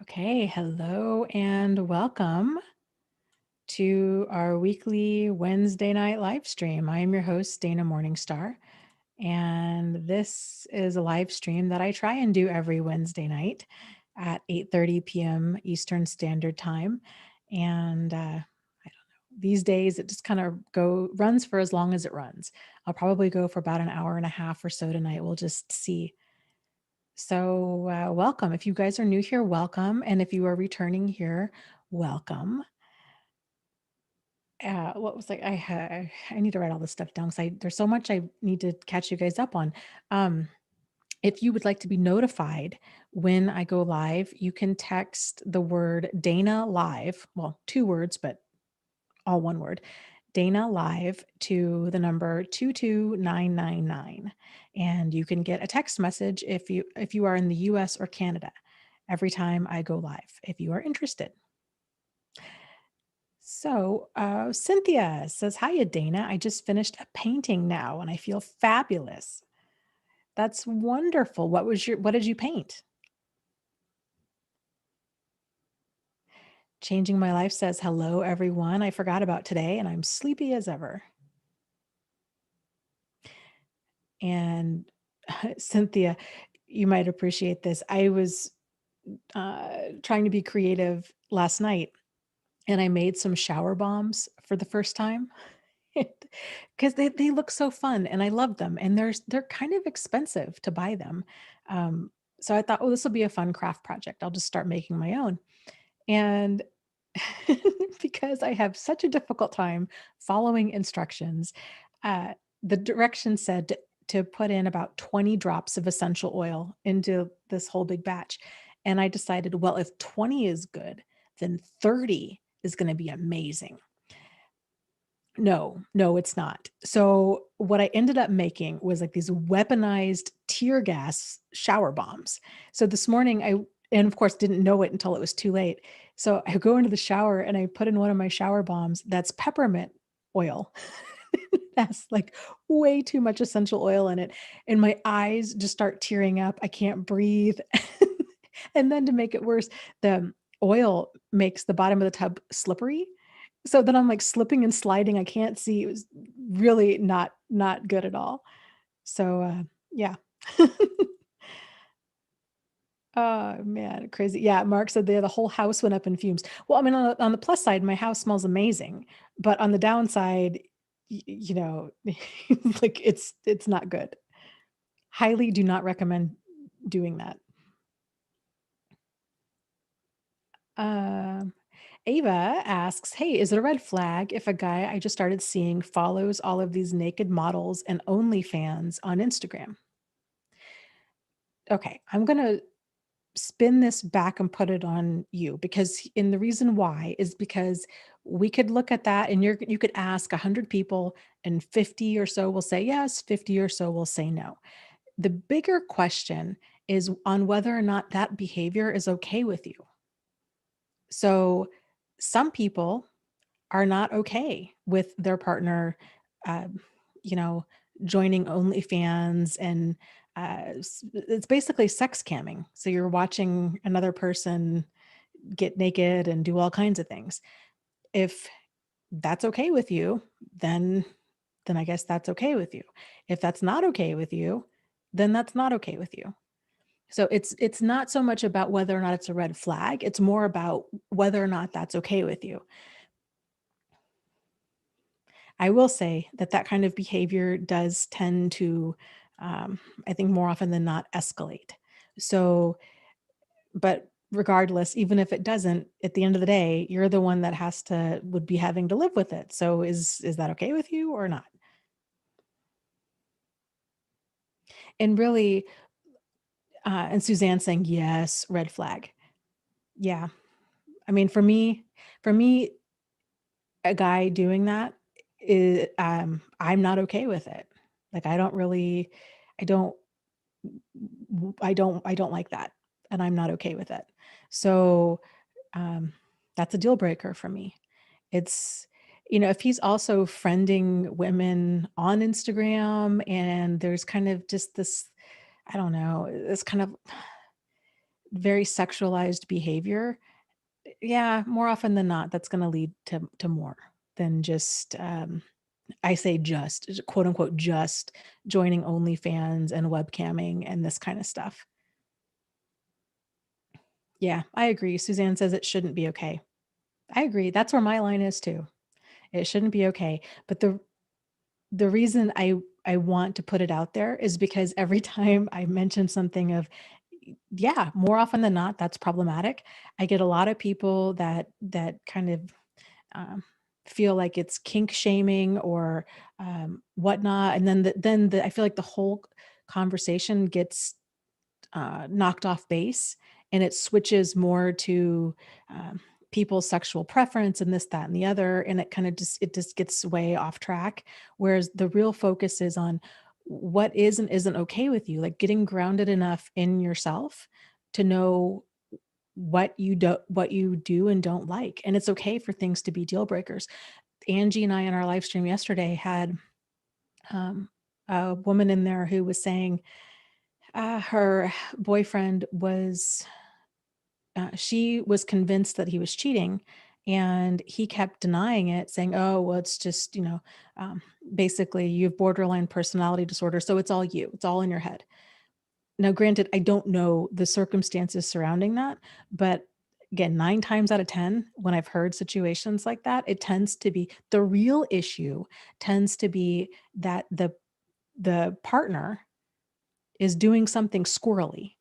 Okay, hello and welcome to our weekly Wednesday night live stream. I am your host, Dana Morningstar, and this is a live stream that I try and do every Wednesday night at 8:30 p.m. Eastern Standard Time. And these days it just kind of runs for as long as it runs. I'll probably go for about an hour and a half or so tonight. We'll just see. So, welcome. If you guys are new here, welcome. And if you are returning here, welcome. What was like I need to write all this stuff down because there's so much I need to catch you guys up on. Um, if you would like to be notified when I go live, you can text the word Dana Live. Well, two words, but all one word. Dana Live to the number 22999. And you can get a text message if you are in the US or Canada every time I go live, if you are interested. So, Cynthia says, "Hiya, Dana. I just finished a painting now and I feel fabulous." That's wonderful. What did you paint? Changing My Life says, "Hello, everyone. I forgot about today and I'm sleepy as ever." And Cynthia, you might appreciate this. I was trying to be creative last night and I made some shower bombs for the first time because they look so fun and I love them and they're kind of expensive to buy them. So I thought, oh, this will be a fun craft project. I'll just start making my own. And because I have such a difficult time following instructions, uh, the directions said to put in about 20 drops of essential oil into this whole big batch. And I decided, well, if 20 is good, then 30 is going to be amazing. No, no, it's not. So what I ended up making was like these weaponized tear gas shower bombs. So this morning and of course didn't know it until it was too late. So I go into the shower and I put in one of my shower bombs that's peppermint oil. That's like way too much essential oil in it. And my eyes just start tearing up. I can't breathe. And then to make it worse, the oil makes the bottom of the tub slippery. So then I'm like slipping and sliding. I can't see. It was really not good at all. So yeah. Oh man, crazy. Yeah, Mark said the whole house went up in fumes. Well, I mean, on the plus side, my house smells amazing, but on the downside, you know, like it's not good. Highly do not recommend doing that. Um, Ava asks, "Hey, is it a red flag if a guy I just started seeing follows all of these naked models and OnlyFans on Instagram?" Okay, I'm gonna spin this back and put it on you and the reason why is because we could look at that and you could ask 100 people and 50 or so will say yes, 50 or so will say no. The bigger question is on whether or not that behavior is okay with you. So some people are not okay with their partner, um, you know, joining OnlyFans and it's basically sex camming. So you're watching another person get naked and do all kinds of things. If that's okay with you, then I guess that's okay with you. If that's not okay with you, then that's not okay with you. So it's not so much about whether or not it's a red flag. It's more about whether or not that's okay with you. I will say that that kind of behavior does tend to, I think more often than not, escalate. So, but regardless, even if it doesn't, at the end of the day, you're the one that would be having to live with it. So is that okay with you or not? And really, and Suzanne saying, yes, red flag. Yeah. I mean, for me, a guy doing that is, I'm not okay with it. Like, I don't I don't like that, and I'm not okay with it. So, um, that's a deal breaker for me. It's if he's also friending women on Instagram and there's kind of just this, I don't know, this kind of very sexualized behavior, yeah, more often than not, that's gonna lead to more than just, I say just, quote unquote, just joining OnlyFans and webcamming and this kind of stuff. Yeah, I agree. Suzanne says it shouldn't be okay. I agree. That's where my line is too. It shouldn't be okay. But the reason I want to put it out there is because every time I mention something of, yeah, more often than not, that's problematic. I get a lot of people that kind of um, feel like it's kink shaming or whatnot, and then I feel like the whole conversation gets knocked off base, and it switches more to people's sexual preference and this, that, and the other, and it just gets way off track. Whereas the real focus is on what is and isn't okay with you, like getting grounded enough in yourself to know what you do and don't like. And it's okay for things to be deal breakers. Angie and I in our live stream yesterday had um, a woman in there who was saying her boyfriend was she was convinced that he was cheating, and he kept denying it, saying, "Oh, well, it's just, um, basically you have borderline personality disorder, so it's all you. It's all in your head." Now, granted, I don't know the circumstances surrounding that, but again, 9 times out of 10, when I've heard situations like that, it tends to be the real issue tends to be that the partner is doing something squirrely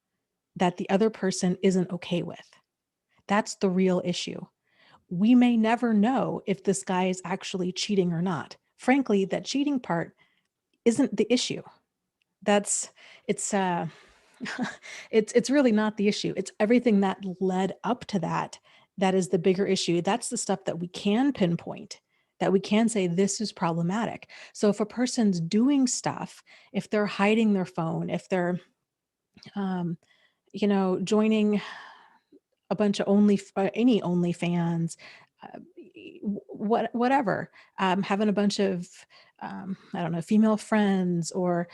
that the other person isn't okay with. That's the real issue. We may never know if this guy is actually cheating or not. Frankly, that cheating part isn't the issue. That's it's it's really not the issue. It's everything that led up to that that is the bigger issue. That's the stuff that we can pinpoint, that we can say this is problematic. So if a person's doing stuff, if they're hiding their phone, if they're um, joining a bunch of any OnlyFans, whatever, having a bunch of I don't know, female friends, or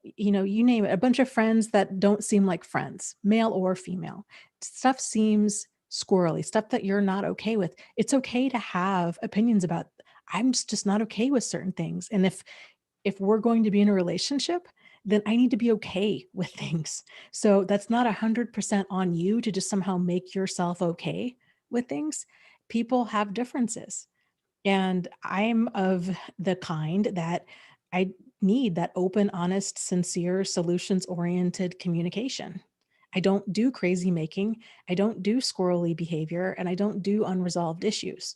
you name it, a bunch of friends that don't seem like friends, male or female. Stuff seems squirrely, stuff that you're not okay with. It's okay to have opinions about. I'm just not okay with certain things, and if we're going to be in a relationship, then I need to be okay with things. So that's not 100% on you to just somehow make yourself okay with things. People have differences. And I'm of the kind that I need that open, honest, sincere, solutions oriented communication. I don't do crazy making. I don't do squirrely behavior, and I don't do unresolved issues.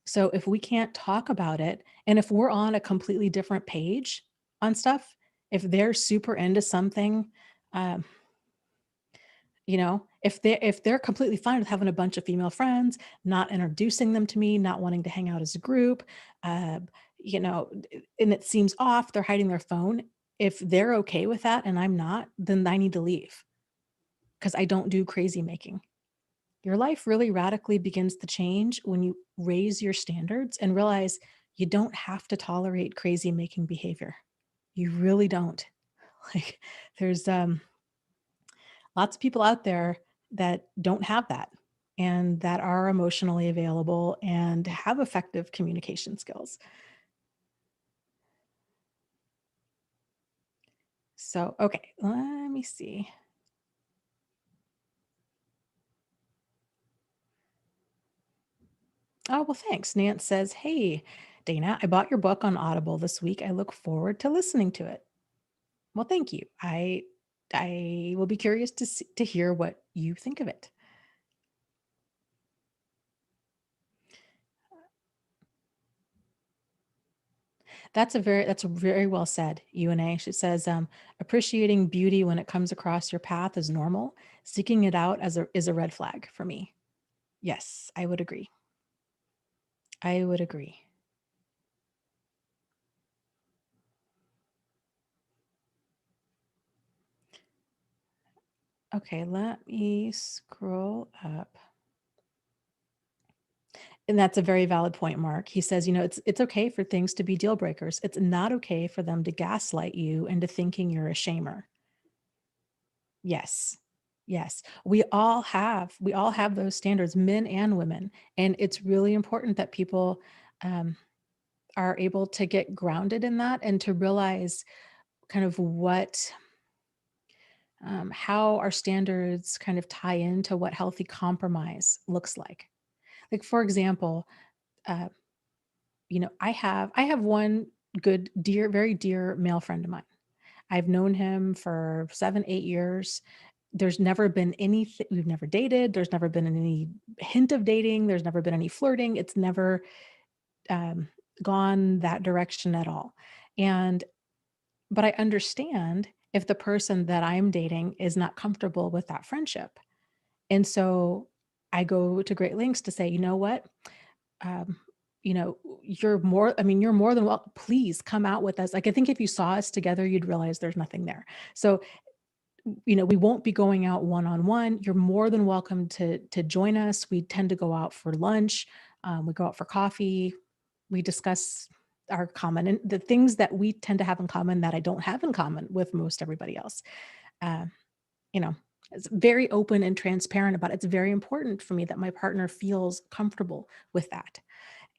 So if we can't talk about it, and if we're on a completely different page on stuff, if they're super into something, um, if they're completely fine with having a bunch of female friends, not introducing them to me, not wanting to hang out as a group, uh, and it seems off, they're hiding their phone. If they're okay with that and I'm not, then I need to leave because I don't do crazy making. Your life really radically begins to change when you raise your standards and realize you don't have to tolerate crazy making behavior. You really don't. Like there's lots of people out there that don't have that and that are emotionally available and have effective communication skills. So, okay, let me see. Oh, well, thanks. Nance says, "Hey, Dana, I bought your book on Audible this week. I look forward to listening to it." Well, thank you. I will be curious to hear what you think of it. That's very well said, UNA. She says, appreciating beauty when it comes across your path is normal. Seeking it out is a red flag for me. Yes, I would agree. I would agree. Okay, let me scroll up. And that's a very valid point, Mark. He says, it's okay for things to be deal breakers. It's not okay for them to gaslight you into thinking you're a shamer. Yes. Yes, we all have those standards, men and women, and it's really important that people, um, are able to get grounded in that and to realize kind of how our standards kind of tie into what healthy compromise looks like. Like, for example, uh, I have one good, dear, very dear male friend of mine. I've known him for 7, 8 years. There's never been anything, we've never dated, there's never been any hint of dating, there's never been any flirting, it's never, um, gone that direction at all. And but I understand if the person that I'm dating is not comfortable with that friendship. And so I go to great lengths to say, "You know what? Um, you're more than well, please come out with us." Like, I think if you saw us together, you'd realize there's nothing there. So, we won't be going out one on one. You're more than welcome to join us. We tend to go out for lunch. We go out for coffee. We discuss our common and the things that we tend to have in common that I don't have in common with most everybody else. Uh, you know, it's very open and transparent about it. It's very important for me that my partner feels comfortable with that.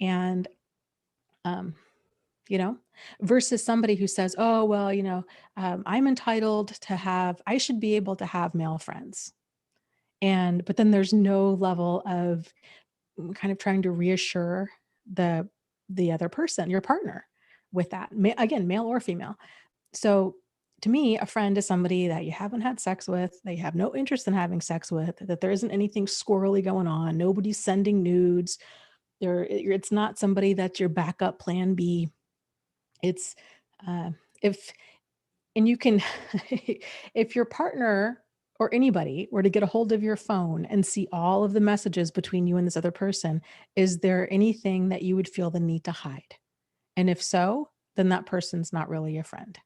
And um, you know, versus somebody who says, "Oh, well, I'm entitled to have, I should be able to have male friends." But then there's no level of kind of trying to reassure the the other person, your partner, with that. Again, male or female. So to me, a friend is somebody that you haven't had sex with, that you have no interest in having sex with, that there isn't anything squirrely going on, nobody's sending nudes. It's not somebody that's your backup plan B. It's uh, if and you can if your partner or anybody were to get a hold of your phone and see all of the messages between you and this other person, is there anything that you would feel the need to hide? And if so, then that person's not really your friend.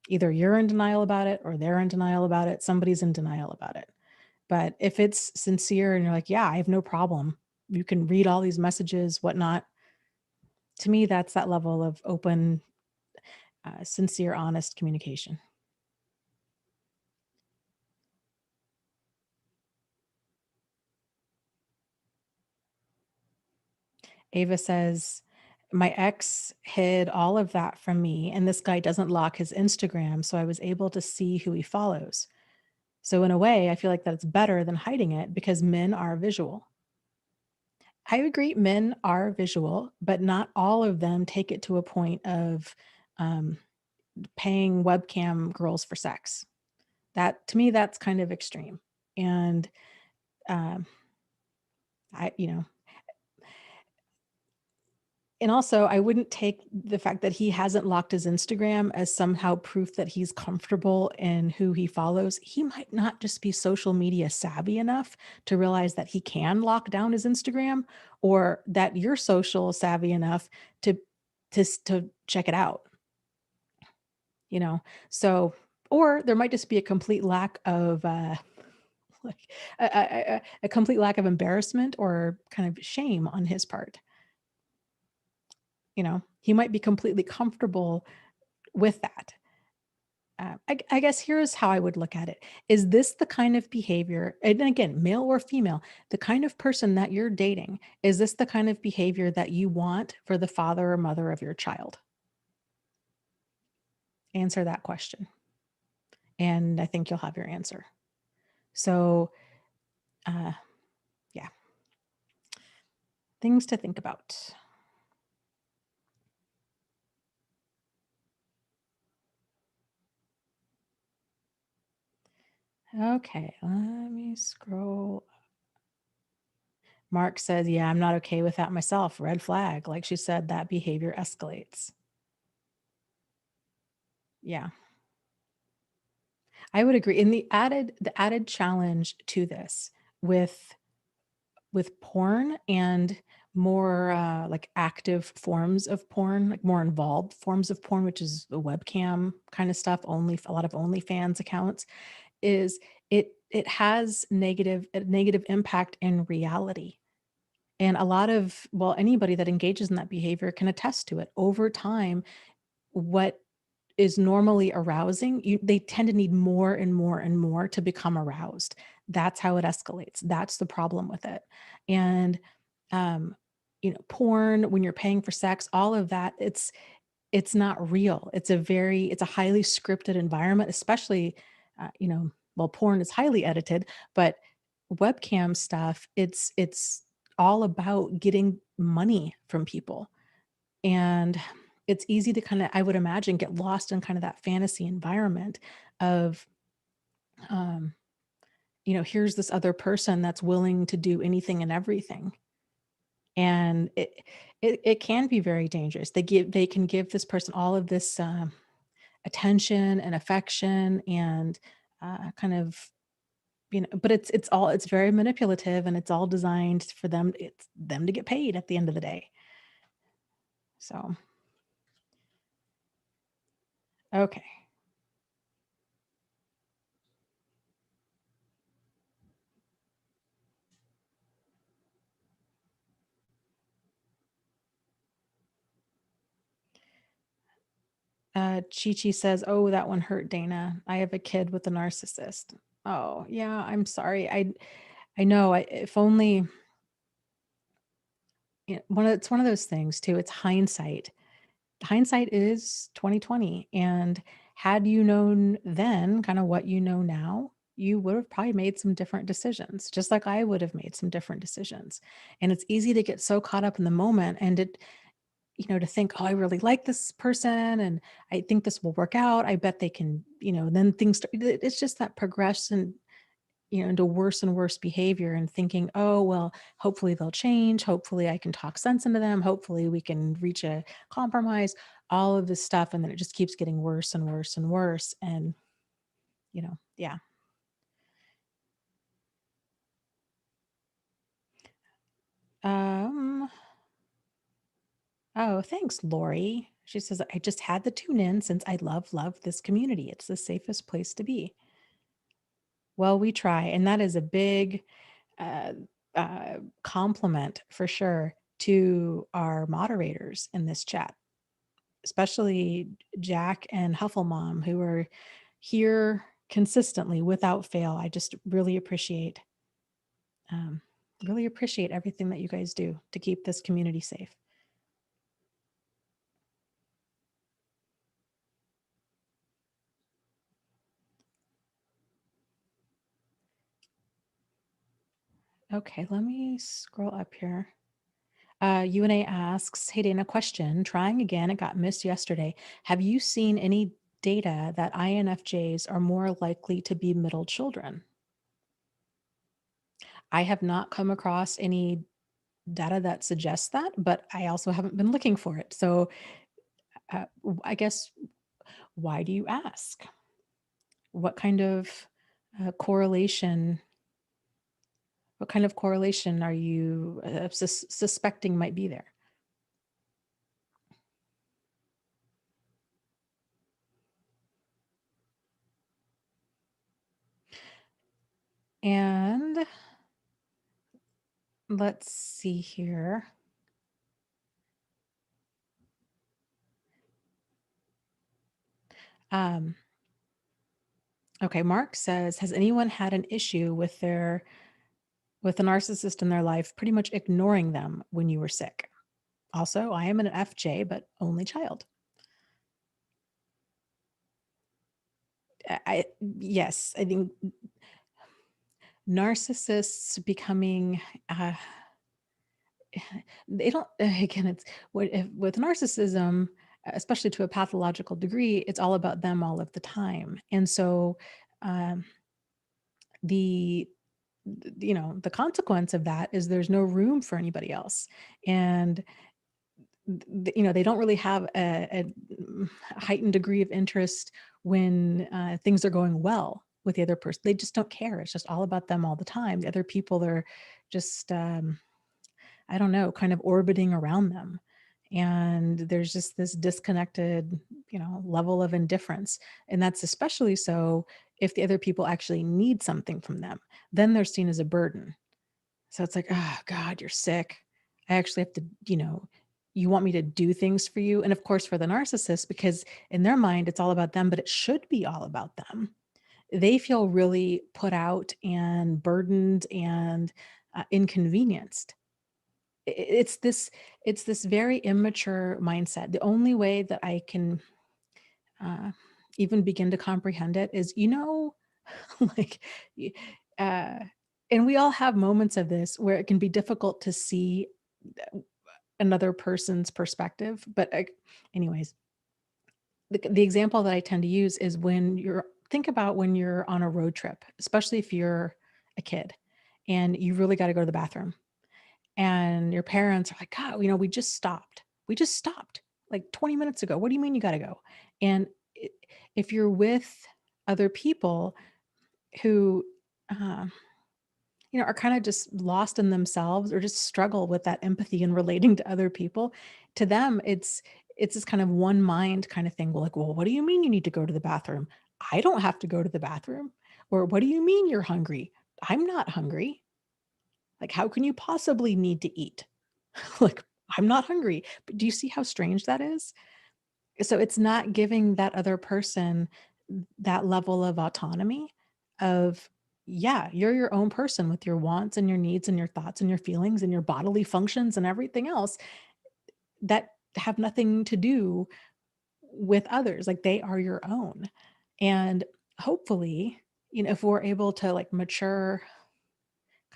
Either you're in denial about it or they're in denial about it. Somebody's in denial about it. But if it's sincere and you're like, yeah, I have no problem. You can read all these messages, whatnot. To me, that's that level of open, sincere, honest communication. Ava says, my ex hid all of that from me, and this guy doesn't lock his Instagram, so I was able to see who he follows. So, in a way, I feel like that's better than hiding it because men are visual. I agree, men are visual, but not all of them take it to a point of um, paying webcam girls for sex. That to me, that's kind of extreme. And um, I, you know, And also, I wouldn't take the fact that he hasn't locked his Instagram as somehow proof that he's comfortable in who he follows. He might not just be social media savvy enough to realize that he can lock down his Instagram, or that you're social savvy enough to to check it out, you know? So, or there might just be a complete lack of like a complete lack of embarrassment or kind of shame on his part. He might be completely comfortable with that. I guess here's how I would look at it. Is this the kind of behavior, and again, male or female, the kind of person that you're dating, is this the kind of behavior that you want for the father or mother of your child? Answer that question. And I think you'll have your answer. So, uh, yeah, things to think about. Okay, let me scroll. Mark says, yeah, I'm not okay with that myself. Red flag. Like she said, that behavior escalates. Yeah. I would agree. And the added challenge to this with with porn and more like active forms of porn, like more involved forms of porn, which is the webcam kind of stuff, only a lot of OnlyFans accounts, is it has a negative impact in reality. And a lot of, well, anybody that engages in that behavior can attest to it over time. What is normally arousing, they tend to need more and more and more to become aroused. That's how it escalates. That's the problem with it. And um, porn, when you're paying for sex, all of that, it's not real. It's a highly scripted environment, especially, well, porn is highly edited, but webcam stuff, it's all about getting money from people. And it's easy to kind of, I would imagine, get lost in kind of that fantasy environment of, um, here's this other person that's willing to do anything and everything. And it can be very dangerous. They can give this person all of this attention and affection and kind of, but it's very manipulative, and it's all designed for them to get paid at the end of the day. So, okay. Chi Chi says, "Oh, that one hurt, Dana. I have a kid with a narcissist." Oh, yeah, I'm sorry. I know. If only, it's one of those things too. It's hindsight. Hindsight is 2020, and had you known then kind of what you know now, you would have probably made some different decisions, just like I would have made some different decisions. And it's easy to get so caught up in the moment, and to think, oh, I really like this person, and I think this will work out. I bet they can, then things start, it's just that progression, into worse and worse behavior, and thinking, oh, well, hopefully they'll change. Hopefully I can talk sense into them. Hopefully we can reach a compromise, all of this stuff. And then it just keeps getting worse and worse and worse. And, yeah. Um, oh, thanks, Lori. She says, I just had to tune in since I love this community. It's the safest place to be. Well, we try. And that is a big uh, compliment for sure to our moderators in this chat, especially Jack and Hufflemom, who are here consistently without fail. I just um, really appreciate everything that you guys do to keep this community safe. Okay, let me scroll up here. UNA asks, hey Dana, question, trying again, it got missed yesterday. Have you seen any data that INFJs are more likely to be middle children? I have not come across any data that suggests that, but I also haven't been looking for it. So I guess, why do you ask? What kind of correlation? What kind of correlation are you suspecting might be there? And let's see here. Okay, Mark says, has anyone had an issue with a narcissist in their life, pretty much ignoring them when you were sick? Also, I am an FJ, but only child. Yes, I think narcissists becoming they don't again, it's with narcissism, especially to a pathological degree, it's all about them all of the time. And so um, the the consequence of that is there's no room for anybody else. And they don't really have a heightened degree of interest when things are going well with the other person. They just don't care. It's just all about them all the time. The other people are just I don't know, kind of orbiting around them. And there's just this disconnected, level of indifference. And that's especially so if the other people actually need something from them, then they're seen as a burden. So it's like, oh God, you're sick. I actually have to, You want me to do things for you. And of course, for the narcissist, because in their mind, it's all about them, but it should be all about them. They feel really put out and burdened and inconvenienced. It's this very immature mindset. The only way that I can uh, even begin to comprehend it is, like, y- uh, and we all have moments of this where it can be difficult to see another person's perspective. But anyways, the example that I tend to use is think about when you're on a road trip, especially if you're a kid and you really got to go to the bathroom and your parents are like, God, we just stopped. We just stopped like 20 minutes ago. What do you mean you got to go? And i- if you're with other people who, uh, are kind of just lost in themselves or just struggle with that empathy and relating to other people, to them, it's this kind of one mind kind of thing. Well, like, well, what do you mean you need to go to the bathroom? I don't have to go to the bathroom. Or what do you mean you're hungry? I'm not hungry. Like, how can you possibly need to eat? Like, I'm not hungry. But do you see how strange that is? So it's not giving that other person that level of autonomy of, yeah, you're your own person with your wants and your needs and your thoughts and your feelings and your bodily functions and everything else that have nothing to do with others. Like, they are your own. And hopefully, if we're able to like mature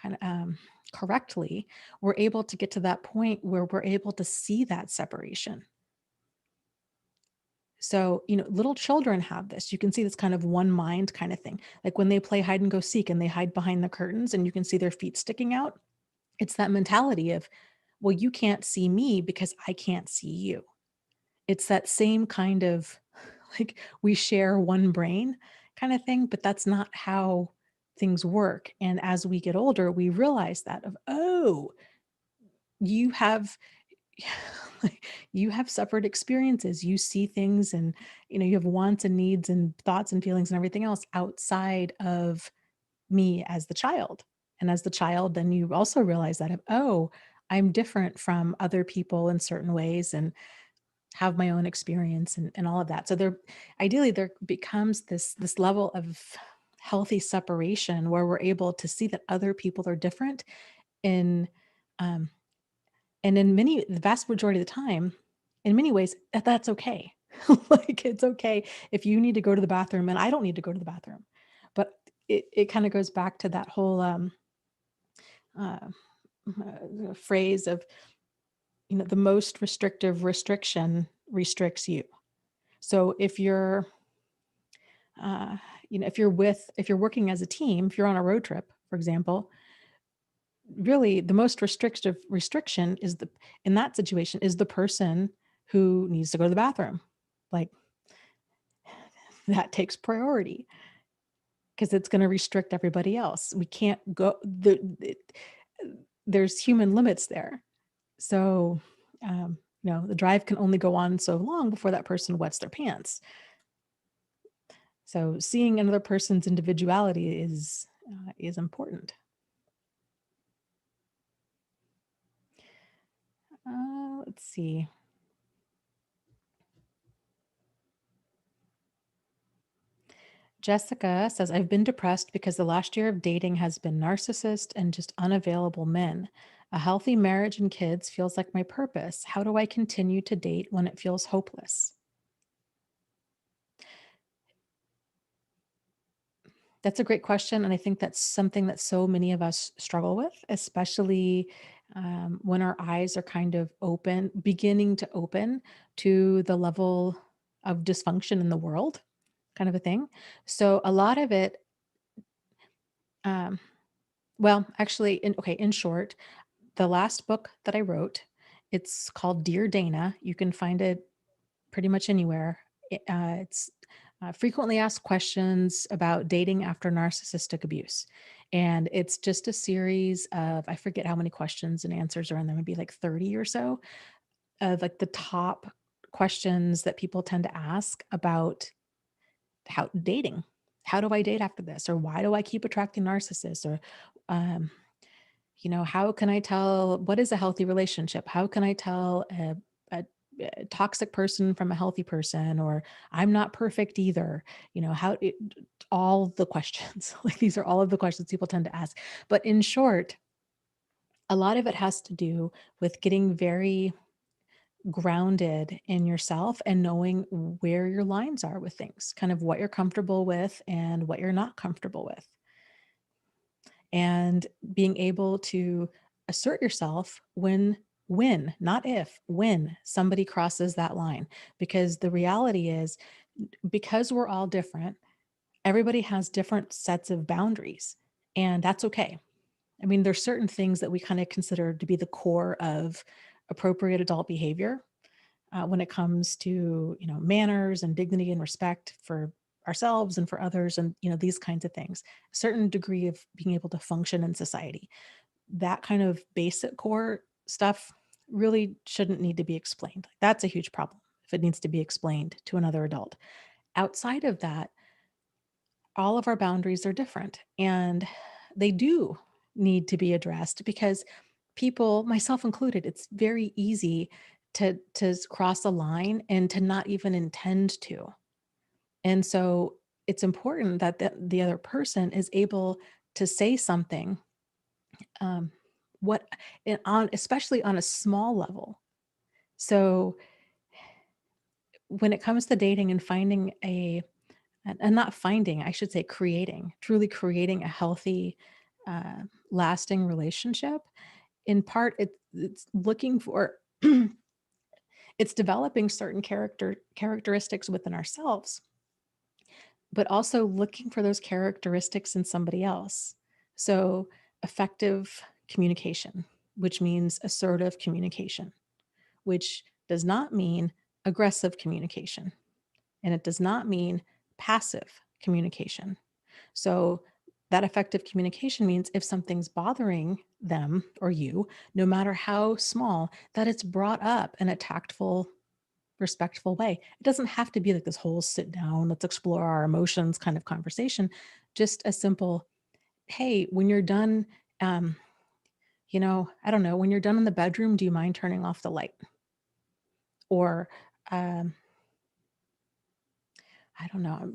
kind of correctly, we're able to get to that point where we're able to see that separation. So, little children have this. You can see this kind of one mind kind of thing. Like when they play hide and go seek and they hide behind the curtains and you can see their feet sticking out. It's that mentality of, well, you can't see me because I can't see you. It's that same kind of like we share one brain kind of thing, but that's not how things work. And as we get older, we realize that of, oh, you have like, you have separate experiences. You see things and you have wants and needs and thoughts and feelings and everything else outside of me as the child. And as the child, then you also realize that of, oh, I'm different from other people in certain ways and have my own experience and all of that. So there becomes this level of healthy separation where we're able to see that other people are different in um, and the vast majority of the time, in many ways, that's okay. Like, it's okay if you need to go to the bathroom and I don't need to go to the bathroom. But it kind of goes back to that whole uh, phrase of, the most restrictive restriction restricts you. So uh, if you're working as a team, if you're on a road trip, for example, really the most restrictive restriction in that situation is the person who needs to go to the bathroom. Like, that takes priority because it's going to restrict everybody else. We can't go there's human limits there. So, the drive can only go on so long before that person wets their pants. So seeing another person's individuality is important. Let's see. Jessica says, I've been depressed because the last year of dating has been narcissist and just unavailable men. A healthy marriage and kids feels like my purpose. How do I continue to date when it feels hopeless? That's a great question. And I think that's something that so many of us struggle with, especially when our eyes are kind of beginning to open to the level of dysfunction in the world, kind of a thing. So a lot of it, um, well, actually, in short, the last book that I wrote, it's called Dear Dana. You can find it pretty much anywhere. It's frequently asked questions about dating after narcissistic abuse. And it's just a series of, I forget how many questions and answers are in there, maybe like 30 or so, of like the top questions that people tend to ask about how dating. How do I date after this? Or why do I keep attracting narcissists? Or how can I tell what is a healthy relationship? How can I tell toxic person from a healthy person, or I'm not perfect either. How it, all the questions, like these are all of the questions people tend to ask. But in short, a lot of it has to do with getting very grounded in yourself and knowing where your lines are with things, kind of what you're comfortable with and what you're not comfortable with. And being able to assert yourself when, not if, when somebody crosses that line. Because the reality is, because we're all different, everybody has different sets of boundaries, and that's okay. I mean, there's certain things that we kind of consider to be the core of appropriate adult behavior, when it comes to manners and dignity and respect for ourselves and for others, and these kinds of things. A certain degree of being able to function in society. That kind of basic core stuff really shouldn't need to be explained. That's a huge problem if it needs to be explained to another adult. Outside of that, all of our boundaries are different, and they do need to be addressed, because people, myself included, it's very easy to cross a line and to not even intend to. And so it's important that the other person is able to say something, um, what and on especially on a small level. So when it comes to dating and finding and not finding, I should say creating, truly creating a healthy, lasting relationship, in part, it's looking for it's developing certain characteristics within ourselves, but also looking for those characteristics in somebody else. So effective communication, which means assertive communication, which does not mean aggressive communication, and it does not mean passive communication. So that effective communication means if something's bothering them or you, no matter how small, that it's brought up in a tactful, respectful way. It doesn't have to be like this whole sit down, let's explore our emotions kind of conversation. Just a simple, hey, when you're done, um, I don't know, when you're done in the bedroom, do you mind turning off the light? Or, um, I don't know.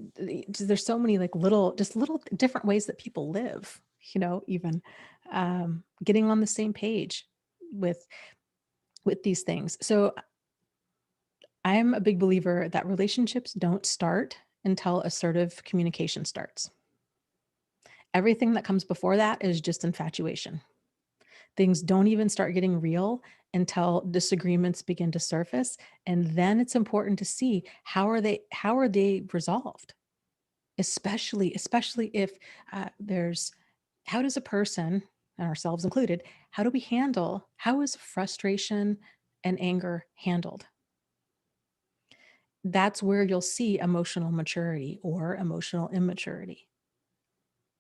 There's so many like little different ways that people live, even getting on the same page with these things. So I'm a big believer that relationships don't start until assertive communication starts. Everything that comes before that is just infatuation. Things don't even start getting real until disagreements begin to surface, and then it's important to see how are they resolved, especially if there's how does a person, and ourselves included, how is frustration and anger handled? That's where you'll see emotional maturity or emotional immaturity.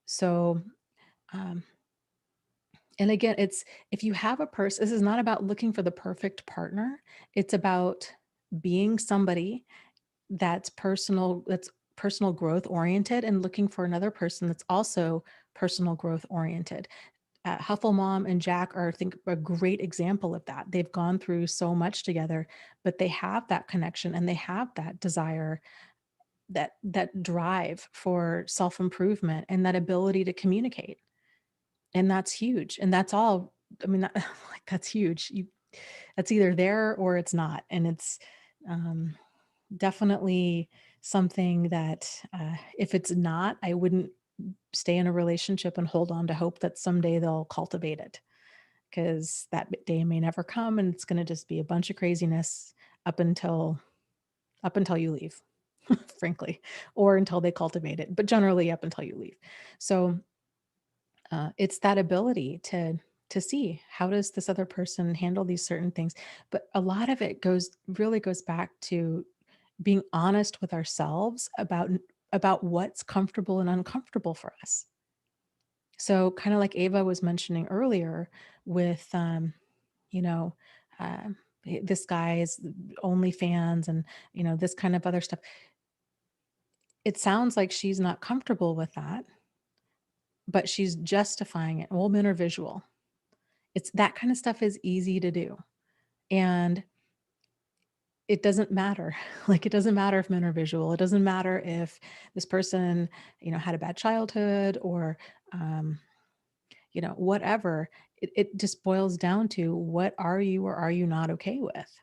So, um, and again, it's if you have a person, this is not about looking for the perfect partner. It's about being somebody that's personal growth oriented, and looking for another person that's also personal growth oriented. Huffle Mom and Jack are, I think, a great example of that. They've gone through so much together, but they have that connection and they have that desire, that drive for self-improvement and that ability to communicate. And that's huge. And that's all, I mean, like that's huge. That's either there or it's not. And it's um, definitely something that if it's not, I wouldn't stay in a relationship and hold on to hope that someday they'll cultivate it, because that day may never come, and it's going to just be a bunch of craziness up until you leave, frankly, or until they cultivate it, but generally up until you leave. So it's that ability to see how does this other person handle these certain things. But a lot of it really goes back to being honest with ourselves about what's comfortable and uncomfortable for us. So kind of like Ava was mentioning earlier with, you know, uh, this guy's OnlyFans and, this kind of other stuff. It sounds like she's not comfortable with that, but she's justifying it. All men are visual. It's that kind of stuff is easy to do. And it doesn't matter. Like, it doesn't matter if men are visual. It doesn't matter if this person, had a bad childhood or, um, whatever. It just boils down to what are you or are you not okay with?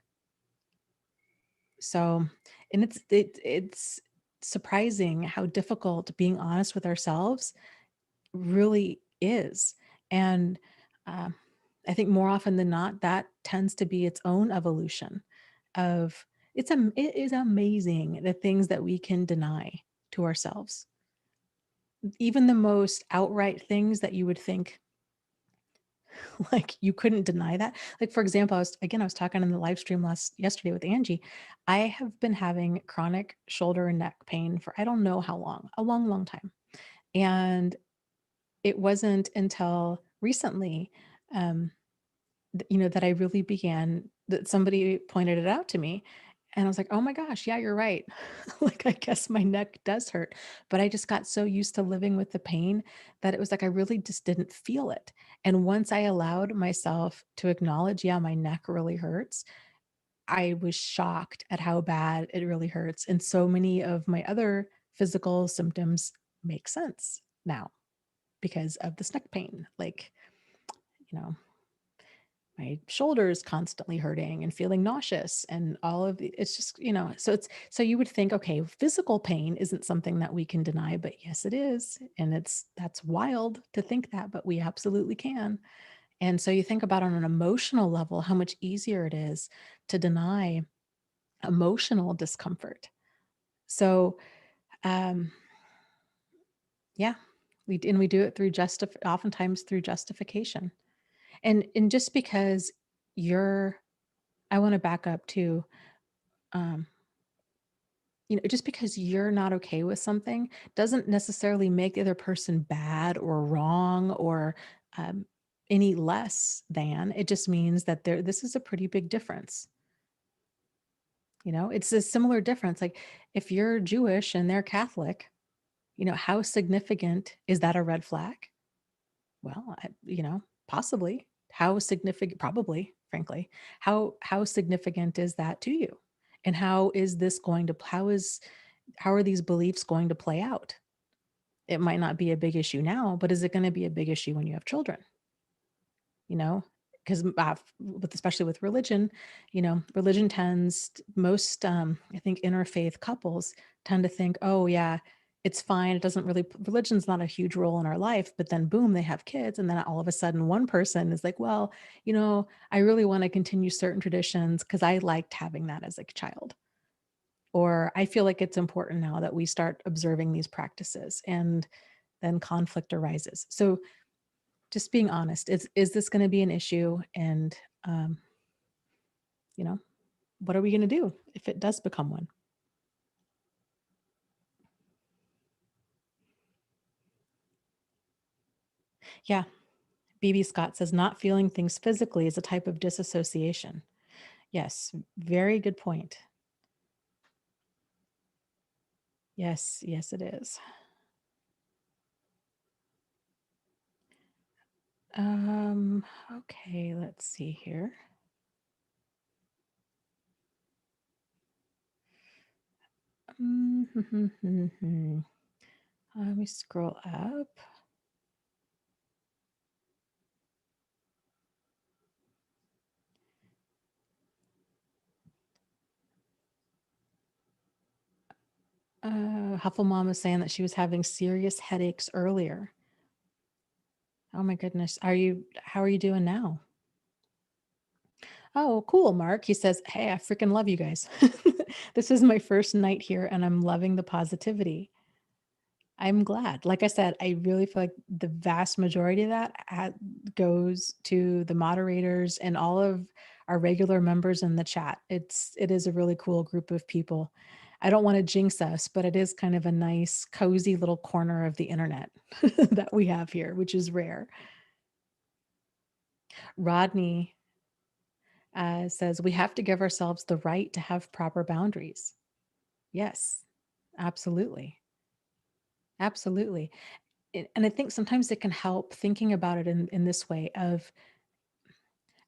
So, and it's surprising how difficult being honest with ourselves really is. And um, I think more often than not, that tends to be its own evolution of it is amazing the things that we can deny to ourselves. Even the most outright things that you would think like you couldn't deny that. Like for example, I was talking in the live stream yesterday with Angie. I have been having chronic shoulder and neck pain for I don't know how long, a long, long time. And it wasn't until recently, um, that I really began that somebody pointed it out to me. And I was like, oh my gosh, yeah, you're right. Like, I guess my neck does hurt. But I just got so used to living with the pain that it was like I really just didn't feel it. And once I allowed myself to acknowledge, yeah, my neck really hurts, I was shocked at how bad it really hurts. And so many of my other physical symptoms make sense now because of this neck pain. Like, you know, my shoulders constantly hurting and feeling nauseous and all of it's just, so so you would think, okay, physical pain isn't something that we can deny, but yes, it is. And that's wild to think that, but we absolutely can. And so you think about on an emotional level, how much easier it is to deny emotional discomfort. So, um, yeah, we do it through oftentimes through justification. And just because you're I want to back up to, um, just because you're not okay with something doesn't necessarily make the other person bad or wrong or um, any less than. It just means that this is a pretty big difference. It's a similar difference. Like if you're Jewish and they're Catholic, how significant is that a red flag? Well, possibly. How significant? Probably, frankly. How significant is that to you? And how are these beliefs going to play out? It might not be a big issue now, but is it going to be a big issue when you have children? You know, because with especially with religion, religion most I think interfaith couples tend to think, oh yeah, it's fine. It doesn't really religion's not a huge role in our life, but then boom, they have kids, and then all of a sudden one person is like, well, I really want to continue certain traditions because I liked having that as a child. Or I feel like it's important now that we start observing these practices, and then conflict arises. So just being honest, is this going to be an issue? And um, you know, what are we going to do if it does become one? Yeah. BB Scott says not feeling things physically is a type of disassociation. Yes, very good point. Yes, yes, it is. Okay, let's see here. Let me scroll up. Huffle Mom is saying that she was having serious headaches earlier. Oh my goodness. How are you doing now? Oh, cool, Mark. He says, hey, I freaking love you guys. This is my first night here and I'm loving the positivity. I'm glad. Like I said, I really feel like the vast majority of that goes to the moderators and all of our regular members in the chat. It is a really cool group of people. I don't want to jinx us, but it is kind of a nice, cozy little corner of the internet that we have here, which is rare. Rodney says we have to give ourselves the right to have proper boundaries. Yes, absolutely. Absolutely. And I think sometimes it can help thinking about it in this way of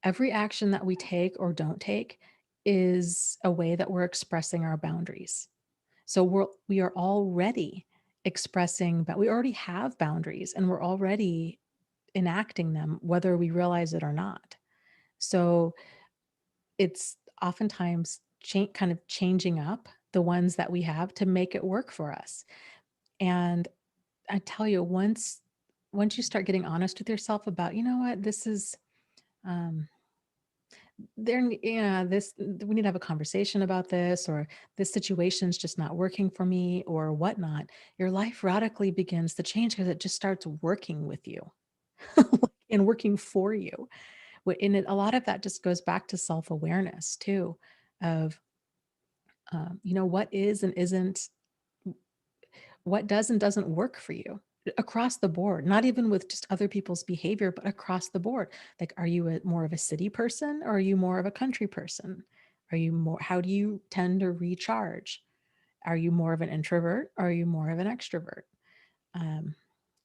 every action that we take or don't take is a way that we're expressing our boundaries. So we are already expressing, but we already have boundaries and we're already enacting them, whether we realize it or not. So it's oftentimes kind of changing up the ones that we have to make it work for us. And I tell you, once you start getting honest with yourself about, you know what, this is um yeah, this we need to have a conversation about this, or this situation's just not working for me, or whatnot, your life radically begins to change because it just starts working with you and working for you. And a lot of that just goes back to self-awareness too, of what is and isn't, what does and doesn't work for you across the board, not even with just other people's behavior, but across the board. Like, are you more of a city person, or are you more of a country person? How do you tend to recharge? Are you more of an introvert? Or are you more of an extrovert? Um,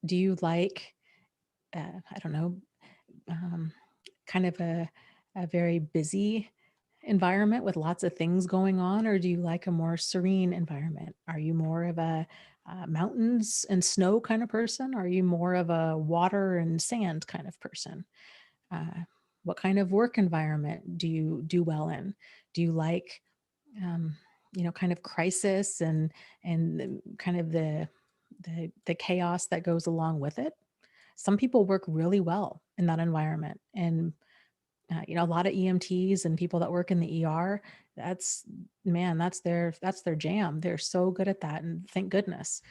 do you like, I don't know, um, kind of a very busy environment with lots of things going on, or do you like a more serene environment? Are you more of a mountains and snow kind of person? Are you more of a water and sand kind of person? Uh, what kind of work environment do you do well in? Do you like, um, kind of crisis and kind of the chaos that goes along with it? Some people work really well in that environment, and a lot of EMTs and people that work in the ER, that's man, that's their jam. They're so good at that, and thank goodness.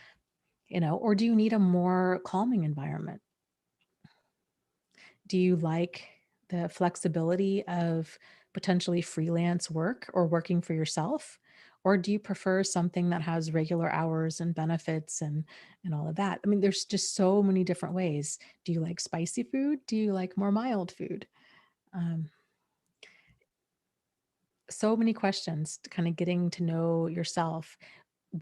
Or do you need a more calming environment? Do you like the flexibility of potentially freelance work or working for yourself? Or do you prefer something that has regular hours and benefits and all of that? I mean, there's just so many different ways. Do you like spicy food? Do you like more mild food? Um, so many questions to kind of getting to know yourself.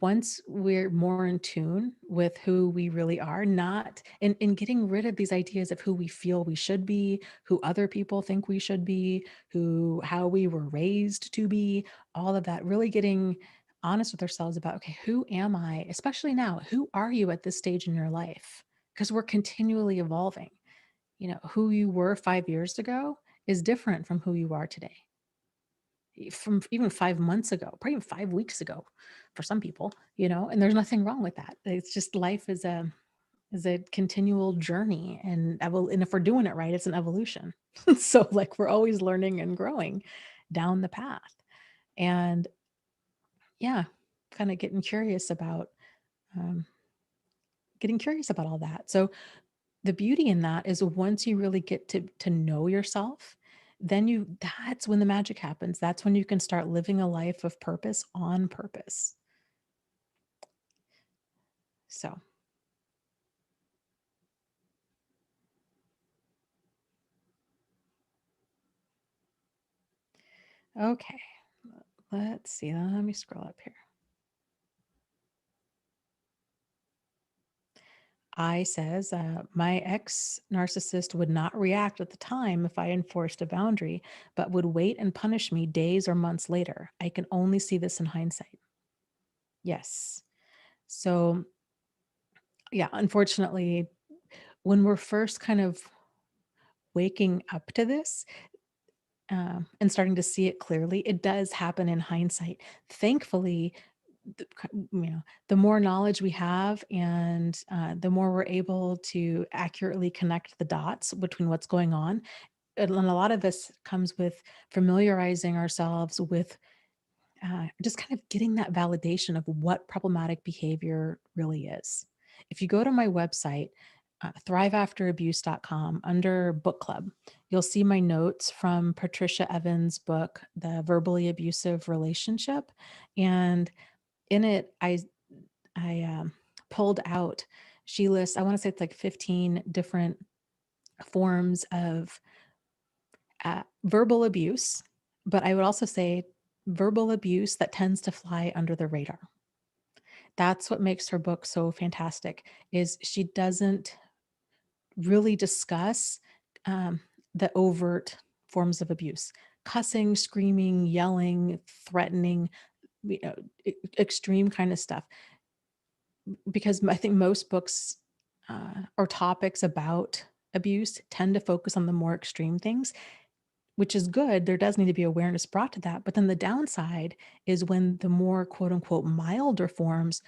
Once we're more in tune with who we really are, not in getting rid of these ideas of who we feel we should be, who other people think we should be, how we were raised to be, all of that, really getting honest with ourselves about, okay, who am I? Especially now, who are you at this stage in your life? Because we're continually evolving. Who you were 5 years ago is different from who you are today, from even 5 months ago, probably even 5 weeks ago for some people, and there's nothing wrong with that. It's just life is a continual journey, and if we're doing it right, it's an evolution. So, like, we're always learning and growing down the path. And yeah, kind of um, getting curious about all that. So the beauty in that is once you really get to know yourself, then that's when the magic happens. That's when you can start living a life of purpose on purpose. So, okay. Let's see. Let me scroll up here. I says, my ex narcissist would not react at the time if I enforced a boundary, but would wait and punish me days or months later. I can only see this in hindsight. Yes. So, yeah, unfortunately, when we're first kind of waking up to this, and starting to see it clearly, it does happen in hindsight. Thankfully, the more knowledge we have, and the more we're able to accurately connect the dots between what's going on. And a lot of this comes with familiarizing ourselves with just kind of getting that validation of what problematic behavior really is. If you go to my website, thriveafterabuse.com, under book club, you'll see my notes from Patricia Evans' book, The Verbally Abusive Relationship. And in it, I pulled out, she lists, I want to say it's like 15 different forms of verbal abuse, but I would also say verbal abuse that tends to fly under the radar. That's what makes her book so fantastic, is she doesn't really discuss um, the overt forms of abuse. cussing, screaming, yelling, threatening, you know, extreme kind of stuff. Because I think most books or topics about abuse tend to focus on the more extreme things, which is good. There does need to be awareness brought to that. But then the downside is when the more quote unquote milder forms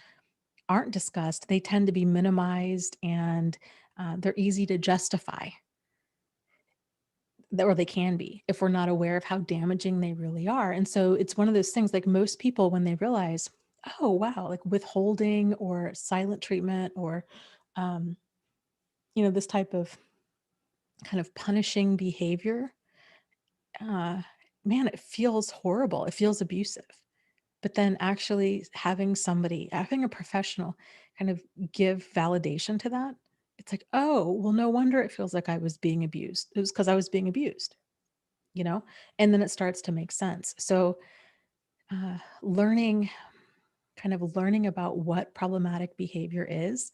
aren't discussed, they tend to be minimized, and they're easy to justify, or they can be, if we're not aware of how damaging they really are. And so it's one of those things, like most people, when they realize, oh, wow, like withholding or silent treatment or, um, this type of kind of punishing behavior, uh, man, it feels horrible. It feels abusive. But then actually having a professional kind of give validation to that, it's like, oh, well, no wonder it feels like I was being abused. It was because I was being abused, you know? And then it starts to make sense. So uh, learning, learning about what problematic behavior is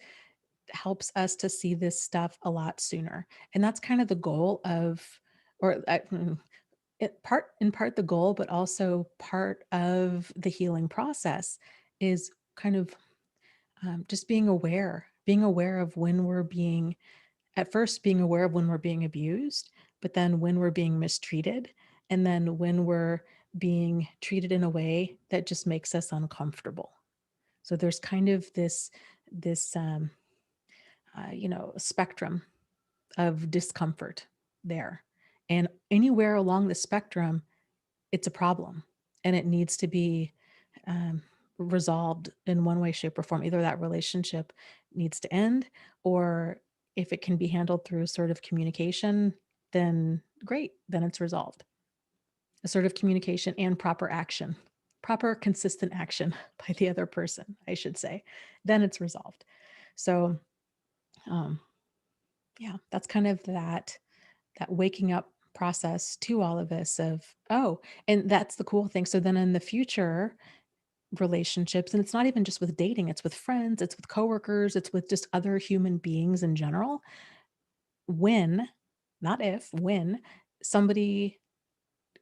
helps us to see this stuff a lot sooner. And that's kind of the goal of, or in part the goal, but also part of the healing process is kind of just being aware of when we're being, at first being aware of when we're being abused, but then when we're being mistreated, and then when we're being treated in a way that just makes us uncomfortable. So there's kind of this spectrum of discomfort there. And anywhere along the spectrum, it's a problem, and it needs to be um, resolved in one way, shape, or form. Either that relationship needs to end, or if it can be handled through assertive communication, then great, then it's resolved. Assertive communication and proper, consistent action by the other person, I should say, then it's resolved. So, um, yeah, that's kind of that waking up process to all of this of, oh, and that's the cool thing. So then in the future relationships, and it's not even just with dating, it's with friends, it's with coworkers, it's with just other human beings in general. When, not if, when somebody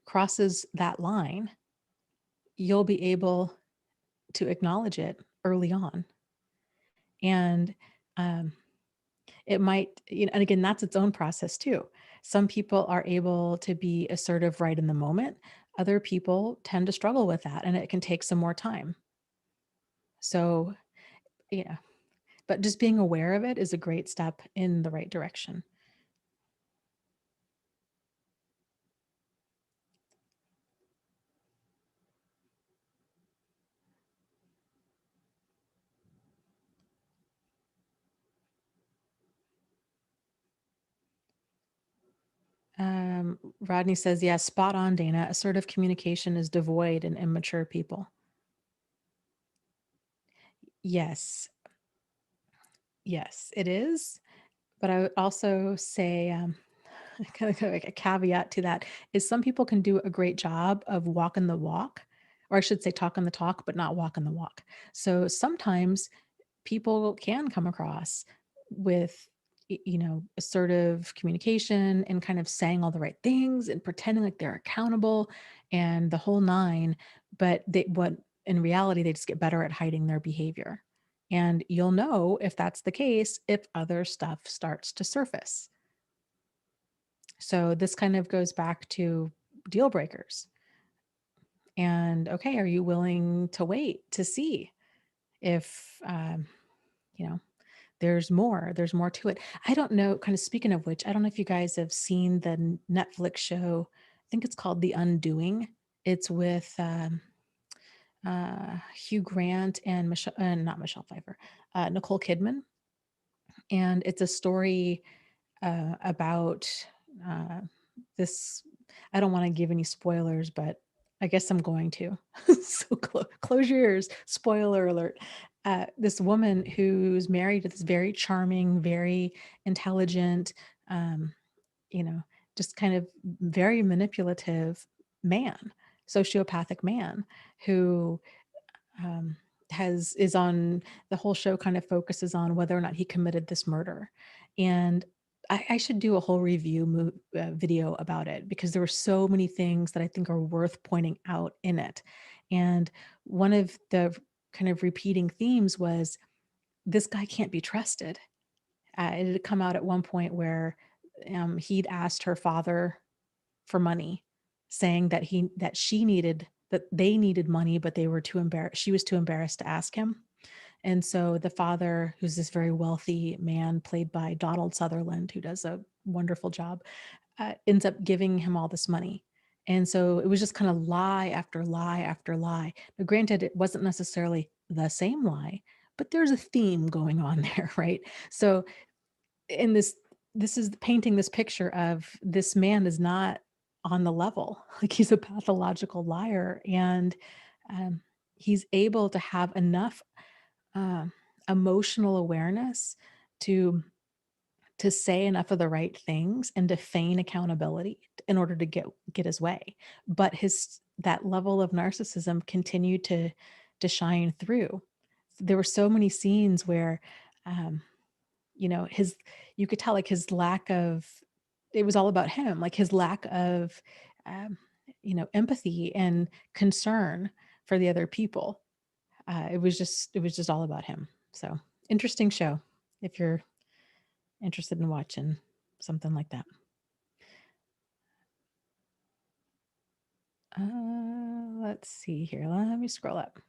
crosses that line, you'll be able to acknowledge it early on. And um, it might, and again, that's its own process too. Some people are able to be assertive right in the moment. Other people tend to struggle with that, and it can take some more time. So, yeah, but just being aware of it is a great step in the right direction. Rodney says, yeah, spot on, Dana. Assertive communication is devoid in immature people. Yes. Yes, it is. But I would also say, kind of like a caveat to that is some people can do a great job of walking the walk, or I should say talking the talk, but not walking the walk. So sometimes people can come across with assertive communication and kind of saying all the right things and pretending like they're accountable and the whole nine, but what in reality they just get better at hiding their behavior. And you'll know if that's the case if other stuff starts to surface. So this kind of goes back to deal breakers. And okay, are you willing to wait to see if you know there's more to it? I don't know, kind of speaking of which, I don't know if you guys have seen the Netflix show. I think it's called The Undoing. It's with Hugh Grant and not Michelle Pfeiffer, Nicole Kidman. And it's a story about uh, this. I don't want to give any spoilers, but I guess I'm going to. So close your ears. Spoiler alert. This woman who's married to this very charming, very intelligent, um, you know, just kind of very manipulative man, sociopathic man who is on, the whole show kind of focuses on whether or not he committed this murder. And I should do a whole review video about it because there were so many things that I think are worth pointing out in it. And one of the kind of repeating themes was this guy can't be trusted. It had come out at one point where he'd asked her father for money, saying that she needed that they needed money, but they were too embarrassed. She was too embarrassed to ask him. And so the father, who's this very wealthy man played by Donald Sutherland, who does a wonderful job, ends up giving him all this money. And so it was just kind of lie after lie after lie. Now, granted, it wasn't necessarily the same lie, but there's a theme going on there, right? So in this is painting this picture of this man is not on the level. Like he's a pathological liar, and um, he's able to have enough uh, emotional awareness to say enough of the right things and to feign accountability in order to get his way. But his that level of narcissism continued to shine through. There were so many scenes where um, his you could tell like his lack of it was all about him, like his lack of um, empathy and concern for the other people. It was just all about him. So interesting show if you're interested in watching something like that. Let's see here. Let me scroll up.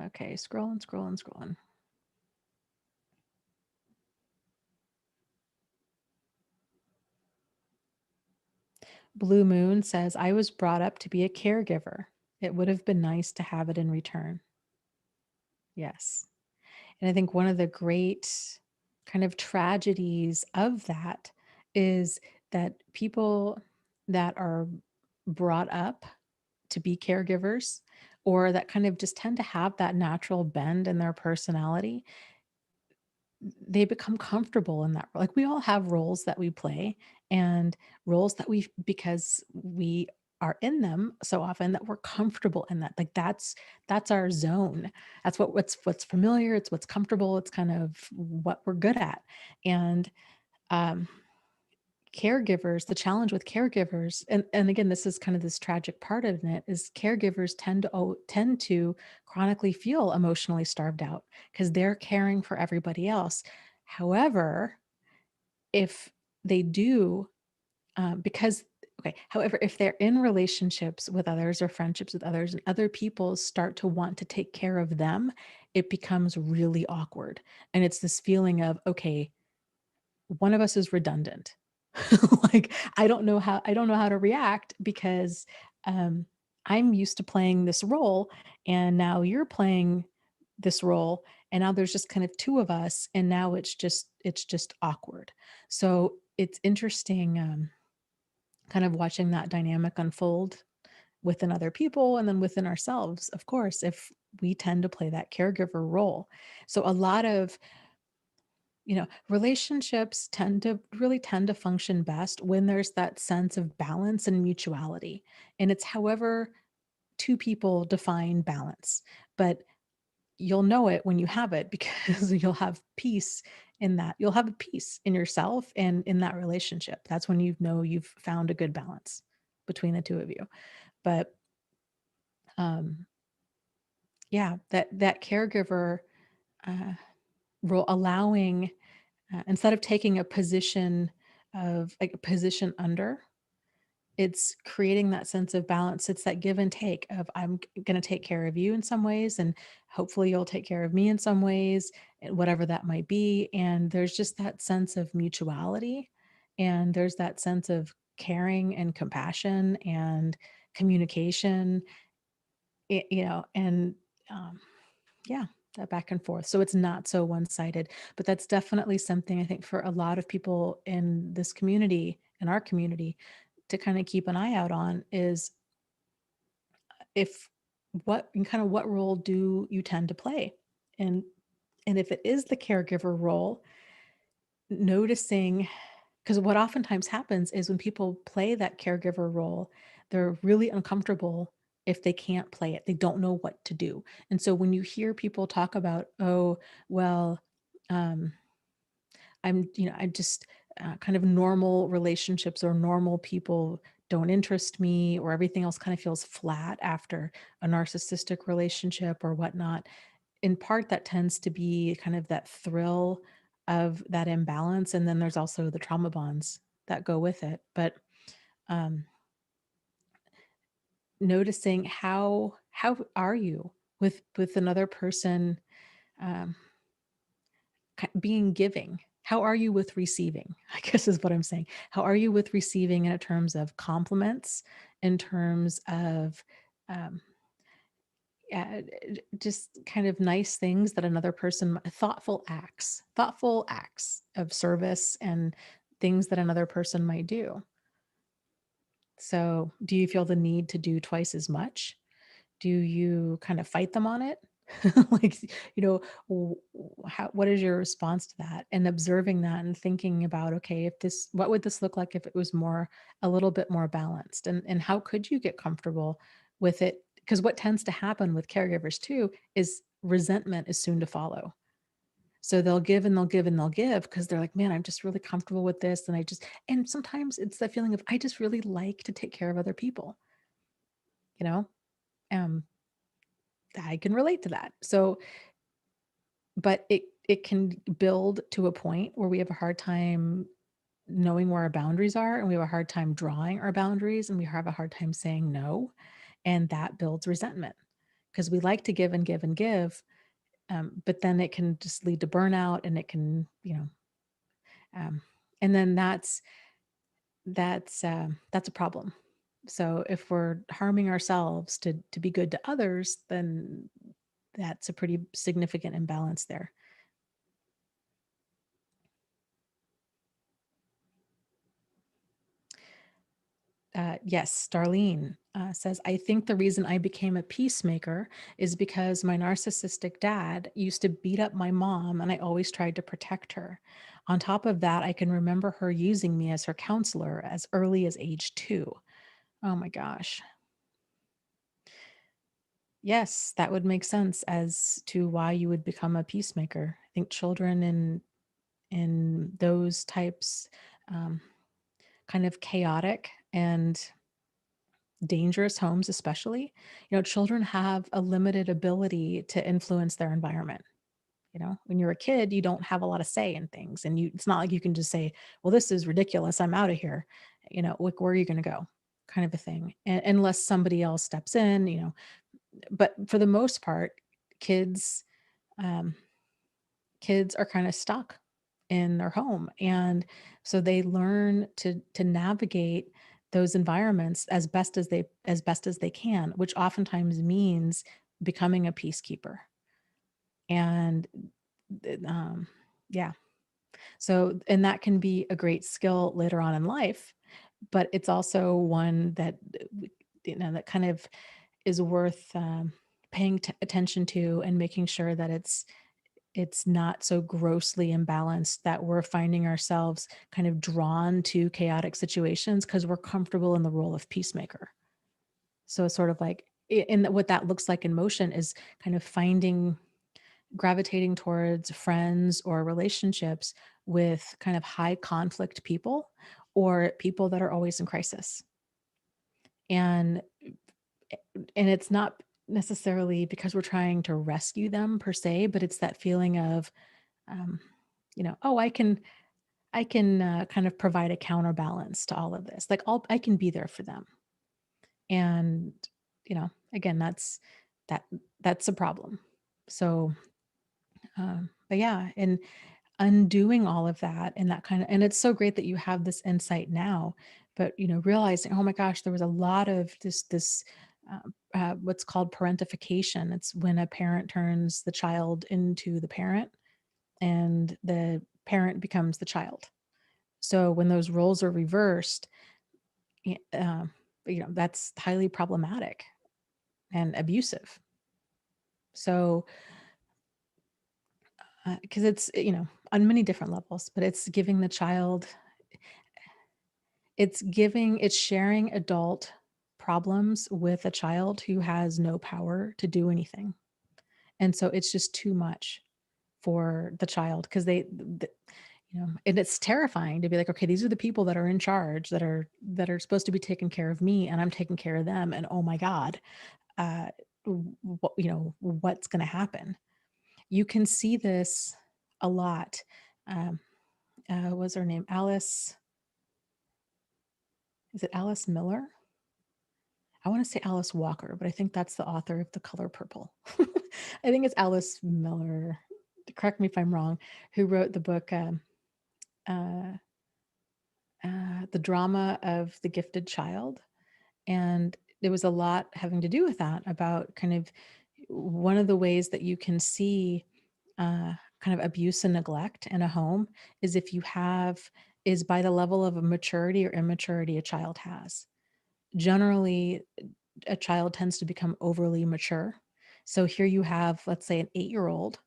Okay, scrolling, scrolling, scrolling. Blue Moon says, I was brought up to be a caregiver. It would have been nice to have it in return. Yes. And I think one of the great kind of tragedies of that is that people that are brought up to be caregivers or that kind of just tend to have that natural bend in their personality, they become comfortable in that. Like we all have roles that we play and roles that because we are in them so often that we're comfortable in that. Like that's our zone. That's what's familiar. It's what's comfortable. It's kind of what we're good at. And um, caregivers, the challenge with caregivers, and again, this is kind of this tragic part of it, is caregivers tend to chronically feel emotionally starved out because they're caring for everybody else. However, if they do, because okay, however, if they're in relationships with others or friendships with others, and other people start to want to take care of them, it becomes really awkward, and it's this feeling of okay, one of us is redundant. Like I don't know how to react because um I'm used to playing this role and now you're playing this role and now there's just kind of two of us and now it's just awkward. So it's interesting kind of watching that dynamic unfold within other people and then within ourselves, of course, if we tend to play that caregiver role. So a lot of relationships tend to function best when there's that sense of balance and mutuality. And it's however two people define balance. But you'll know it when you have it because you'll have peace in that. You'll have a peace in yourself and in that relationship. That's when you know you've found a good balance between the two of you. But um yeah, that caregiver uh role allowing instead of taking a position of like a position under, it's creating that sense of balance. It's that give and take of I'm going to take care of you in some ways, and hopefully you'll take care of me in some ways, and whatever that might be. And there's just that sense of mutuality, and there's that sense of caring and compassion and communication, and um, yeah, that back and forth. So it's not so one-sided, but that's definitely something I think for a lot of people in this community, in our community, to kind of keep an eye out on is if what role do you tend to play? And if it is the caregiver role, noticing Because what oftentimes happens is when people play that caregiver role, they're really uncomfortable if they can't play it. They don't know what to do. And so when you hear people talk about, oh, well, um, I just kind of normal relationships or normal people don't interest me, or everything else kind of feels flat after a narcissistic relationship or whatnot. In part, that tends to be kind of that thrill of that imbalance. And then there's also the trauma bonds that go with it. But um, noticing how are you with another person, um, being giving? How are you with receiving? I guess is what I'm saying. How are you with receiving in terms of compliments, in terms of um, just kind of nice things that another person, thoughtful acts of service and things that another person might do. So, do you feel the need to do twice as much? Do you kind of fight them on it? Like, what is your response to that? And observing that and thinking about, okay, what would this look like if it was a little bit more balanced? And how could you get comfortable with it? Because what tends to happen with caregivers too is resentment is soon to follow. So they'll give and they'll give and they'll give because they're like, man, I'm just really comfortable with this. And sometimes it's that feeling of, I just really like to take care of other people, you know? Um, I can relate to that. So, but it can build to a point where we have a hard time knowing where our boundaries are, and we have a hard time drawing our boundaries, and we have a hard time saying no, and that builds resentment because we like to give and give and give, but then it can just lead to burnout, and it can, um, and then that's a problem. So if we're harming ourselves to be good to others, then that's a pretty significant imbalance there. Yes, Darlene says, I think the reason I became a peacemaker is because my narcissistic dad used to beat up my mom and I always tried to protect her. On top of that, I can remember her using me as her counselor as early as age 2. Oh my gosh. Yes, that would make sense as to why you would become a peacemaker. I think children in those types, um, kind of chaotic and dangerous homes especially, children have a limited ability to influence their environment. When you're a kid, you don't have a lot of say in things, and it's not like you can just say, well, this is ridiculous, I'm out of here. Like, where are you going to go, kind of a thing, unless somebody else steps in. But for the most part, kids um, kids are kind of stuck in their home, and so they learn to navigate those environments as best as they can, which oftentimes means becoming a peacekeeper. And yeah, so, and that can be a great skill later on in life, but it's also one that that kind of is worth paying attention to, and making sure that it's not so grossly imbalanced that we're finding ourselves kind of drawn to chaotic situations because we're comfortable in the role of peacemaker. So it's sort of like, what that looks like in motion is kind of gravitating towards friends or relationships with kind of high conflict people, or people that are always in crisis. And it's not necessarily because we're trying to rescue them per se, but it's that feeling of, um, oh, I can kind of provide a counterbalance to all of this. Like, I can be there for them. And, again, that that's a problem. So, but yeah, and undoing all of that, and that kind of, and it's so great that you have this insight now, but, realizing, oh my gosh, there was a lot of this what's called parentification. It's when a parent turns the child into the parent, and the parent becomes the child. So when those roles are reversed, that's highly problematic and abusive. So, because it's, on many different levels, but it's giving the child, it's sharing adult problems with a child who has no power to do anything. And so it's just too much for the child because and it's terrifying to be like, okay, these are the people that are in charge that are supposed to be taking care of me and I'm taking care of them. And oh my God, uh, what's going to happen? You can see this a lot. Um, what's her name? Alice. Is it Alice Miller? I want to say Alice Walker, but I think that's the author of The Color Purple. I think it's Alice Miller. Correct me if I'm wrong. Who wrote the book uh, The Drama of the Gifted Child? And there was a lot having to do with that, about kind of one of the ways that you can see kind of abuse and neglect in a home is by the level of maturity or immaturity a child has. Generally, a child tends to become overly mature. So here you have, let's say, an 8-year-old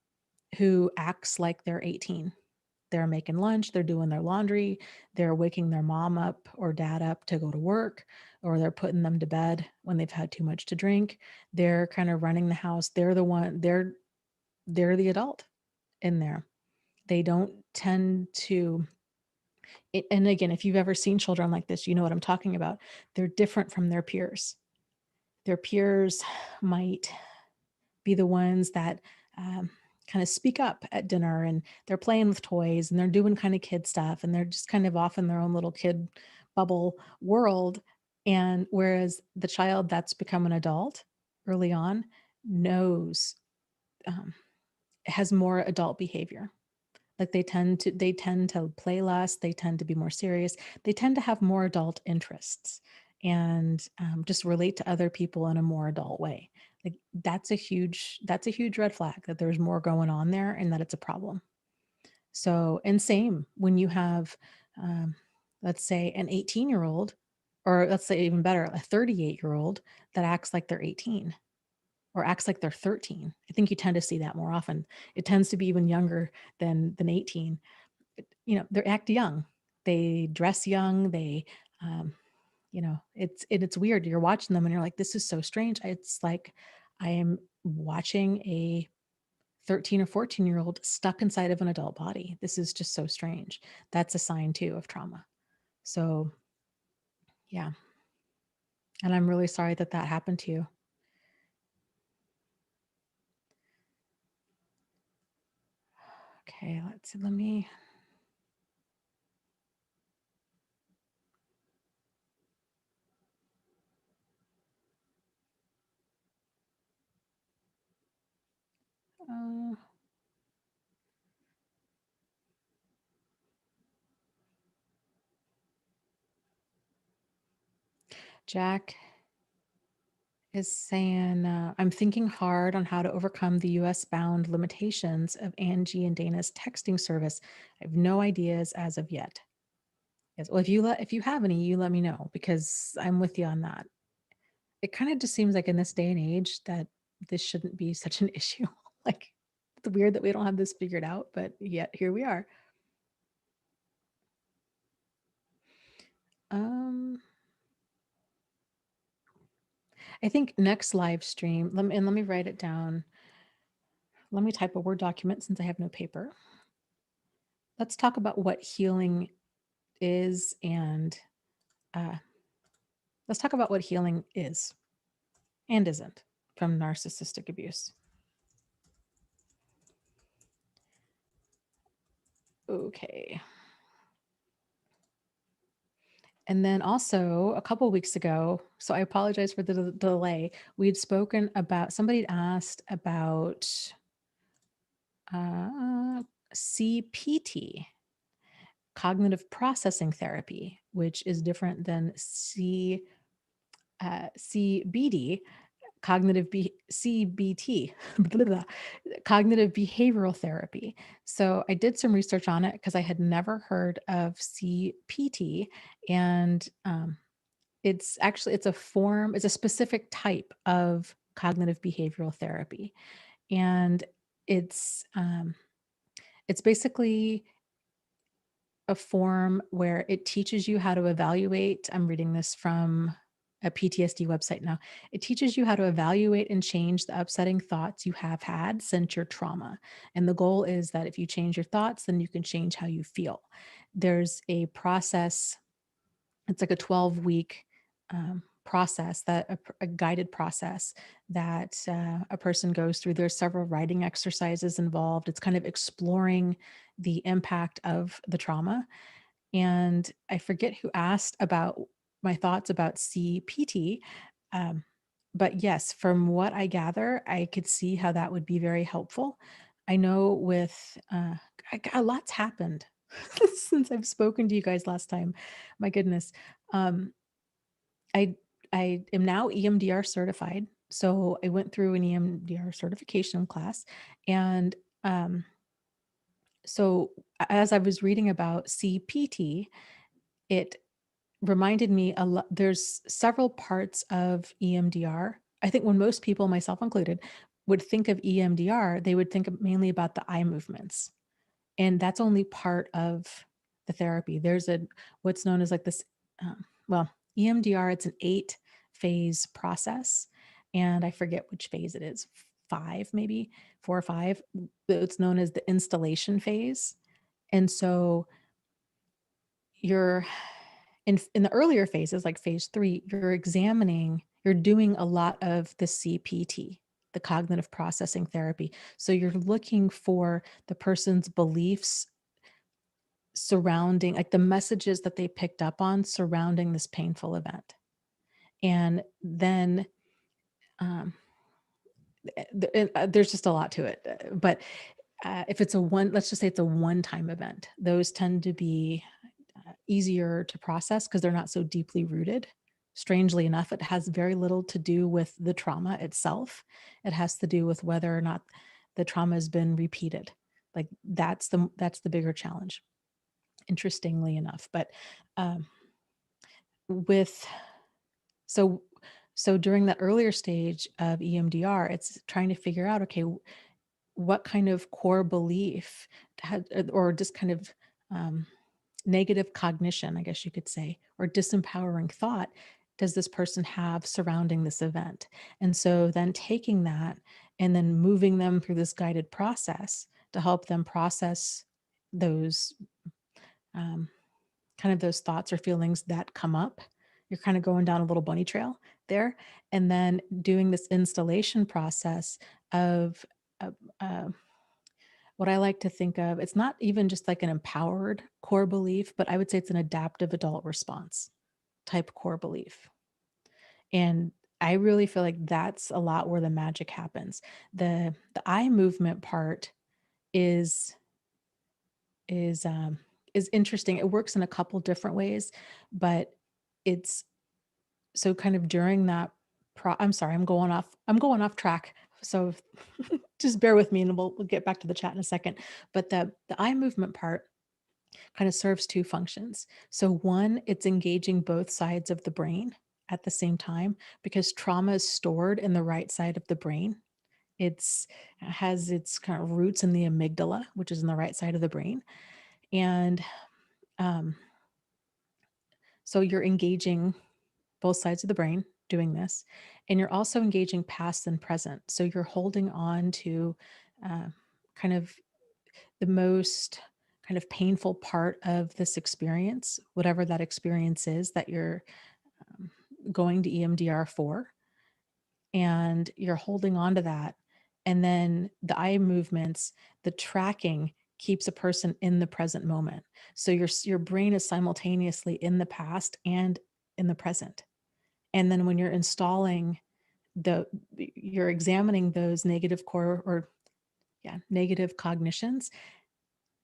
who acts like they're 18. They're making lunch, they're doing their laundry, they're waking their mom up or dad up to go to work, or they're putting them to bed when they've had too much to drink. They're kind of running the house. They're the adult in there. They don't tend to, and again, if you've ever seen children like this, you know what I'm talking about. They're different from their peers. Their peers might be the ones that kind of speak up at dinner, and they're playing with toys and they're doing kind of kid stuff, and they're just kind of off in their own little kid bubble world. And whereas the child that's become an adult early on knows, um, has more adult behavior. Like they tend to play less, they tend to be more serious, they tend to have more adult interests, and just relate to other people in a more adult way. Like that's a huge red flag that there's more going on there and that it's a problem. So, and same when you have, um, let's say, an 18-year-old, or let's say even better, a 38-year-old that acts like they're 18 or acts like they're 13. I think you tend to see that more often. It tends to be even younger than 18. They act young. They dress young. Um, it's weird. You're watching them and you're like, this is so strange. It's like I am watching a 13 or 14-year-old stuck inside of an adult body. This is just so strange. That's a sign too of trauma. So yeah. And I'm really sorry that happened to you. Okay, let's see. Let me. Uh, Jack is saying, I'm thinking hard on how to overcome the US bound limitations of Angie and Dana's texting service. I have no ideas as of yet. Yes. Well, if you have any, you let me know, because I'm with you on that. It kind of just seems like in this day and age that this shouldn't be such an issue. Like, it's weird that we don't have this figured out, but yet here we are. Um, I think next live stream, let me write it down. Let me type a Word document since I have no paper. Let's talk about what healing is, and uh, let's talk about what healing is and isn't from narcissistic abuse. Okay. And then also a couple weeks ago, so I apologize for the delay. We'd spoken about, somebody had asked about CPT, cognitive processing therapy, which is different than CBD, CBT, cognitive behavioral therapy. So I did some research on it because I had never heard of CPT, and it's a specific type of cognitive behavioral therapy, and it's basically a form where it teaches you how to evaluate. I'm reading this from a PTSD website now. It teaches you how to evaluate and change the upsetting thoughts you have had since your trauma. And the goal is that if you change your thoughts, then you can change how you feel. There's a process, it's like a 12-week process, that a guided process that a person goes through. There's several writing exercises involved. It's kind of exploring the impact of the trauma. And I forget who asked about my thoughts about CPT. Um, but yes, from what I gather, I could see how that would be very helpful. I know with a lot's happened since I've spoken to you guys last time. My goodness. Um, I I am now EMDR certified. So I went through an EMDR certification class. And um, so as I was reading about CPT, it reminded me a lot. There's several parts of EMDR. I think when most people, myself included, would think of EMDR, they would think mainly about the eye movements. And that's only part of the therapy. There's a what's known as like this, well, EMDR, it's an 8-phase process. And I forget which phase it is, 5, maybe 4 or 5. It's known as the installation phase. And so you're in the earlier phases, like phase 3, you're doing a lot of the CPT, the cognitive processing therapy. So you're looking for the person's beliefs surrounding, like the messages that they picked up on surrounding this painful event. And then um, there's just a lot to it. But if it's let's just say it's a one-time event, those tend to be easier to process because they're not so deeply rooted. Strangely enough, it has very little to do with the trauma itself. It has to do with whether or not the trauma has been repeated. Like that's the bigger challenge, interestingly enough. But um, with so so during that earlier stage of EMDR, it's trying to figure out, okay, what kind of core belief or just kind of negative cognition, I guess you could say, or disempowering thought does this person have surrounding this event? And so then taking that and then moving them through this guided process to help them process those um, kind of those thoughts or feelings that come up. You're kind of going down a little bunny trail there. And then doing this installation process of uh, uh, what I like to think of, it's not even just like an empowered core belief, but I would say it's an adaptive adult response type core belief. And I really feel like that's a lot where the magic happens. The eye movement part is is um is interesting. It works in a couple different ways, but it's so kind of during that I'm sorry, I'm going off track. So just bear with me and we'll get back to the chat in a second. But the eye movement part kind of serves two functions. So one, it's engaging both sides of the brain at the same time because trauma is stored in the right side of the brain. It's has its kind of roots in the amygdala, which is in the right side of the brain. And um, so you're engaging both sides of the brain doing this. And you're also engaging past and present. So you're holding on to uh, kind of the most kind of painful part of this experience, whatever that experience is that you're um, going to EMDR for. And you're holding on to that. And then the eye movements, the tracking keeps a person in the present moment. So your brain is simultaneously in the past and in the present. And then when you're installing you're examining those negative cognitions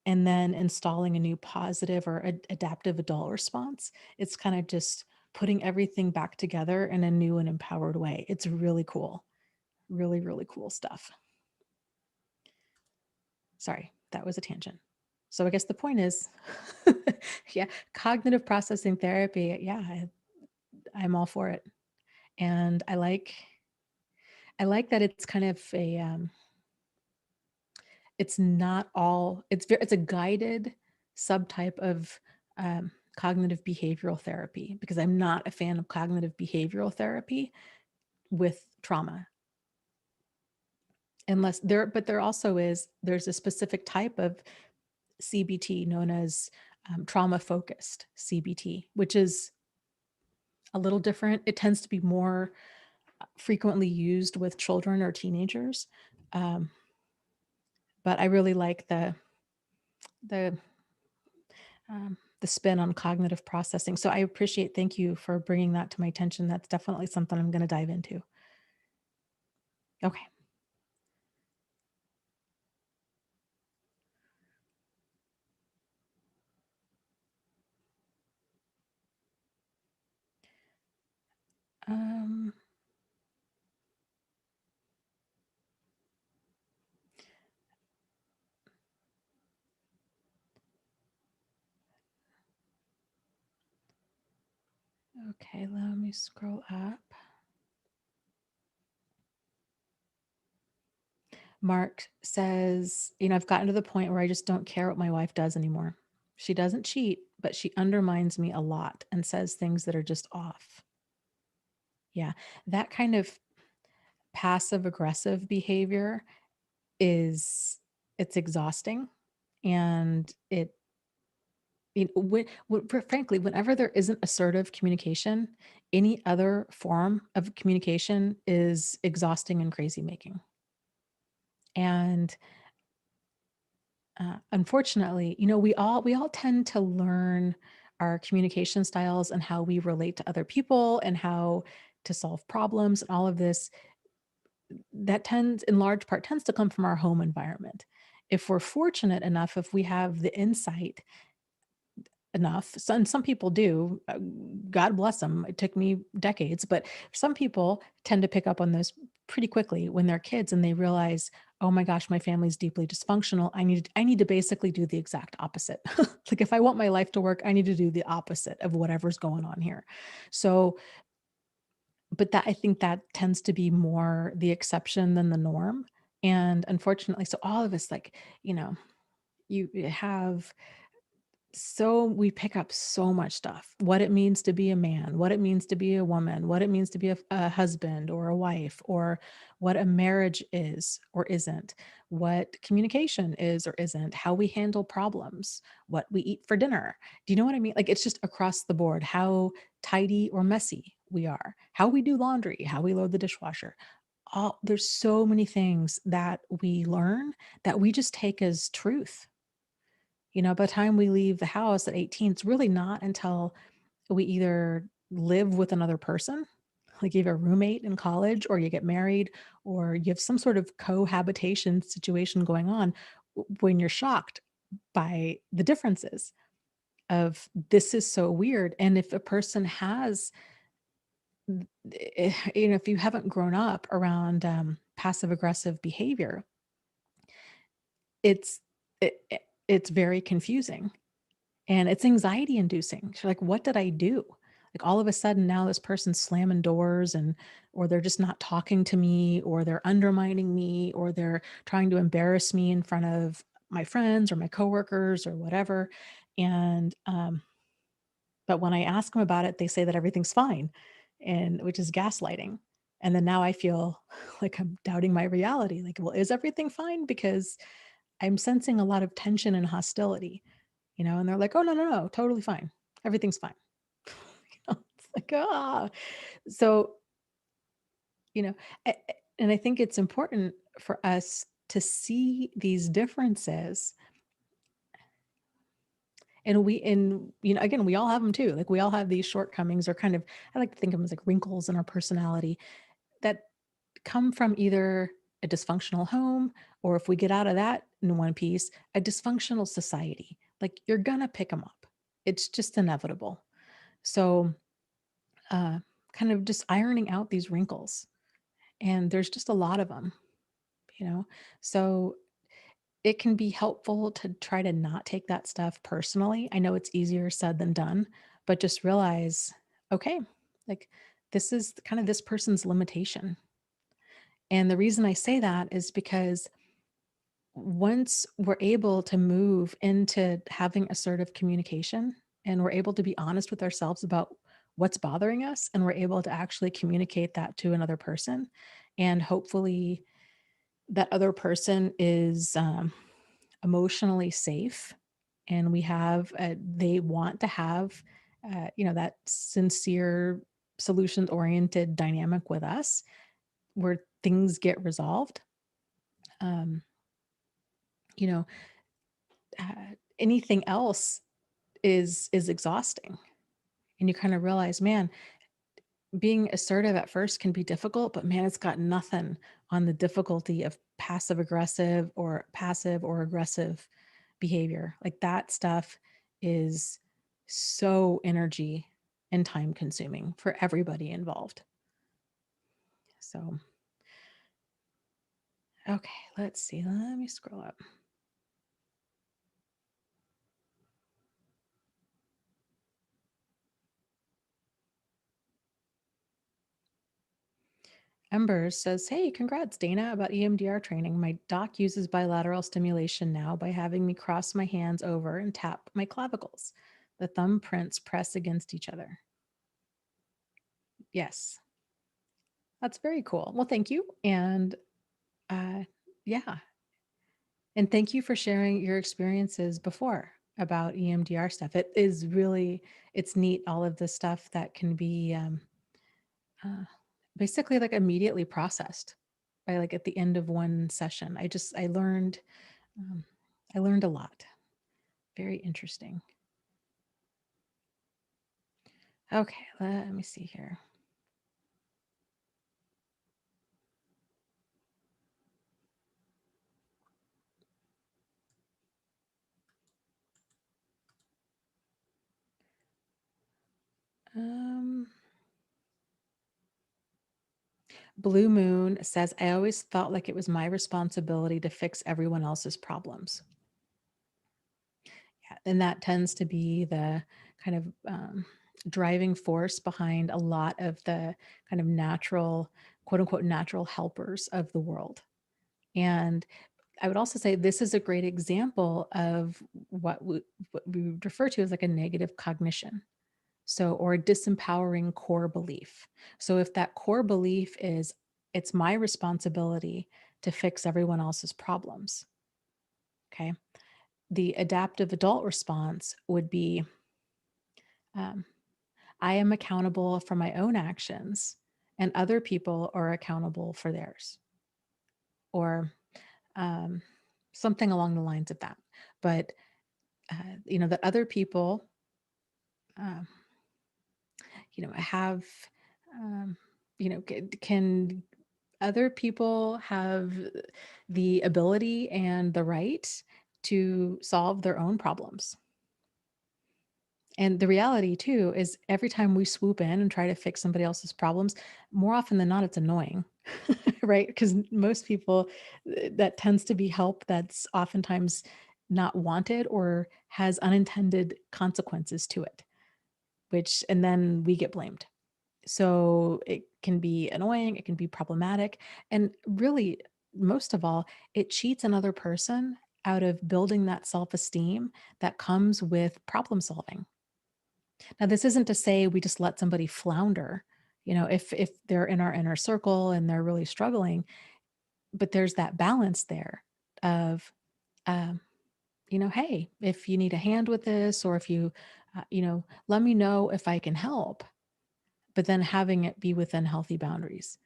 and then installing a new positive or adaptive adult response. It's kind of just putting everything back together in a new and empowered way. It's really cool. Really, really cool stuff. Sorry, that was a tangent. So I guess the point is, yeah, cognitive processing therapy. Yeah, I'm all for it. And I like that it's kind of it's not all, it's a guided subtype of cognitive behavioral therapy, because I'm not a fan of cognitive behavioral therapy with trauma. Unless there, but there also is, there's a specific type of CBT known as trauma focused CBT, which is a little different. It tends to be more frequently used with children or teenagers. Um, but I really like the the spin on cognitive processing. So I appreciate, thank you for bringing that to my attention. That's definitely something I'm going to dive into. Okay. Um, okay, let me scroll up. Mark says, I've gotten to the point where I just don't care what my wife does anymore. She doesn't cheat, but she undermines me a lot and says things that are just off. Yeah, that kind of passive aggressive behavior is, it's exhausting, and frankly, whenever there isn't assertive communication, any other form of communication is exhausting and crazy making. And unfortunately, we all tend to learn our communication styles and how we relate to other people and how to solve problems and all of this. That tends, in large part, tends to come from our home environment. If we're fortunate enough, if we have the insight enough, and some people do, God bless them. It took me decades, but some people tend to pick up on those pretty quickly when they're kids and they realize, oh my gosh, my family's deeply dysfunctional. I need to basically do the exact opposite. Like if I want my life to work, I need to do the opposite of whatever's going on here. So, but that, I think that tends to be more the exception than the norm. And unfortunately, so all of us, like, you know, you have, so we pick up so much stuff, what it means to be a man, what it means to be a woman, what it means to be a husband or a wife, or what a marriage is or isn't, what communication is or isn't, how we handle problems, what we eat for dinner. Do you know what I mean? Like it's just across the board, how tidy or messy we are, how we do laundry, how we load the dishwasher. All, there's so many things that we learn that we just take as truth. By the time we leave the house at 18, it's really not until we either live with another person, like you have a roommate in college, or you get married, or you have some sort of cohabitation situation going on, when you're shocked by the differences of, this is so weird. And if a person has, if you haven't grown up around passive aggressive behavior, it's it's very confusing. And it's anxiety inducing. She's like, what did I do? Like all of a sudden now this person's slamming doors, or they're just not talking to me, or they're undermining me, or they're trying to embarrass me in front of my friends or my coworkers or whatever. And, but when I ask them about it, they say that everything's fine, and which is gaslighting. And then now I feel like I'm doubting my reality. Like, well, is everything fine? Because I'm sensing a lot of tension and hostility. And they're like, "Oh, no, no, no, totally fine. Everything's fine." It's like, ah. So, you know, and I think it's important for us to see these differences. And again, we all have them too. Like we all have these shortcomings, or kind of, I like to think of them as like wrinkles in our personality that come from either a dysfunctional home, or if we get out of that in one piece, a dysfunctional society. Like you're gonna pick them up. It's just inevitable. So, uh, kind of just ironing out these wrinkles. And there's just a lot of them, you know? So it can be helpful to try to not take that stuff personally. I know it's easier said than done, but just realize, okay, like this is kind of this person's limitation. And the reason I say that is because once we're able to move into having assertive communication and we're able to be honest with ourselves about what's bothering us and we're able to actually communicate that to another person, and hopefully that other person is emotionally safe, and we have they want to have that sincere solutions oriented dynamic with us where things get resolved. um, you know Anything else is exhausting, and you kind of realize, man, being assertive at first can be difficult, but man, it's got nothing on the difficulty of passive or aggressive behavior. Like that stuff is so energy and time consuming for everybody involved. So, okay, let's see. Let me scroll up. Ember says, "Hey, congrats, Dana, about EMDR training. My doc uses bilateral stimulation now by having me cross my hands over and tap my clavicles. The thumb prints press against each other." Yes, that's very cool. Well, thank you. And uh, yeah, and thank you for sharing your experiences before about EMDR stuff. It is really, it's neat, all of the stuff that can be uh, basically like immediately processed by like at the end of one session. Um, I learned a lot. Very interesting. Okay, let me see here. Um, Blue Moon says, "I always felt like it was my responsibility to fix everyone else's problems." Yeah, and that tends to be the kind of driving force behind a lot of the kind of natural, quote unquote, natural helpers of the world. And I would also say this is a great example of what we would refer to as like a negative cognition. So, or a disempowering core belief. So, if that core belief is, it's my responsibility to fix everyone else's problems, okay, the adaptive adult response would be, um, I am accountable for my own actions, and other people are accountable for theirs, or um, something along the lines of that. But, that other people, uh, have, um, can other people have the ability and the right to solve their own problems. And the reality too is every time we swoop in and try to fix somebody else's problems, more often than not, it's annoying, right? Because most people, that tends to be help that's oftentimes not wanted or has unintended consequences to it, and then we get blamed. So it can be annoying, it can be problematic, and really, most of all, it cheats another person out of building that self-esteem that comes with problem solving. Now, this isn't to say we just let somebody flounder, if they're in our inner circle and they're really struggling, but there's that balance there of, um, hey, if you need a hand with this, or if you, let me know if I can help, but then having it be within healthy boundaries.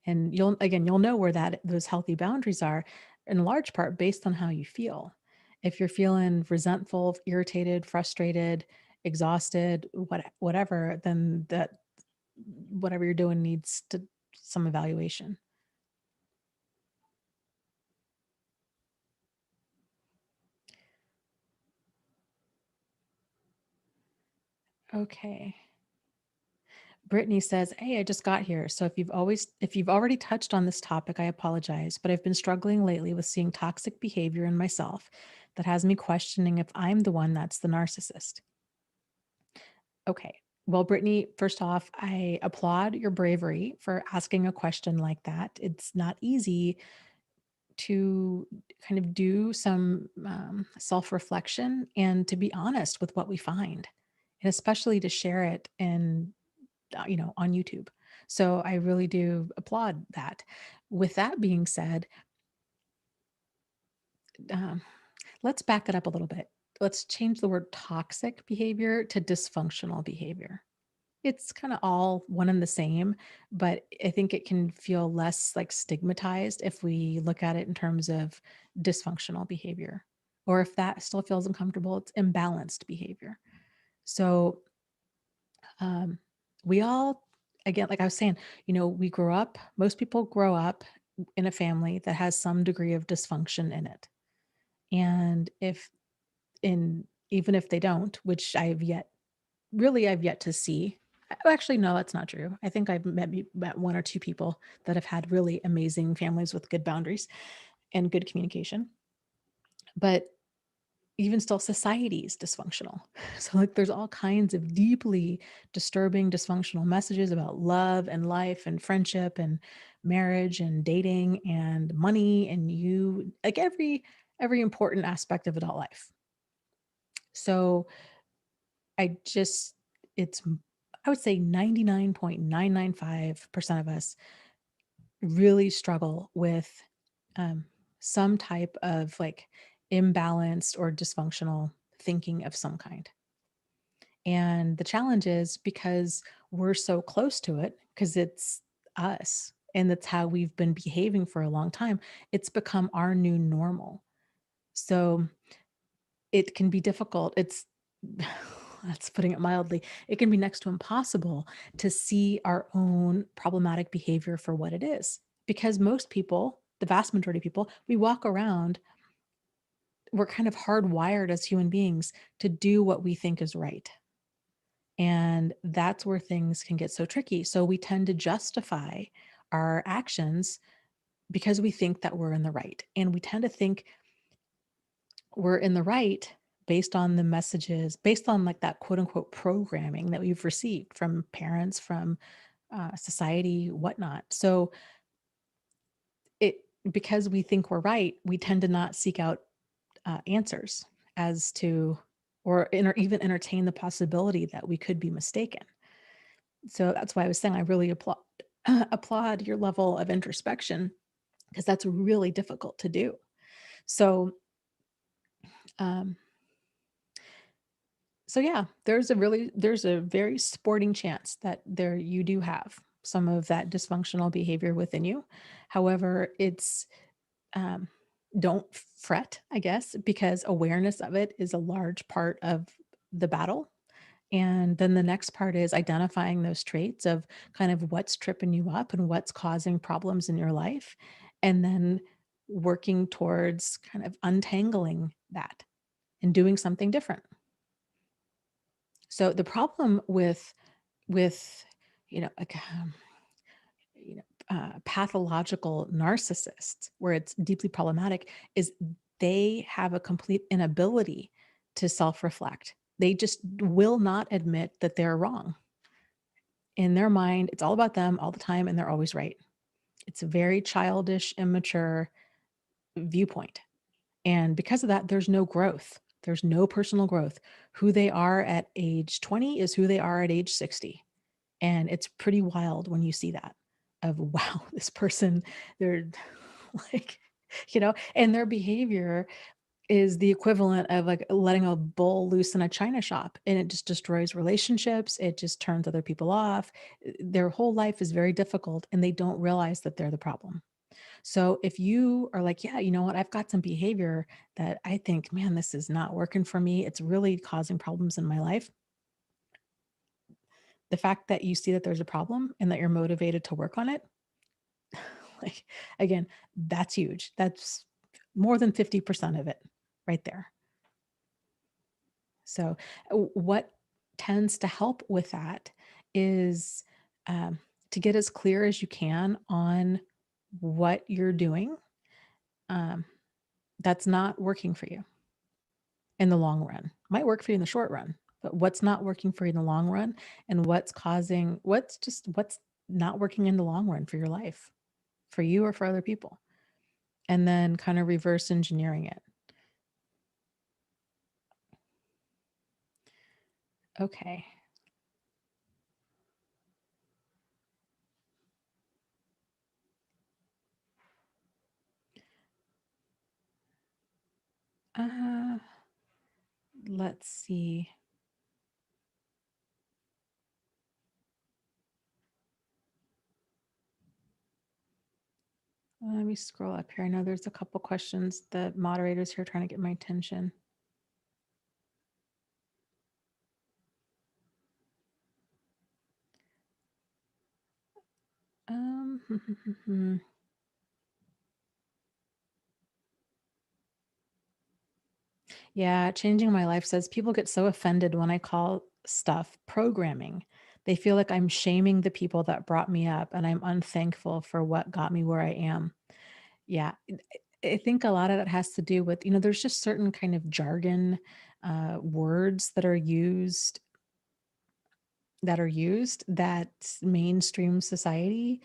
And you'll know where those healthy boundaries are in large part based on how you feel. If you're feeling resentful, irritated, frustrated, exhausted, whatever, then that whatever you're doing needs to some evaluation. Okay. Brittany says, "Hey, I just got here. So if you've already touched on this topic, I apologize, but I've been struggling lately with seeing toxic behavior in myself that has me questioning if I'm the one that's the narcissist." Okay. Well, Brittany, first off, I applaud your bravery for asking a question like that. It's not easy to kind of do some self-reflection and to be honest with what we find, and especially to share it and on YouTube. So I really do applaud that. With that being said, um, let's back it up a little bit. Let's change the word toxic behavior to dysfunctional behavior. It's kind of all one and the same, but I think it can feel less like stigmatized if we look at it in terms of dysfunctional behavior. Or if that still feels uncomfortable, it's imbalanced behavior. So um, we all, again, like I was saying, we grow up, most people grow up in a family that has some degree of dysfunction in it. And in even if they don't, which I've yet to see. Actually, no, that's not true. I think I've met one or two people that have had really amazing families with good boundaries and good communication. But even still, society is dysfunctional. So, like, there's all kinds of deeply disturbing, dysfunctional messages about love and life and friendship and marriage and dating and money and like every important aspect of adult life. So, I just it's I would say 99.995% of us really struggle with um, some type of like imbalanced or dysfunctional thinking of some kind. And the challenge is because we're so close to it, because it's us and that's how we've been behaving for a long time, it's become our new normal. So it can be difficult. It's that's putting it mildly. It can be next to impossible to see our own problematic behavior for what it is. Because most people, the vast majority of people, we walk around, we're kind of hardwired as human beings to do what we think is right. And that's where things can get so tricky. So we tend to justify our actions because we think that we're in the right. And we tend to think we're in the right based on the messages, based on like that quote unquote programming that we've received from parents, from society, whatnot. So it because we think we're right, we tend to not seek out answers as to, or even entertain the possibility that we could be mistaken. So that's why I was saying I really applaud your level of introspection, because that's really difficult to do. So um, So yeah, there's a very sporting chance that you do have some of that dysfunctional behavior within you. However, it's um, don't fret, I guess, because awareness of it is a large part of the battle. And then the next part is identifying those traits of kind of what's tripping you up and what's causing problems in your life, and then working towards kind of untangling that and doing something different. So the problem with like pathological narcissists, where it's deeply problematic, is they have a complete inability to self-reflect. They just will not admit that they're wrong. In their mind, it's all about them all the time, and they're always right. It's a very childish, immature viewpoint. And because of that, there's no growth. There's no personal growth. Who they are at age 20 is who they are at age 60. And it's pretty wild when you see that of, wow, this person, they're like, and their behavior is the equivalent of like letting a bull loose in a china shop, and it just destroys relationships. It just turns other people off. Their whole life is very difficult and they don't realize that they're the problem. So if you are like, yeah, you know what, I've got some behavior that I think, man, this is not working for me. It's really causing problems in my life. The fact that you see that there's a problem and that you're motivated to work on it, like, again, that's huge. That's more than 50% of it right there. So what tends to help with that is to get as clear as you can on what you're doing um, that's not working for you in the long run. Might work for you in the short run, but what's not working for you in the long run, and what's not working in the long run for your life, for you or for other people. and then kind of reverse engineering it. Okay. Uh, let's see. Let me scroll up here. I know there's a couple questions. The moderators here trying to get my attention. Um, yeah, changing my life says people get so offended when I call stuff programming. They feel like I'm shaming the people that brought me up and I'm unthankful for what got me where I am. Yeah, I think a lot of that has to do with, there's just certain kind of jargon, words that mainstream society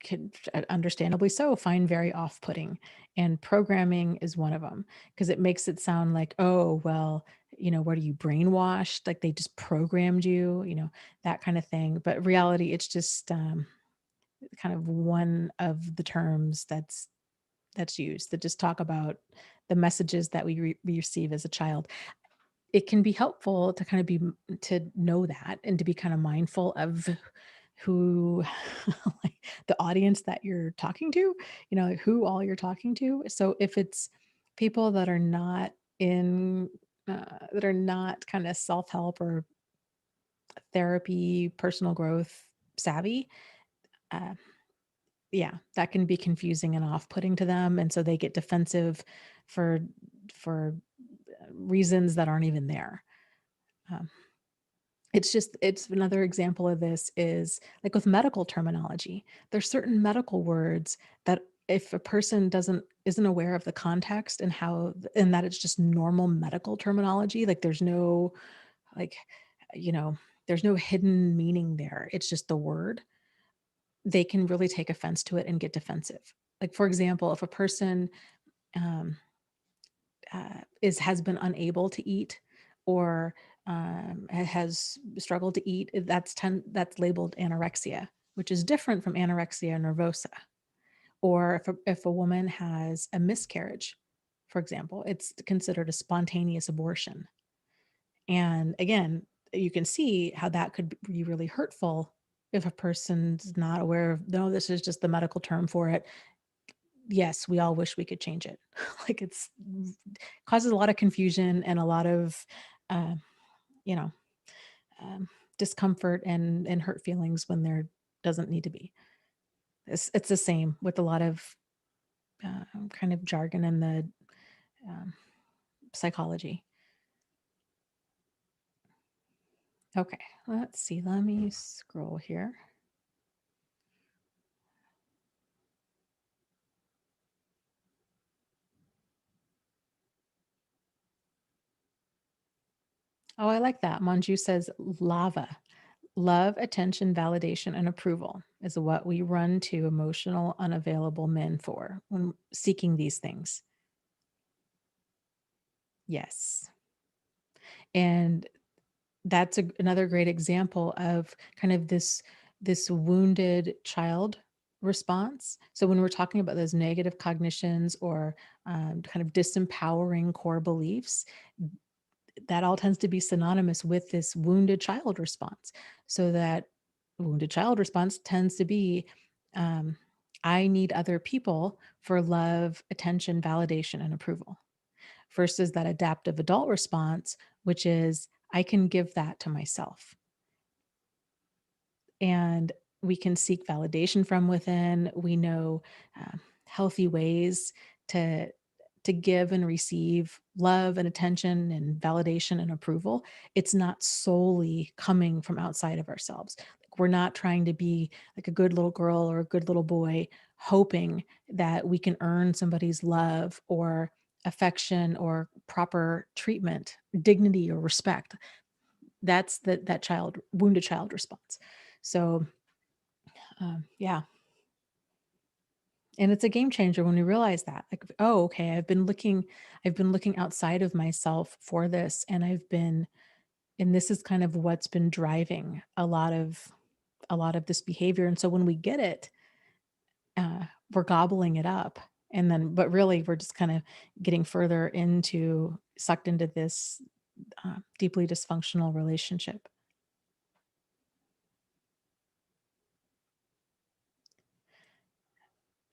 could, understandably so, find very off-putting, and programming is one of them because it makes it sound like, "Oh, well, what are you, brainwashed? Like, they just programmed you," that kind of thing, but reality, it's just, kind of one of the terms that's used that just talk about the messages that we receive as a child. It can be helpful to kind of to know that and to be kind of mindful of who like the audience that you're talking to, who all you're talking to. So if it's people that are not in that are not kind of self-help or therapy, personal growth savvy, uh, yeah, that can be confusing and off-putting to them, and so they get defensive for for reasons that aren't even there. Um, it's another example of this is like with medical terminology. There's certain medical words that if a person isn't aware of the context and and that it's just normal medical terminology, like like, you know, there's no hidden meaning there. It's just the word. They can really take offense to it and get defensive. Like, for example, if a person um, has been unable to eat or has struggled to eat, that's labeled anorexia, which is different from anorexia nervosa. Or if a woman has a miscarriage, for example, it's considered a spontaneous abortion. And again, you can see how that could be really hurtful if a person's not aware of, no, this is just the medical term for it. Yes, we all wish we could change it. Like it's causes a lot of confusion and a lot of, uh, you know, um, discomfort and hurt feelings when there doesn't need to be. It's the same with a lot of kind of jargon in the um, psychology. Okay, let's see. Let me scroll here. Oh, I like that. Manju says lava. Love, attention, validation, and approval is what we run to emotional, unavailable men for when seeking these things. Yes. And that's another great example of kind of this wounded child response. So when we're talking about those negative cognitions or kind of disempowering core beliefs, that all tends to be synonymous with this wounded child response. So that wounded child response tends to be, um, I need other people for love, attention, validation, and approval, versus that adaptive adult response, which is, I can give that to myself. And we can seek validation from within. We know healthy ways to give and receive love and attention and validation and approval. It's not solely coming from outside of ourselves. Like we're not trying to be like a good little girl or a good little boy, hoping that we can earn somebody's love or affection or proper treatment, dignity or respect. That's that child, wounded child response. So yeah. And it's a game changer when we realize that, like, oh, okay, I've been looking outside of myself for this, and this is kind of what's been driving a lot of this behavior. And so when we get it, we're gobbling it up, and then, but really, we're just kind of getting further into sucked into this deeply dysfunctional relationship.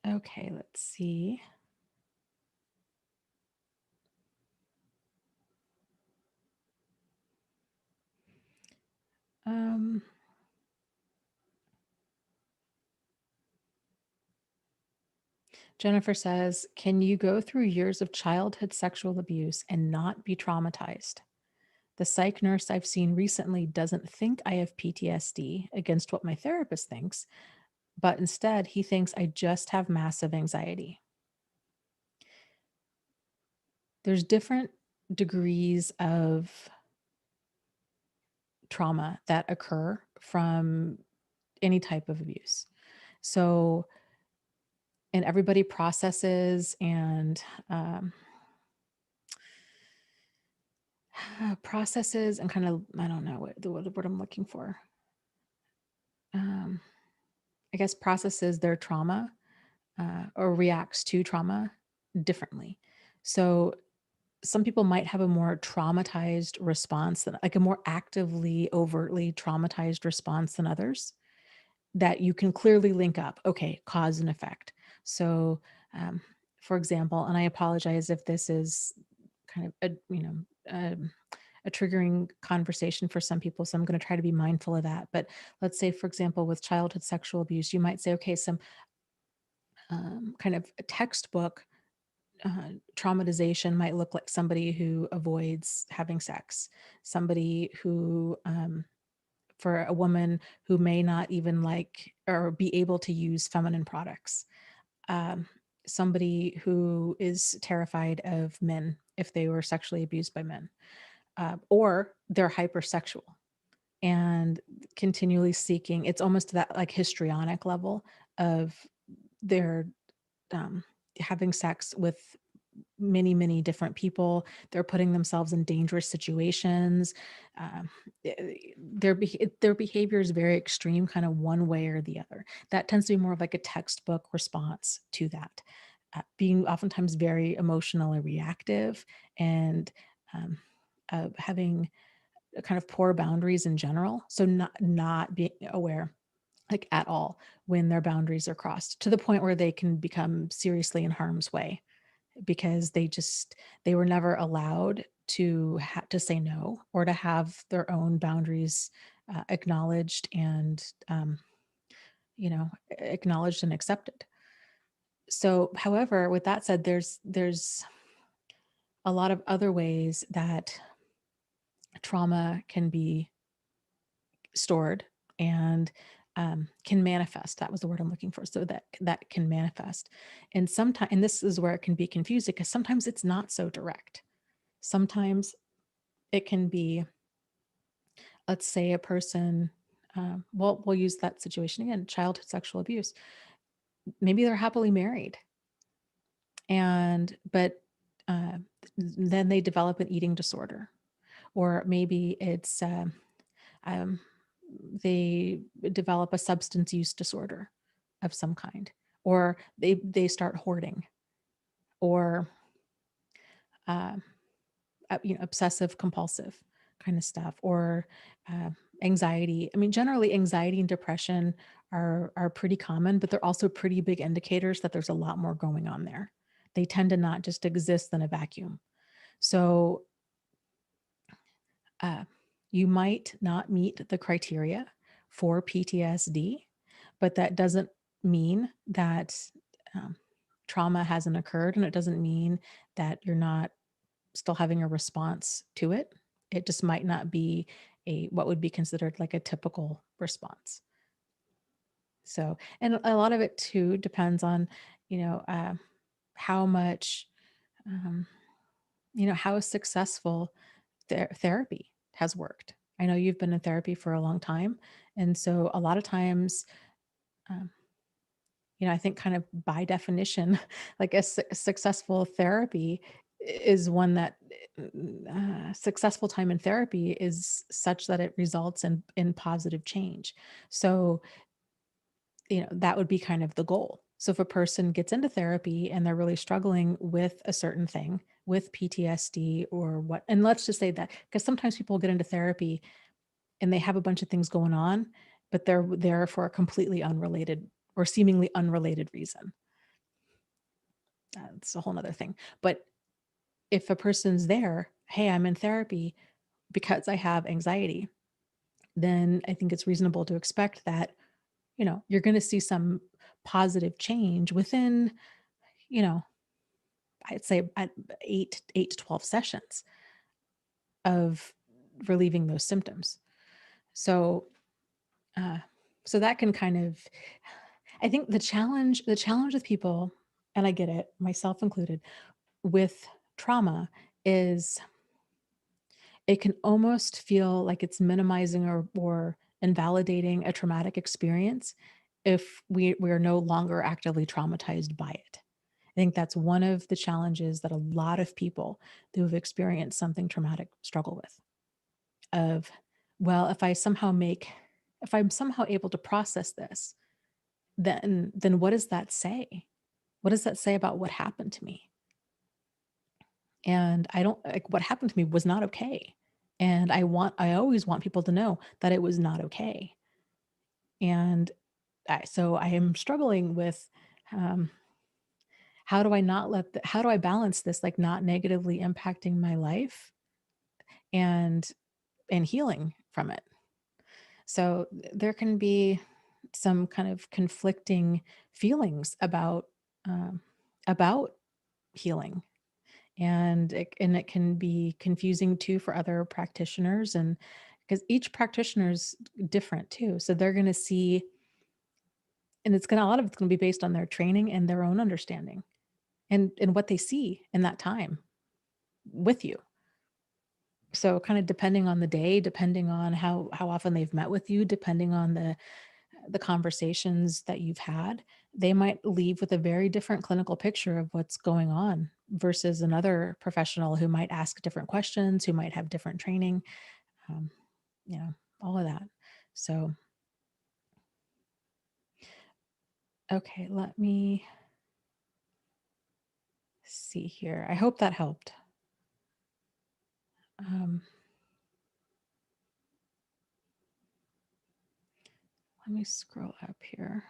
Okay, let's see. Um, Jennifer says, can you go through years of childhood sexual abuse and not be traumatized? The psych nurse I've seen recently doesn't think I have PTSD against what my therapist thinks, but instead he thinks I just have massive anxiety. There's different degrees of trauma that occur from any type of abuse. So, and everybody processes and processes and kind of, I don't know what the word I'm looking for. Um, I guess processes their trauma or reacts to trauma differently. So some people might have a more traumatized response than, like, a more actively, overtly traumatized response than others, that you can clearly link up. Okay, cause and effect. So, um, for example, and I apologize if this is kind of a triggering conversation for some people, so I'm going to try to be mindful of that. But let's say, for example, with childhood sexual abuse, you might say, okay, some kind of a textbook traumatization might look like somebody who avoids having sex, somebody who, for a woman who may not even like or be able to use feminine products, um, somebody who is terrified of men if they were sexually abused by men, or they're hypersexual and continually seeking. It's almost that like histrionic level of their um, having sex with many, many different people. They're putting themselves in dangerous situations. Um, their behavior is very extreme, kind of one way or the other. That tends to be more of like a textbook response to that, being oftentimes very emotionally reactive and um, having a kind of poor boundaries in general. So not being aware like at all when their boundaries are crossed to the point where they can become seriously in harm's way because they were never allowed to say no or to have their own boundaries acknowledged and acknowledged and accepted. So, however, with that said, there's a lot of other ways that trauma can be stored and can manifest. That was the word I'm looking for. So that can manifest, and sometimes, and this is where it can be confusing because sometimes it's not so direct. Sometimes it can be, let's say, a person. Well, we'll use that situation again: childhood sexual abuse. Maybe they're happily married, and but uh, then they develop an eating disorder, or maybe it's um, they develop a substance use disorder of some kind, or they start hoarding, or uh, obsessive compulsive kind of stuff, or uh, anxiety. I mean, generally, anxiety and depression are pretty common, but they're also pretty big indicators that there's a lot more going on there. They tend to not just exist in a vacuum. So uh, you might not meet the criteria for PTSD, but that doesn't mean that um, trauma hasn't occurred, and it doesn't mean that you're not still having a response to it. It just might not be a what would be considered like a typical response. So, and a lot of it too depends on, you know, how much, um, how successful therapy has worked. I know you've been in therapy for a long time, and so a lot of times, um, I think kind of by definition, like a successful therapy is one that successful time in therapy is such that it results in positive change. So, that would be kind of the goal. So if a person gets into therapy and they're really struggling with a certain thing, with PTSD or what, and let's just say that because sometimes people get into therapy and they have a bunch of things going on, but they're there for a completely unrelated or seemingly unrelated reason. That's a whole nother thing. But if a person's there, hey, I'm in therapy because I have anxiety, then I think it's reasonable to expect that, you're going to see some positive change within, you know, I'd say at 8 to 12 sessions of relieving those symptoms. So, uh, so that can kind of, I think the challenge with people, and I get it, myself included, with trauma is it can almost feel like it's minimizing or invalidating a traumatic experience if we're no longer actively traumatized by it. I think that's one of the challenges that a lot of people who have experienced something traumatic struggle with. Of, well, if I'm somehow able to process this, then what does that say? What does that say about what happened to me? And I don't like what happened to me was not okay. And I always want people to know that it was not okay. And so I am struggling with um, how do I balance this, like not negatively impacting my life and healing from it. So there can be some kind of conflicting feelings um, about healing, and it can be confusing too for other practitioners, and because each practitioner is different too, so they're going to see, and a lot of it's going to be based on their training and their own understanding and what they see in that time with you. So kind of depending on the day, depending on how often they've met with you, depending on the conversations that you've had, they might leave with a very different clinical picture of what's going on versus another professional who might ask different questions, who might have different training, um, you know, all of that. So, okay, let me see here. I hope that helped. Um, let me scroll up here.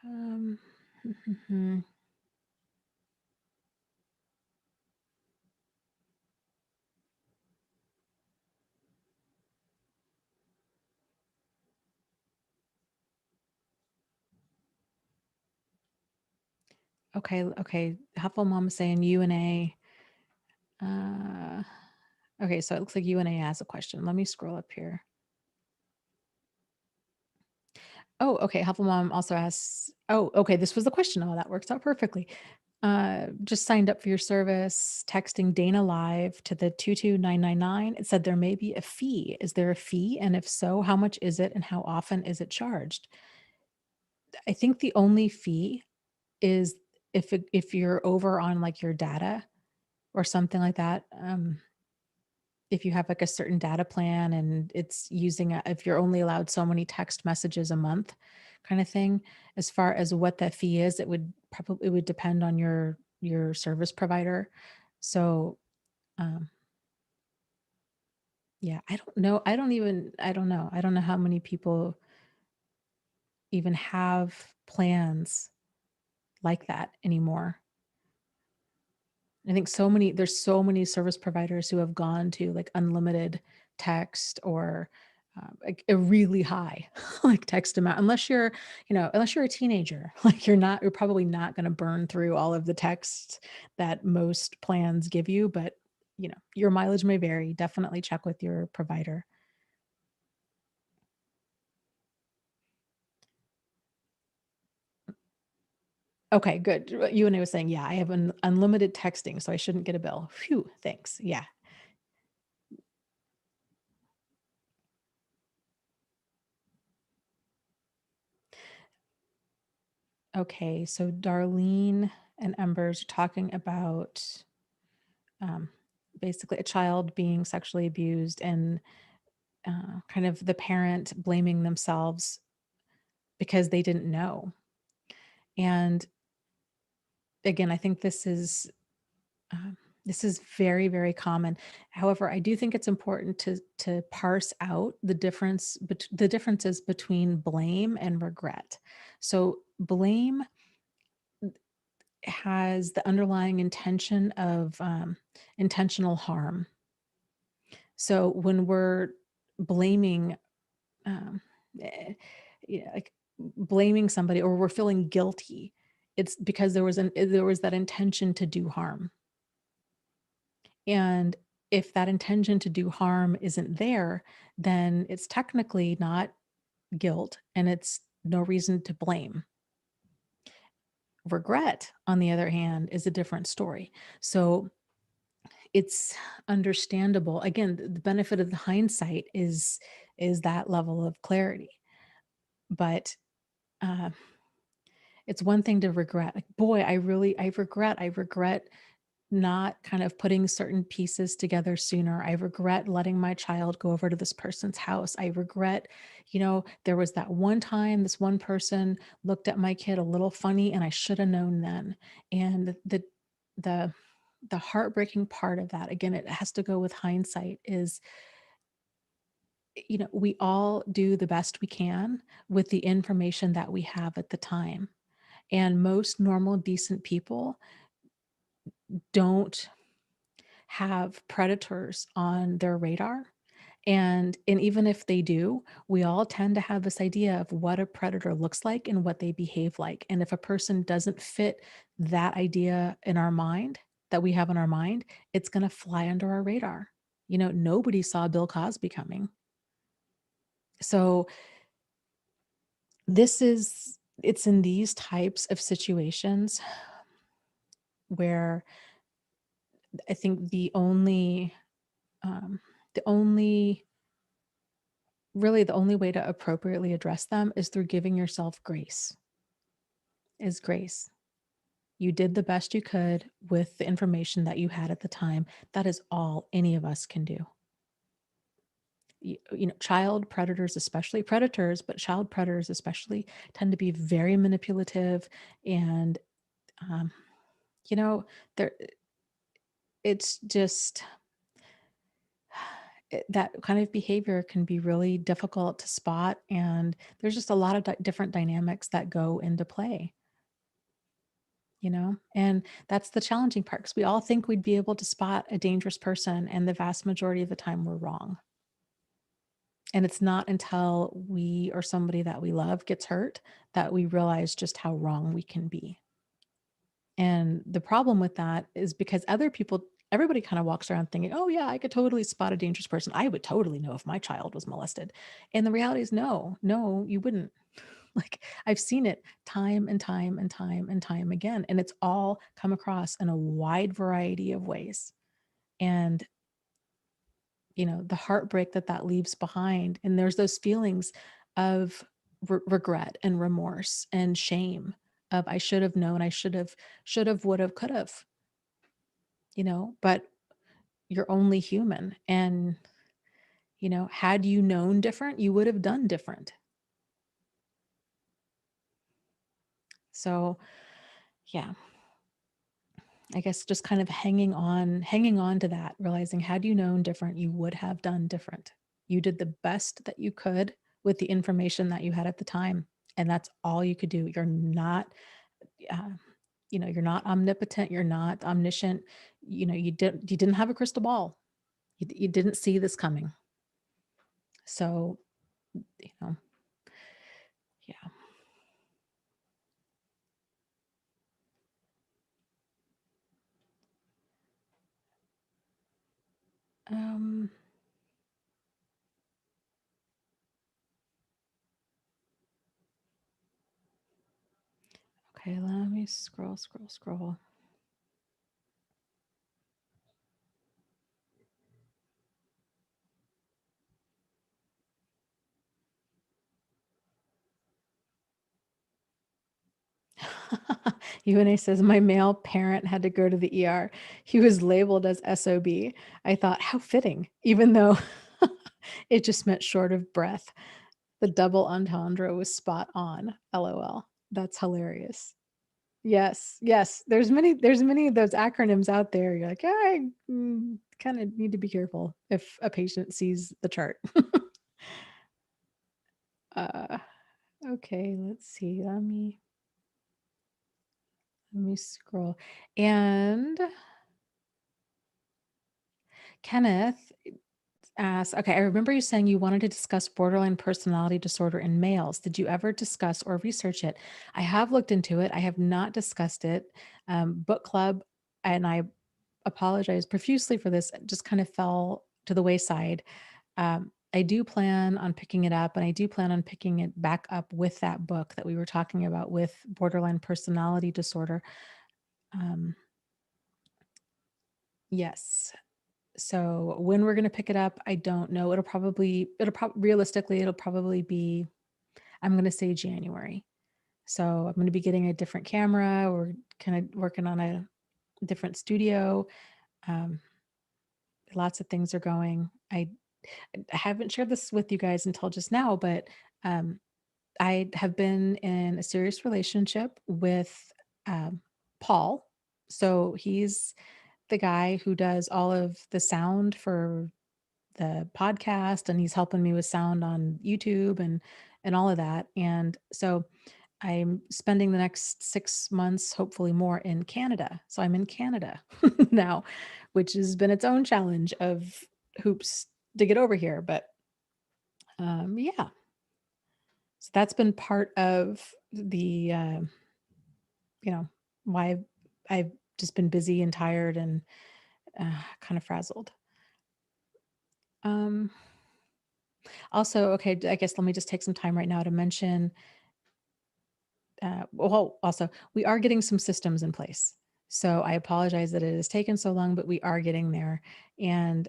Um, okay. Helpful mom is saying UNA. Uh, okay, so it looks like UNA has a question. Let me scroll up here. Oh, okay. Helpful mom also asks, oh, okay, this was the question. Oh, that works out perfectly. Just signed up for your service, texting Dana Live to the 22999. It said there may be a fee. Is there a fee? And if so, how much is it and how often is it charged? I think the only fee is if you're over on like your data or something like that. If you have like a certain data plan and it's if you're only allowed so many text messages a month kind of thing, as far as what that fee is, it would depend on your service provider. So, um, yeah, I don't know. I don't know. I don't know how many people even have plans like that anymore. I think there's so many service providers who have gone to like unlimited text or like a really high like text amount, unless you're a teenager, like you're probably not going to burn through all of the text that most plans give you. But your mileage may vary. Definitely check with your provider. Okay, good. You and I was saying, yeah, I have an unlimited texting, so I shouldn't get a bill. Phew, thanks. Yeah. Okay, so Darlene and Embers are talking about um, basically a child being sexually abused and kind of the parent blaming themselves because they didn't know. And again, I think um, this is very, very common. However, I do think it's important to parse out the differences between blame and regret. So blame has the underlying intention of intentional harm. So when we're blaming, um, eh, yeah, like blaming somebody, or we're feeling guilty, it's because there was that intention to do harm. And if that intention to do harm isn't there, then it's technically not guilt and it's no reason to blame. Regret, on the other hand, is a different story. So it's understandable. Again, the benefit of the hindsight is that level of clarity. But uh, it's one thing to regret. Like, boy, I regret not kind of putting certain pieces together sooner. I regret letting my child go over to this person's house. I regret, there was that one time this one person looked at my kid a little funny and I should have known then. And the the heartbreaking part of that, again, it has to go with hindsight, is we all do the best we can with the information that we have at the time. And most normal, decent people don't have predators on their radar. And even if they do, we all tend to have this idea of what a predator looks like and what they behave like. And if a person doesn't fit that idea in our mind, that we have in our mind, it's going to fly under our radar. Nobody saw Bill Cosby coming. So it's in these types of situations where I think um, the only really the only way to appropriately address them is through giving yourself grace. Is grace. You did the best you could with the information that you had at the time. That is all any of us can do. Child predators, especially predators, but child predators especially, tend to be very manipulative, and um, there it's just that kind of behavior can be really difficult to spot, and there's just a lot of different dynamics that go into play. And that's the challenging part, because we all think we'd be able to spot a dangerous person, and the vast majority of the time we're wrong. And it's not until we or somebody that we love gets hurt that we realize just how wrong we can be. And the problem with that is because everybody kind of walks around thinking, oh yeah, I could totally spot a dangerous person. I would totally know if my child was molested. And the reality is no, you wouldn't. Like, I've seen it time and time and time and time again, and it's all come across in a wide variety of ways. And the heartbreak that leaves behind, and there's those feelings of regret and remorse and shame of, I should have known, I should have, would have, could have, but you're only human. And had you known different, you would have done different. So yeah, I guess just kind of hanging on to that, realizing, had you known different, you would have done different. You did the best that you could with the information that you had at the time, and that's all you could do. You're not, uh, you're not omnipotent. You're not omniscient. You didn't have a crystal ball. You didn't see this coming. So, you know, yeah. Um, okay, let me scroll. UNA says, my male parent had to go to the ER. He was labeled as SOB. I thought, how fitting, even though it just meant short of breath. The double entendre was spot on. LOL. That's hilarious. Yes, yes. There's many of those acronyms out there. You're like, yeah, I kind of need to be careful if a patient sees the chart. uh, okay, let's see. Let me scroll. And Kenneth asks, okay, I remember you saying you wanted to discuss borderline personality disorder in males. Did you ever discuss or research it? I have looked into it. I have not discussed it. Book club, and I apologize profusely for this, it just kind of fell to the wayside. I do plan on picking it up, and I do plan on picking it back up with that book that we were talking about with borderline personality disorder. Um, yes. So when we're going to pick it up, I don't know. Realistically, it'll probably be, I'm going to say January. So I'm going to be getting a different camera. We're kind of working on a different studio. Um, Lots of things are going. I haven't shared this with you guys until just now, but um, I have been in a serious relationship with um, Paul. So he's the guy who does all of the sound for the podcast, and he's helping me with sound on YouTube and all of that. And so I'm spending the next 6 months, hopefully more, in Canada. So I'm in Canada now, which has been its own challenge of hoops to get over here. But yeah, so that's been part of the, why I've just been busy and tired and kind of frazzled. Um, Also, okay, I guess let me just take some time right now to mention, well, also, we are getting some systems in place. So I apologize that it has taken so long, but we are getting there. And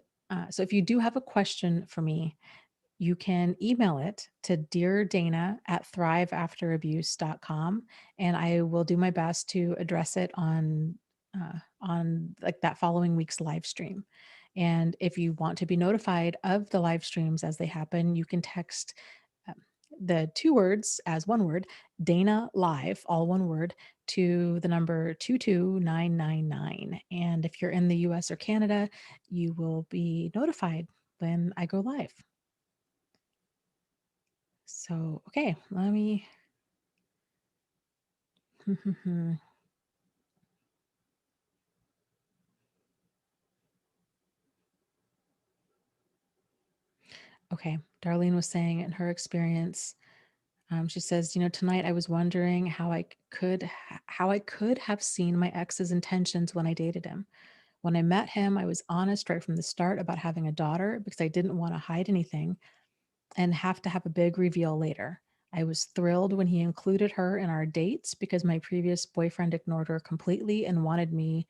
so if you do have a question for me, you can email it to deardana@thriveafterabuse.com, and I will do my best to address it on like that following week's live stream. And if you want to be notified of the live streams as they happen, you can text um, the 2 words as one word, Dana Live, all one word, to the number 22999. And if you're in the US or Canada, you will be notified when I go live. So, okay, let me. Okay, Darlene was saying in her experience, she says, tonight I was wondering how I could have seen my ex's intentions when I dated him. When I met him, I was honest right from the start about having a daughter because I didn't want to hide anything and have to have a big reveal later. I was thrilled when he included her in our dates because my previous boyfriend ignored her completely and wanted me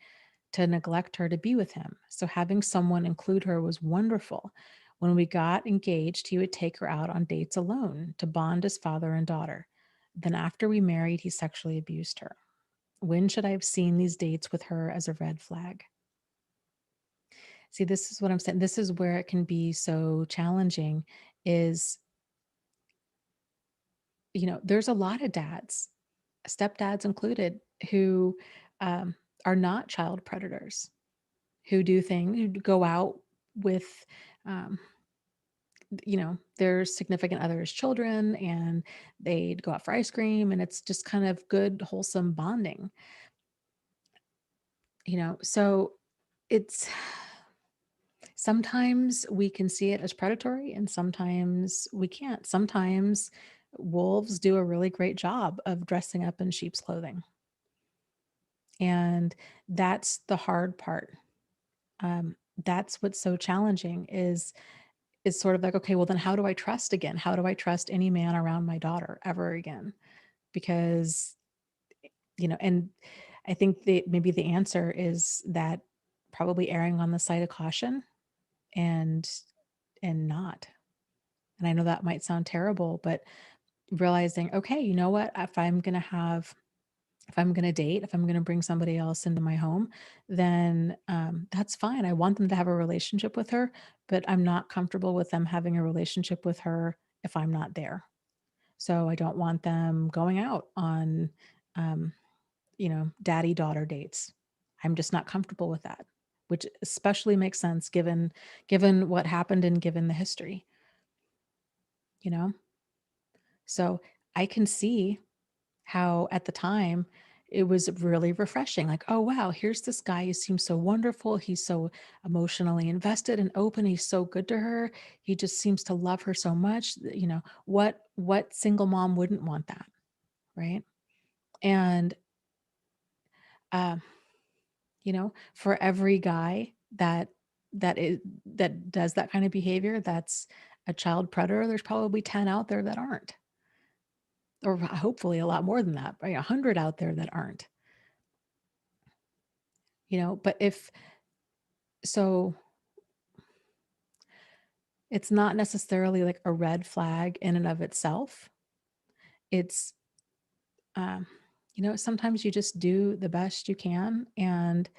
to neglect her to be with him. So having someone include her was wonderful. When we got engaged, he would take her out on dates alone to bond as father and daughter. Then after we married, he sexually abused her. When should I have seen these dates with her as a red flag? See, this is what I'm saying. This is where it can be so challenging is, there's a lot of dads, stepdads included, who are not child predators, who do things, who go out with, um, their significant other's children, and they'd go out for ice cream, and it's just kind of good, wholesome bonding, so it's sometimes we can see it as predatory and sometimes we can't. Sometimes wolves do a really great job of dressing up in sheep's clothing. And that's the hard part. that's what's so challenging is sort of like, okay, well then how do I trust again? How do I trust any man around my daughter ever again? Because, and I think that maybe the answer is that probably erring on the side of caution and not. And I know that might sound terrible, but realizing, okay, you know what? If I'm going to date, if I'm going to bring somebody else into my home, then that's fine. I want them to have a relationship with her, but I'm not comfortable with them having a relationship with her if I'm not there. So I don't want them going out on, um, daddy daughter dates. I'm just not comfortable with that, which especially makes sense given what happened and given the history, you know? So I can see how at the time it was really refreshing. Like, oh wow, here's this guy who seems so wonderful. He's so emotionally invested and open. He's so good to her. He just seems to love her so much. What single mom wouldn't want that, right? And um, for every guy that does that kind of behavior, that's a child predator, there's probably 10 out there that aren't. Or hopefully a lot more than that, right? 100 out there that aren't. But if so it's not necessarily like a red flag in and of itself. It's, um, sometimes you just do the best you can, and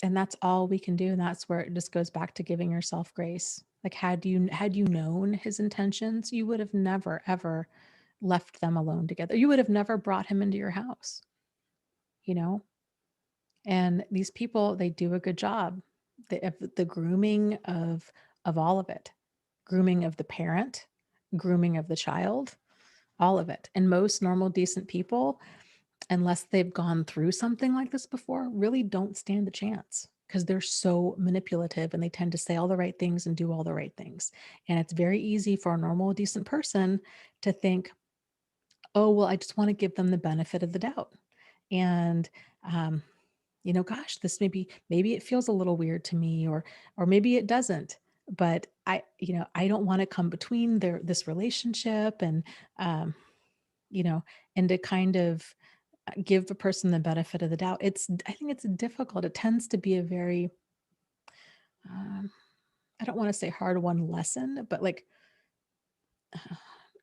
that's all we can do. And that's where it just goes back to giving yourself grace. Like had you known his intentions, you would have never ever left them alone together. You would have never brought him into your house, you know? And these people, they do a good job. The grooming of all of it, grooming of the parent, grooming of the child, all of it. And most normal, decent people, unless they've gone through something like this before, really don't stand a chance because they're so manipulative and they tend to say all the right things and do all the right things. And it's very easy for a normal, decent person to think, oh, well, I just want to give them the benefit of the doubt. And, um, gosh, this maybe it feels a little weird to me, or maybe it doesn't. But I don't want to come between this relationship um, you know, and to kind of give the person the benefit of the doubt. I think it's difficult. It tends to be a very, um, I don't want to say hard won lesson, but like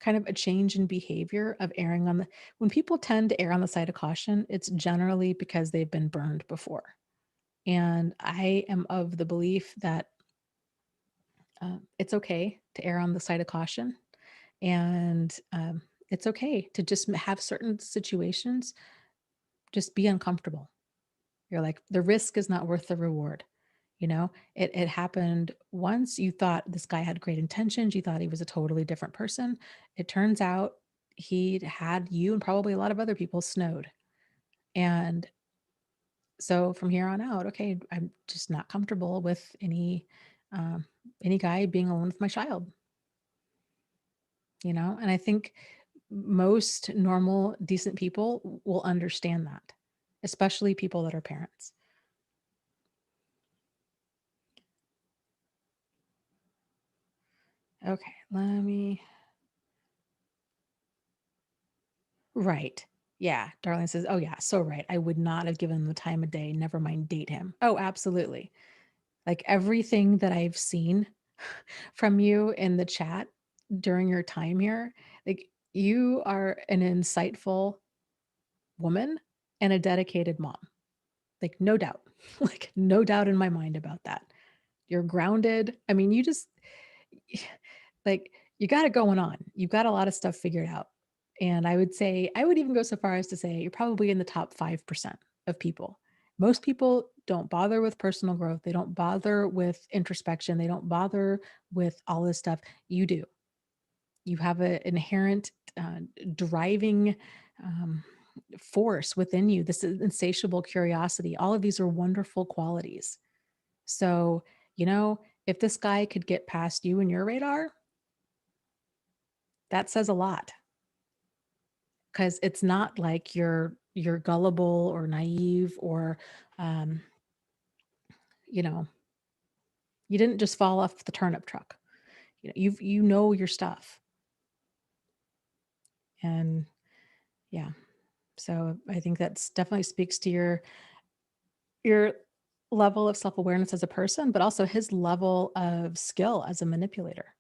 kind of a change in behavior of erring on when people tend to err on the side of caution, it's generally because they've been burned before. And I am of the belief that it's okay to err on the side of caution. And it's okay to just have certain situations just be uncomfortable. You're like, the risk is not worth the reward. It happened once. You thought this guy had great intentions. You thought he was a totally different person. It turns out he'd had you and probably a lot of other people snowed. And so from here on out, okay, I'm just not comfortable with um, any guy being alone with my child. And I think most normal, decent people will understand that, especially people that are parents. Okay, let me. Right. Yeah. Darling says, oh, yeah, so right. I would not have given him the time of day. Never mind date him. Oh, absolutely. Like everything that I've seen from you in the chat during your time here, like you are an insightful woman and a dedicated mom. Like, no doubt, like, no doubt in my mind about that. You're grounded. I mean, you just, like, you got it going on. You've got a lot of stuff figured out. And I would say, I would even go so far as to say you're probably in the top 5% of people. Most people don't bother with personal growth. They don't bother with introspection. They don't bother with all this stuff. You do. You have an inherent driving um, force within you, this insatiable curiosity. All of these are wonderful qualities. So, if this guy could get past you and your radar, that says a lot because it's not like you're gullible or naive or um, you know, you didn't just fall off the turnip truck. You know your stuff. And yeah, so I think that's definitely speaks to your level of self-awareness as a person, but also his level of skill as a manipulator.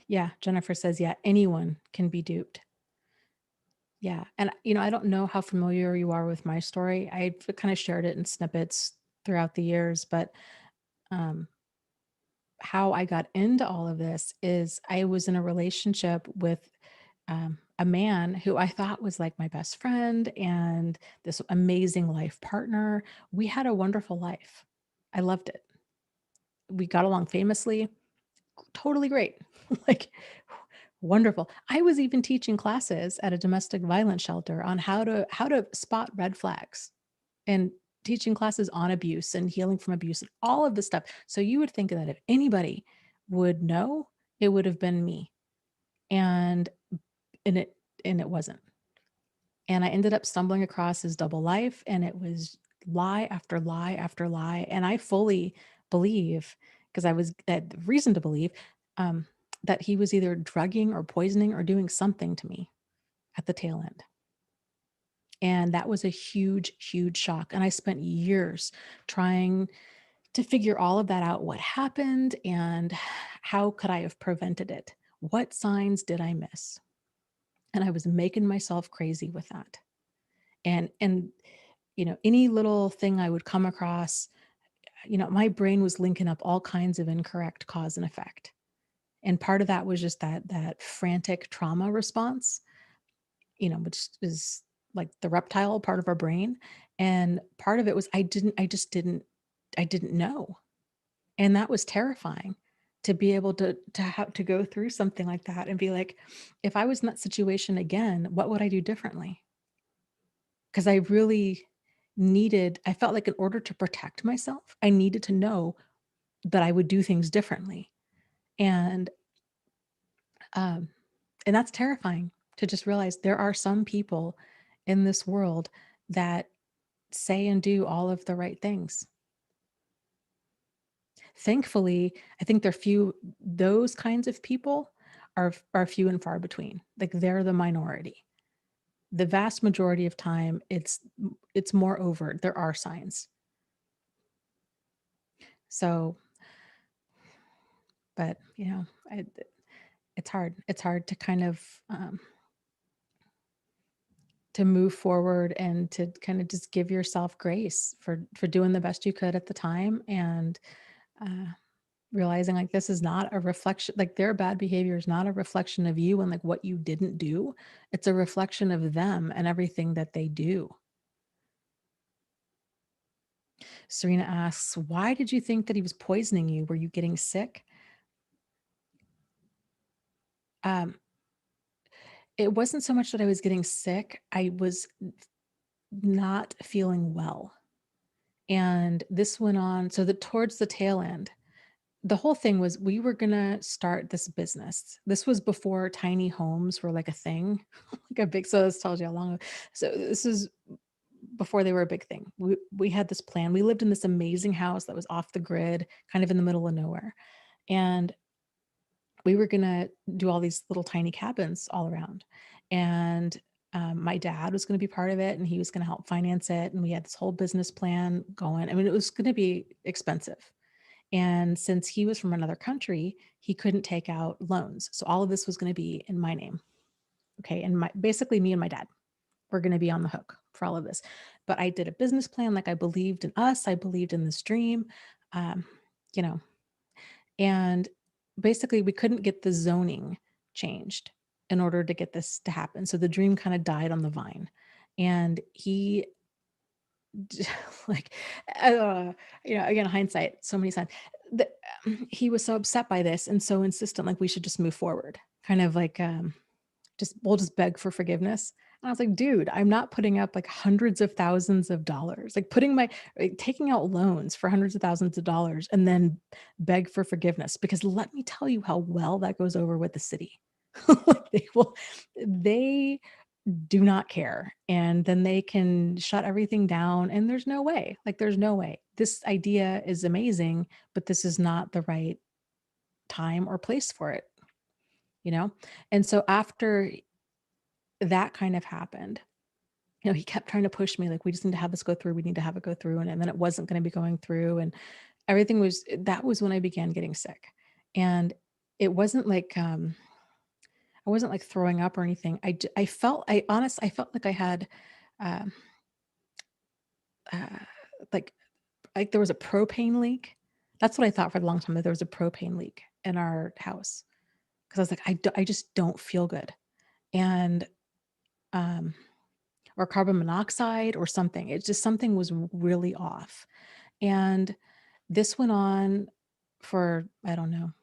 Yeah, Jennifer says, yeah, anyone can be duped. Yeah. And, I don't know how familiar you are with my story. I kind of shared it in snippets throughout the years, but um, how I got into all of this is I was in a relationship with a man who I thought was like my best friend and this amazing life partner. We had a wonderful life. I loved it. We got along famously, totally great. Like wonderful. I was even teaching classes at a domestic violence shelter on how to spot red flags and teaching classes on abuse and healing from abuse and all of this stuff. So you would think that if anybody would know, it would have been me. And and it wasn't. And I ended up stumbling across his double life, and it was lie after lie after lie. And I fully believe, because I was had reason to believe, um, that he was either drugging or poisoning or doing something to me at the tail end. And that was a huge, huge shock. And I spent years trying to figure all of that out, what happened and how could I have prevented it? What signs did I miss? And I was making myself crazy with that. And any little thing I would come across, my brain was linking up all kinds of incorrect cause and effect. And part of that was just that frantic trauma response, which is like the reptile part of our brain. And part of it was I didn't know. And that was terrifying to be able to have to go through something like that and be like, if I was in that situation again, what would I do differently? Because I really I felt like in order to protect myself, I needed to know that I would do things differently. And um, and that's terrifying to just realize there are some people in this world that say and do all of the right things. Thankfully, I think those kinds of people are few and far between. Like they're the minority. The vast majority of time, it's more overt. There are signs. So, but it's hard. It's hard to kind of to move forward and to kind of just give yourself grace for doing the best you could at the time and uh, realizing like this is not a reflection, like their bad behavior is not a reflection of you and like what you didn't do. It's a reflection of them and everything that they do. Serena asks, why did you think that he was poisoning you? Were you getting sick? Um, it wasn't so much that I was getting sick. I was not feeling well. And this went on. So that towards the tail end, the whole thing was we were gonna start this business. This was before tiny homes were like a thing, like a big. So this tells you how long. So this is before they were a big thing. We had this plan. We lived in this amazing house that was off the grid, kind of in the middle of nowhere, and we were gonna do all these little tiny cabins all around. And my dad was going to be part of it, and he was going to help finance it. And we had this whole business plan going. I mean, it was going to be expensive. And since he was from another country, he couldn't take out loans. So all of this was going to be in my name. Okay. And basically me and my dad were going to be on the hook for all of this. But I did a business plan. Like I believed in us. I believed in this dream, um, you know, and basically we couldn't get the zoning changed in order to get this to happen. So the dream kind of died on the vine. And he like again, hindsight so many times, that he was so upset by this and so insistent, like we should just move forward, kind of like we'll just beg for forgiveness. And I was like, dude, I'm not putting up like hundreds of thousands of dollars, like taking out loans for hundreds of thousands of dollars and then beg for forgiveness, because let me tell you how well that goes over with the city. Like they do not care. And then they can shut everything down. And there's no way, like, there's no way. This idea is amazing, but this is not the right time or place for it, you know? And so after that kind of happened, he kept trying to push me, like, we just need to have this go through. We need to have it go through. And then it wasn't going to be going through. And everything was, that was when I began getting sick. And it wasn't like, I wasn't like throwing up or anything. I felt like I had, um, uh, like, there was a propane leak. That's what I thought for a long time, that there was a propane leak in our house. Cause I was like, I just don't feel good. And, um, or carbon monoxide or something. It's just, something was really off. And this went on for, I don't know.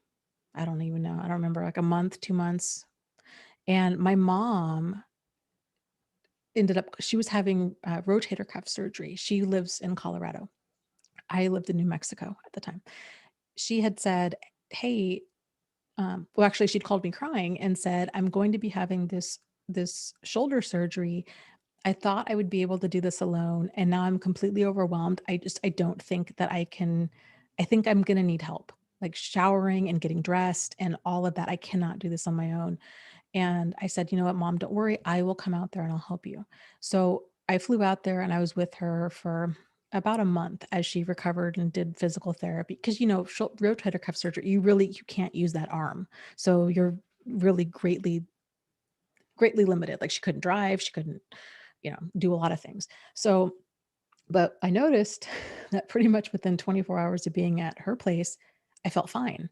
I don't even know. I don't remember, like a month, 2 months. And my mom ended up, she was having rotator cuff surgery. She lives in Colorado. I lived in New Mexico at the time. She had said, hey, well, actually, she'd called me crying and said, I'm going to be having this shoulder surgery. I thought I would be able to do this alone, and now I'm completely overwhelmed. I don't think that I can. I think I'm going to need help, like showering and getting dressed and all of that. I cannot do this on my own. And I said, you know what, Mom, don't worry. I will come out there and I'll help you. So I flew out there and I was with her for about a month as she recovered and did physical therapy. Cause rotator cuff surgery, you can't use that arm. So you're really greatly limited. Like, she couldn't drive, she couldn't, do a lot of things. So, but I noticed that pretty much within 24 hours of being at her place, I felt fine.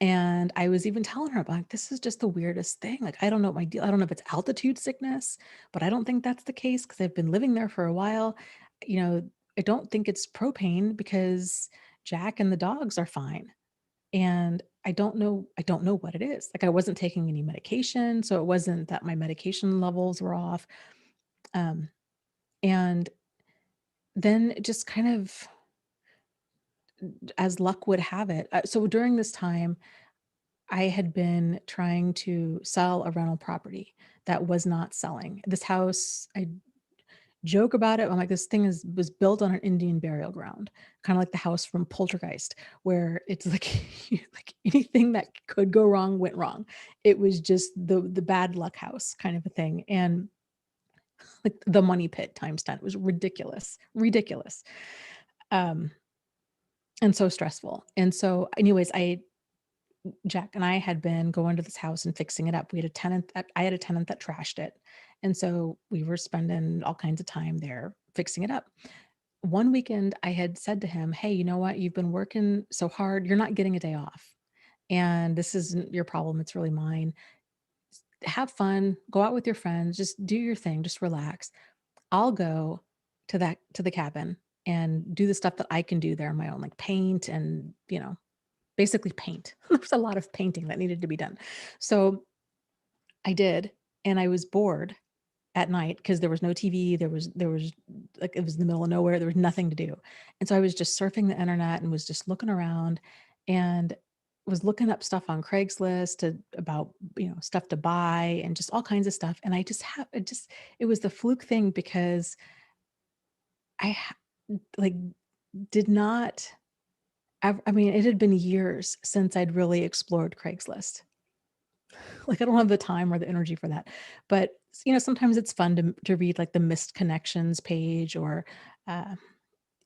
And I was even telling her about, like, this is just the weirdest thing. Like, I don't know what my deal. I don't know if it's altitude sickness, but I don't think that's the case because I've been living there for a while. You know, I don't think it's propane because Jack and the dogs are fine. And I don't know what it is. Like, I wasn't taking any medication, so it wasn't that my medication levels were off. Um, and then it just kind of, as luck would have it. So during this time, I had been trying to sell a rental property that was not selling. This house, I joke about it. I'm like, this thing was built on an Indian burial ground, kind of like the house from Poltergeist, where it's like, like anything that could go wrong went wrong. It was just the bad luck house kind of a thing. And like the money pit times 10. It was ridiculous, ridiculous. Um, and so stressful. And so, anyways, Jack and I had been going to this house and fixing it up. I had a tenant that trashed it. And so we were spending all kinds of time there fixing it up. One weekend I had said to him, hey, you know what? You've been working so hard. You're not getting a day off. And this isn't your problem. It's really mine. Have fun, go out with your friends, just do your thing, just relax. I'll go to the cabin and do the stuff that I can do there on my own, like paint and, basically paint. There's a lot of painting that needed to be done. So I did, and I was bored at night because there was no TV. There was like, it was in the middle of nowhere. There was nothing to do. And so I was just surfing the internet and was just looking around and was looking up stuff on Craigslist about, stuff to buy and just all kinds of stuff. And I just have it was the fluke thing because like did not I mean, it had been years since I'd really explored Craigslist. Like, I don't have the time or the energy for that. But, sometimes it's fun to read like the missed connections page or, uh,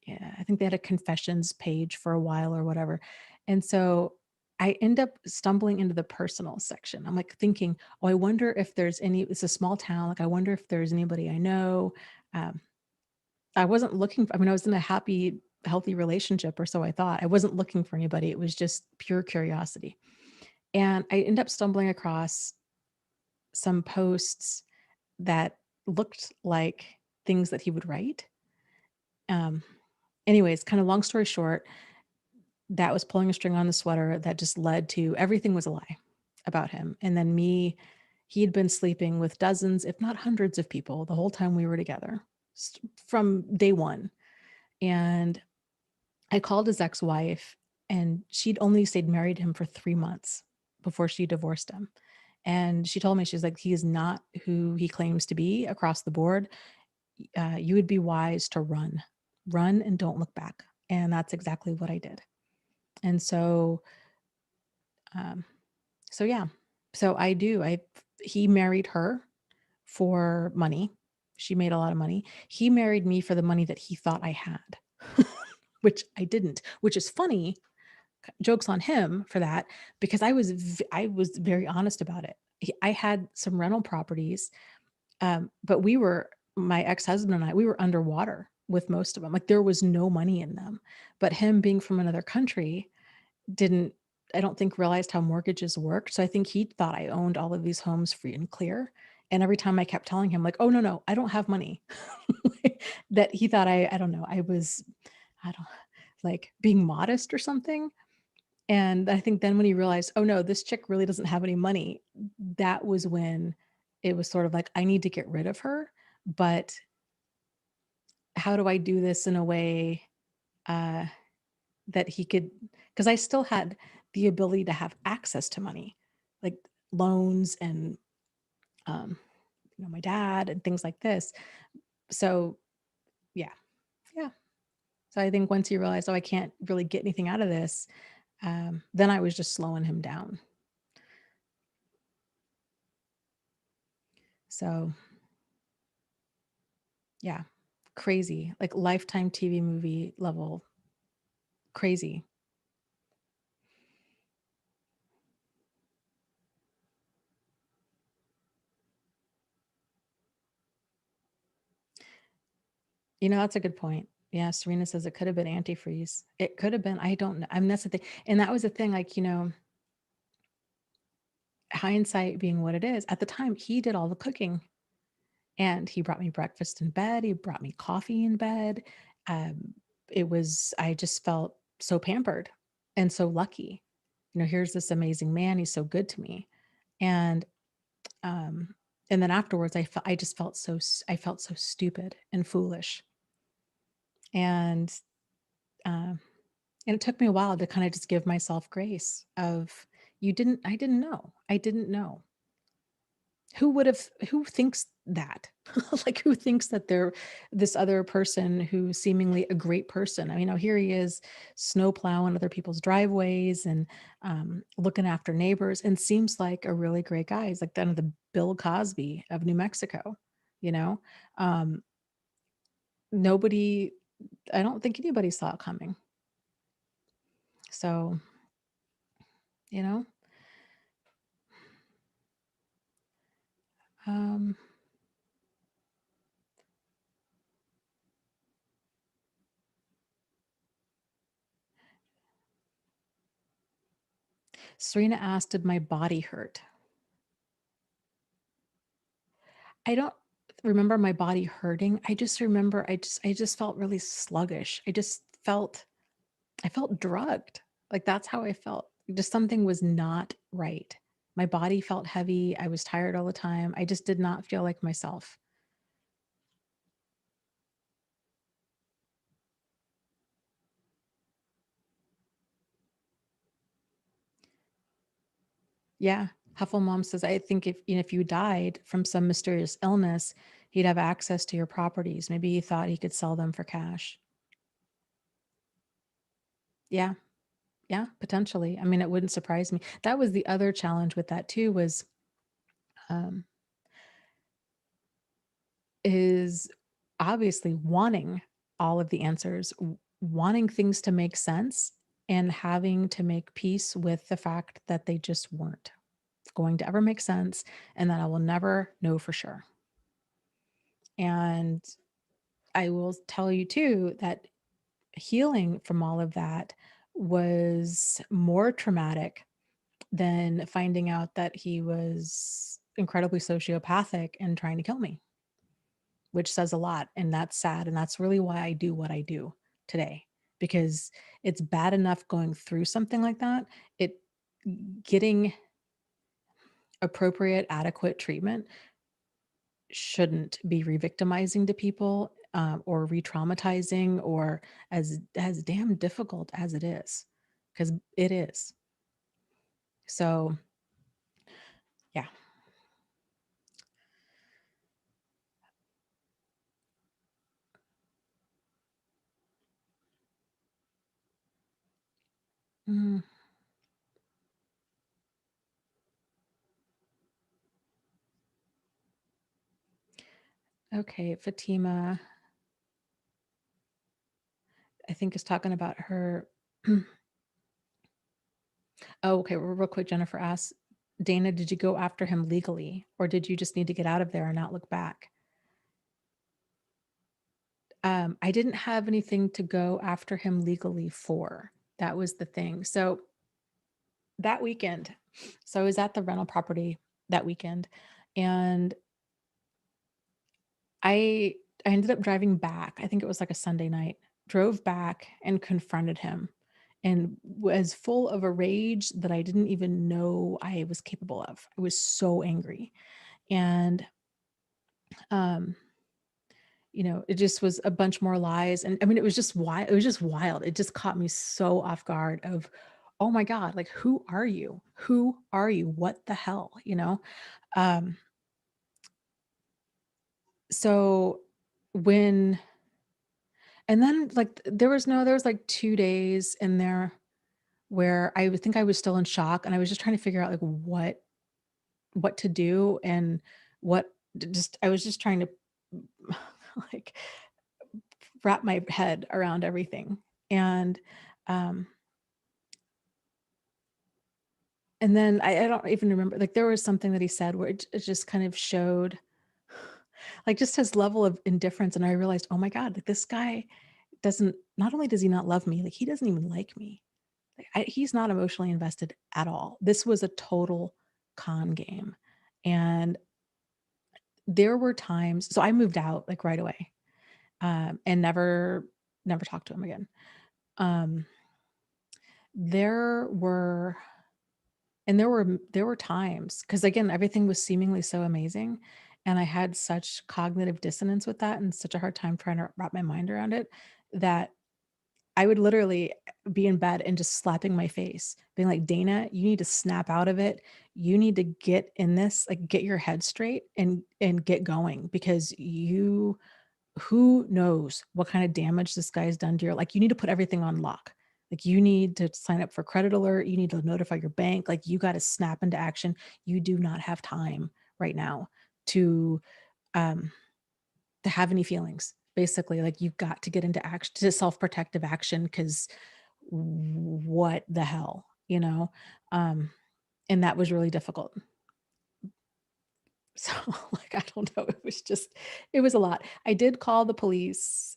yeah, I think they had a confessions page for a while or whatever. And so I end up stumbling into the personal section. I'm like thinking, oh, I wonder if it's a small town. Like, I wonder if there's anybody I know. Um, I wasn't looking I was in a happy, healthy relationship, or so I thought. I wasn't looking for anybody. It was just pure curiosity. And I end up stumbling across some posts that looked like things that he would write. Um, Anyways, kind of long story short, that was pulling a string on the sweater that just led to everything was a lie about him. And then he had been sleeping with dozens, if not hundreds of people the whole time we were together from day one. And I called his ex-wife, and she'd only stayed married to him for 3 months before she divorced him. And she told me, she's like, he is not who he claims to be across the board. You would be wise to run and don't look back. And that's exactly what I did. And so, um, so yeah, so he married her for money. She made a lot of money. He married me for the money that he thought I had, which I didn't, which is funny. Jokes on him for that, because I was very honest about it. I had some rental properties, but my ex-husband and I, we were underwater with most of them. Like there was no money in them. But him being from another country didn't, I don't think, realized how mortgages worked. So I think he thought I owned all of these homes free and clear. And every time I kept telling him like, oh no, I don't have money, that he thought I don't know, I don't like being modest or something. And I think then when he realized, oh no, this chick really doesn't have any money, that was when it was sort of like, I need to get rid of her. But how do I do this in a way uh, that he could, because I still had the ability to have access to money, like loans and, um, my dad and things like this. So yeah, yeah. So I think once he realized, oh, I can't really get anything out of this, then I was just slowing him down. So yeah, crazy, like Lifetime TV movie level crazy. That's a good point. Yeah, Serena says it could have been antifreeze. It could have been. I don't know. I mean, that's the thing. And that was the thing, like, hindsight being what it is. At the time, he did all the cooking and he brought me breakfast in bed. He brought me coffee in bed. Um, I just felt so pampered and so lucky. Here's this amazing man. He's so good to me. And Um, and then afterwards, I felt so stupid and foolish. And, um, and it took me a while to kind of just give myself grace of, I didn't know. I didn't know. Who thinks that? Like who thinks that they're this other person who's seemingly a great person? I mean, now here he is snow plowing other people's driveways and looking after neighbors and seems like a really great guy. He's like kind of the Bill Cosby of New Mexico, you know? Um, nobody, I don't think anybody saw it coming. So, you know, um, Serena asked, did my body hurt? I don't remember my body hurting. I just remember I just felt really sluggish. I felt drugged. Like that's how I felt. Just something was not right. My body felt heavy. I was tired all the time. I just did not feel like myself. Yeah. Huffle Mom says, I think if you died from some mysterious illness, he'd have access to your properties. Maybe he thought he could sell them for cash. Yeah. Yeah, potentially. I mean, it wouldn't surprise me. That was the other challenge with that too, was um, is obviously wanting all of the answers, wanting things to make sense, and having to make peace with the fact that they just weren't going to ever make sense and that I will never know for sure. And I will tell you too that healing from all of that was more traumatic than finding out that he was incredibly sociopathic and trying to kill me, which says a lot. And that's sad. And that's really why I do what I do today, because it's bad enough going through something like that. It Getting appropriate, adequate treatment shouldn't be re-victimizing to people, or re-traumatizing, or as damn difficult as it is, because it is. So Yeah. Mm, okay, Fatima, I think is talking about her. Oh, okay, real quick, Jennifer asks, Dana, did you go after him legally, or did you just need to get out of there and not look back? I didn't have anything to go after him legally for. That was the thing. So that weekend, so I was at the rental property that weekend, and I I ended up driving back. I think it was like a Sunday night. Drove back and confronted him and was full of a rage that I didn't even know I was capable of. I was so angry. And um it just was a bunch more lies. And I mean, it was just wild. It was just wild. It just caught me so off guard of, oh my God, like, who are you? Who are you? What the hell? Um, so when, and then like, there was like 2 days in there where I would think I was still in shock and I was just trying to figure out like what to do and what just, I was just trying to like wrap my head around everything. And, um, And then I don't even remember, like, there was something that he said where it just kind of showed, like, just his level of indifference, and I realized, "Oh my god, like, this guy doesn't, not only does he not love me, like, he doesn't even like me." Like, he's not emotionally invested at all. This was a total con game, and there were times, so I moved out, like, right away, and never talked to him again. Um, there were there were times, because again, everything was seemingly so amazing, and I had such cognitive dissonance with that and such a hard time trying to wrap my mind around it, that I would literally be in bed and just slapping my face, being like, "Dana, you need to snap out of it. You need to get in this, like, get your head straight and get going, because you who knows what kind of damage this guy's done to your, like, you need to put everything on lock. Like, you need to sign up for credit alert, you need to notify your bank, like, you gotta snap into action. You do not have time right now to, um, to have any feelings. Basically, like, you've got to get into action, to self-protective action, because what the hell, you know? Um, and that was really difficult." So, like, I don't know, it was a lot. I did call the police,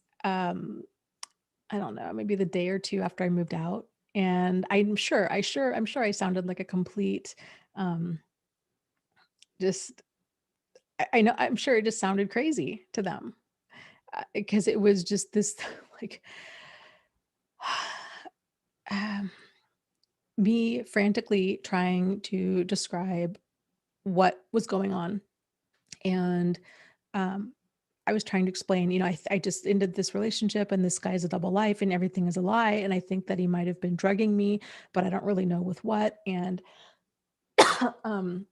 I don't know, maybe the day or 2 after I moved out, and I'm sure I sounded like a complete, um, just I know, I'm sure it just sounded crazy to them, because it was just this, like, um, me frantically trying to describe what was going on, and, um, I was trying to explain, I just ended this relationship, and this guy's a double life, and everything is a lie, and I think that he might have been drugging me, but I don't really know with what, and um,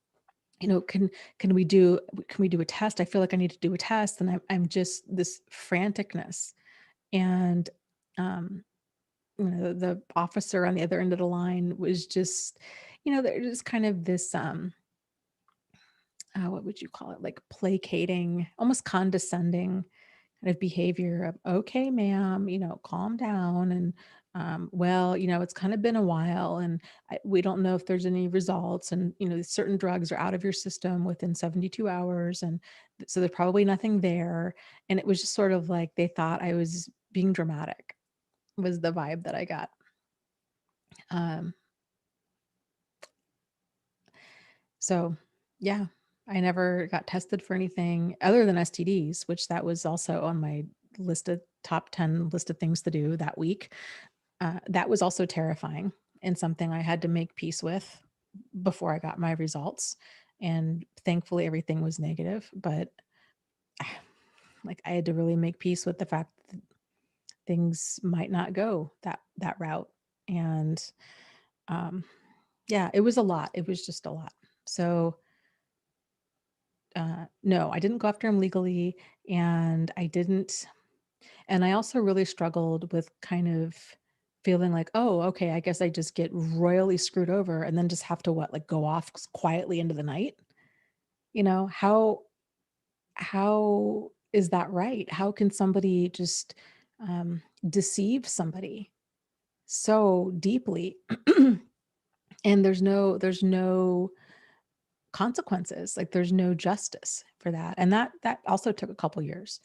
you know, can we do a test? I feel like I need to do a test, and I'm just this franticness. And um, the officer on the other end of the line was just, there's kind of this what would you call it? Like, placating, almost condescending kind of behavior of, "Okay, ma'am, calm down, and, well, it's kind of been a while, and we don't know if there's any results, and, certain drugs are out of your system within 72 hours, and so there's probably nothing there." And it was just sort of like they thought I was being dramatic, was the vibe that I got. Um, so yeah, I never got tested for anything other than STDs, which that was also on my list of top 10 list of things to do that week. That was also terrifying and something I had to make peace with before I got my results. And thankfully, everything was negative. But like, I had to really make peace with the fact that things might not go that route. And um, yeah, it was a lot. It was just a lot. So no, I didn't go after him legally, and I also really struggled with kind of feeling like, "Oh, okay, I guess I just get royally screwed over and then just have to what, like, go off quietly into the night?" You know, how is that right? How can somebody just, deceive somebody so deeply, and there's no consequences, like, there's no justice for that, and that also took a couple years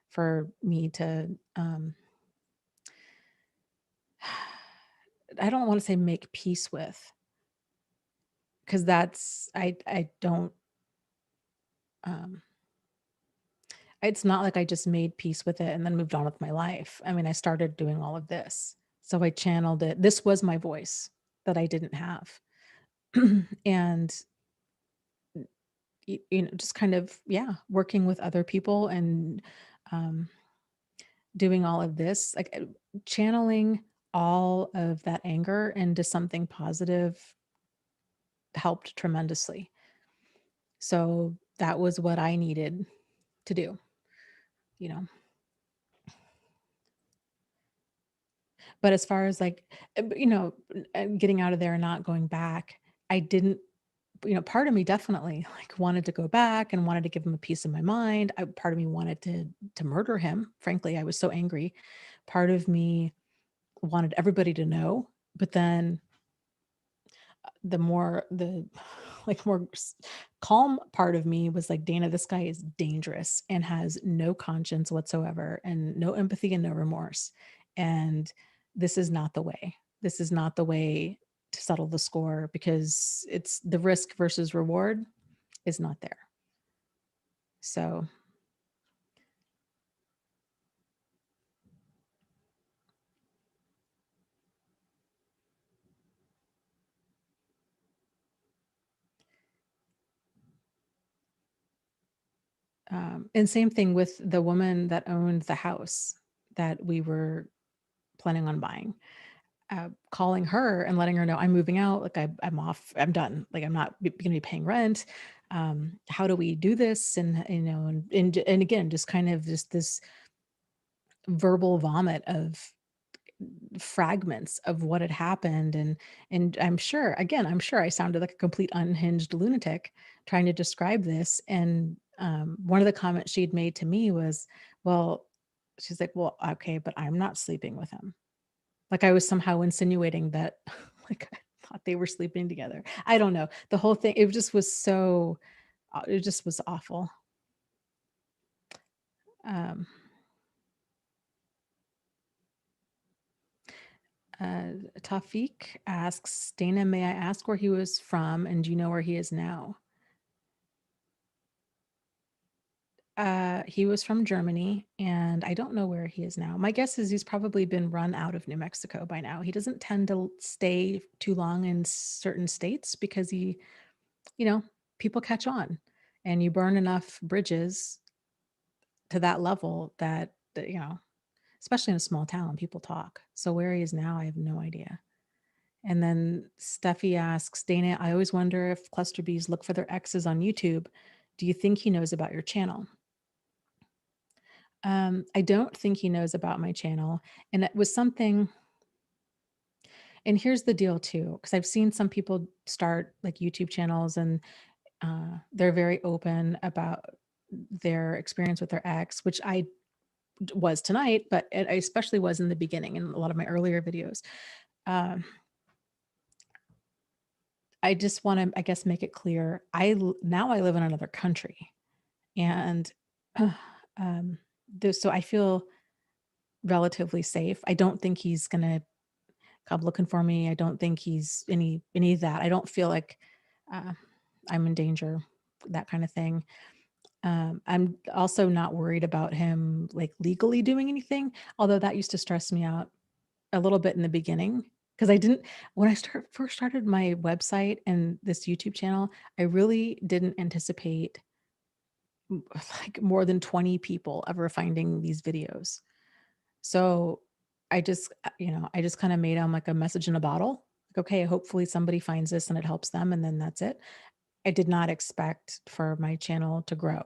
for me to, I don't wanna say make peace with, 'cause that's I don't, um it's not like I just made peace with it and then moved on with my life. I mean, I started doing all of this. So I channeled it. This was my voice that I didn't have. And just kind of, yeah, working with other people and um, doing all of this, like channeling all of that anger into something positive helped tremendously. So that was what I needed to do, you know. But as far as like, getting out of there and not going back, I didn't, part of me definitely like wanted to go back and wanted to give him a piece of my mind. Part of me wanted to murder him. Frankly, I was so angry. Part of me wanted everybody to know, but then the like more calm part of me was like, Dana, this guy is dangerous and has no conscience whatsoever and no empathy and no remorse. And this is not the way. This is not the way to settle the score, because it's the risk versus reward is not there. So, and same thing with the woman that owned the house that we were planning on buying. Calling her and letting her know I'm moving out, like I'm off, I'm done, like I'm not going to be paying rent. How do we do this? And and again, just kind of just this verbal vomit of fragments of what had happened, and I'm sure I sounded like a complete unhinged lunatic trying to describe this. And one of the comments she'd made to me was, well, she's like, well, okay, but I'm not sleeping with him. Like I was somehow insinuating that like I thought they were sleeping together. I don't know. The whole thing, it just was so it just was awful. Um, Tafik asks, Dana, may I ask where he was from and do you know where he is now? He was from Germany and I don't know where he is now. My guess is he's probably been run out of New Mexico by now. He doesn't tend to stay too long in certain states because you know, people catch on and you burn enough bridges to that level that, especially in a small town, people talk. So where he is now, I have no idea. And then Steffi asks, Dana, I always wonder if cluster bees look for their exes on YouTube. Do you think he knows about your channel? I don't think he knows about my channel. And it was something, and here's the deal too, because I've seen some people start like YouTube channels and they're very open about their experience with their ex, which I was tonight, but I especially was in the beginning in a lot of my earlier videos. Um, I just want to, I guess, make it clear. Now I live in another country, and um, so I feel relatively safe. I don't think he's gonna come looking for me. I don't think he's any of that. I don't feel like uh, I'm in danger, that kind of thing. I'm also not worried about him like legally doing anything, although that used to stress me out a little bit in the beginning because I didn't when first started my website and this YouTube channel, I really didn't anticipate like more than 20 people ever finding these videos. So I just, I just kind of made them like a message in a bottle. Like, okay, hopefully somebody finds this and it helps them, and then that's it. I did not expect for my channel to grow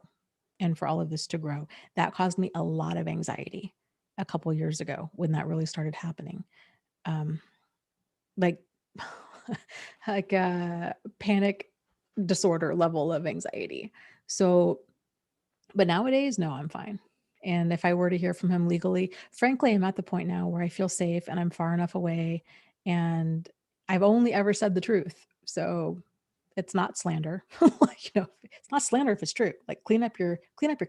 and for all of this to grow. That caused me a lot of anxiety a couple years ago when that really started happening. Um, like like a panic disorder level of anxiety. So, but nowadays, no, I'm fine. And if I were to hear from him legally, frankly, I'm at the point now where I feel safe and I'm far enough away and I've only ever said the truth. So it's not slander. Like, it's not slander if it's true. Like clean up your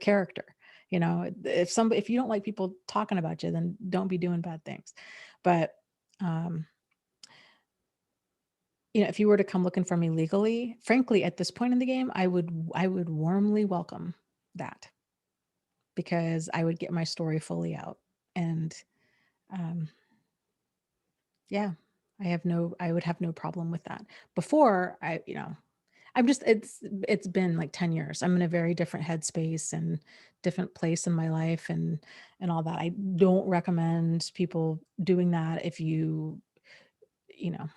character. If you don't like people talking about you, then don't be doing bad things. But um, if you were to come looking for me legally, frankly, at this point in the game, I would warmly welcome that because I would get my story fully out. And um, yeah, I would have no problem with that. Before I'm just it's been like 10 years. I'm in a very different headspace and different place in my life and all that. I don't recommend people doing that if you know,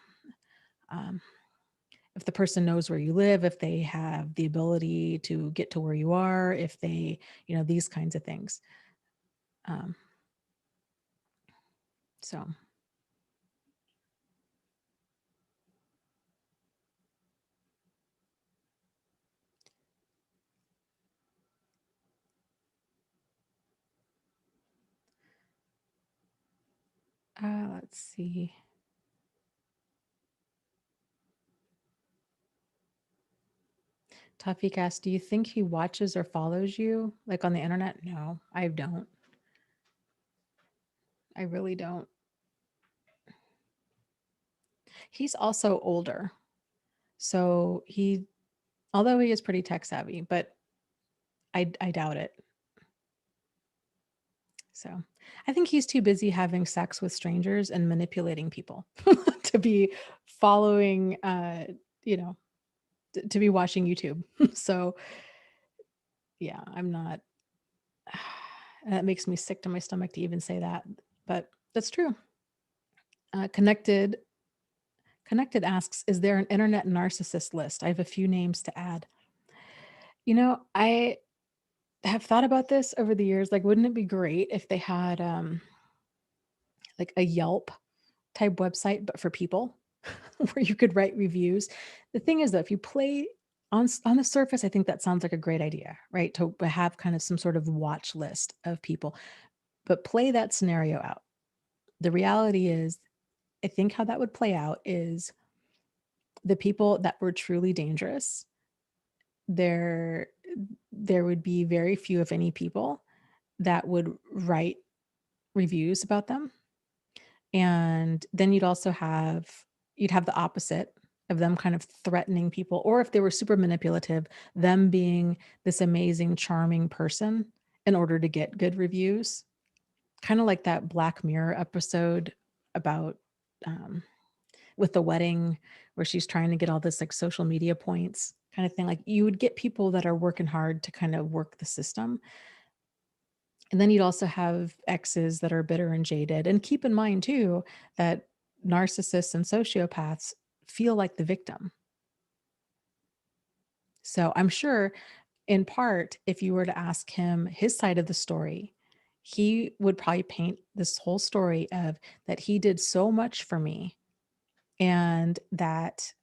um, if the person knows where you live, if they have the ability to get to where you are, if they, these kinds of things. Um, so let's see. Toughy Cast, do you think he watches or follows you like on the internet? No, I don't. I really don't. He's also older. So although he is pretty tech savvy, but I doubt it. So I think he's too busy having sex with strangers and manipulating people to be following, you know, to be watching YouTube. So yeah, I'm not, and that makes me sick to my stomach to even say that, but that's true. Connected asks, is there an internet narcissist list? I have a few names to add. I have thought about this over the years. Like, wouldn't it be great if they had like a Yelp type website, but for people where you could write reviews? The thing is, though, if you play on the surface, I think that sounds like a great idea, right? To have kind of some sort of watch list of people, but play that scenario out. The reality is, I think how that would play out is the people that were truly dangerous, there there would be very few, if any, people that would write reviews about them. And then you'd have the opposite of them kind of threatening people, or if they were super manipulative, them being this amazing, charming person in order to get good reviews. Kind of like that Black Mirror episode about um, with the wedding where she's trying to get all this like social media points kind of thing. Like you would get people that are working hard to kind of work the system. And then you'd also have exes that are bitter and jaded. And keep in mind too that narcissists and sociopaths feel like the victim. So I'm sure in part, if you were to ask him his side of the story, he would probably paint this whole story of that he did so much for me and that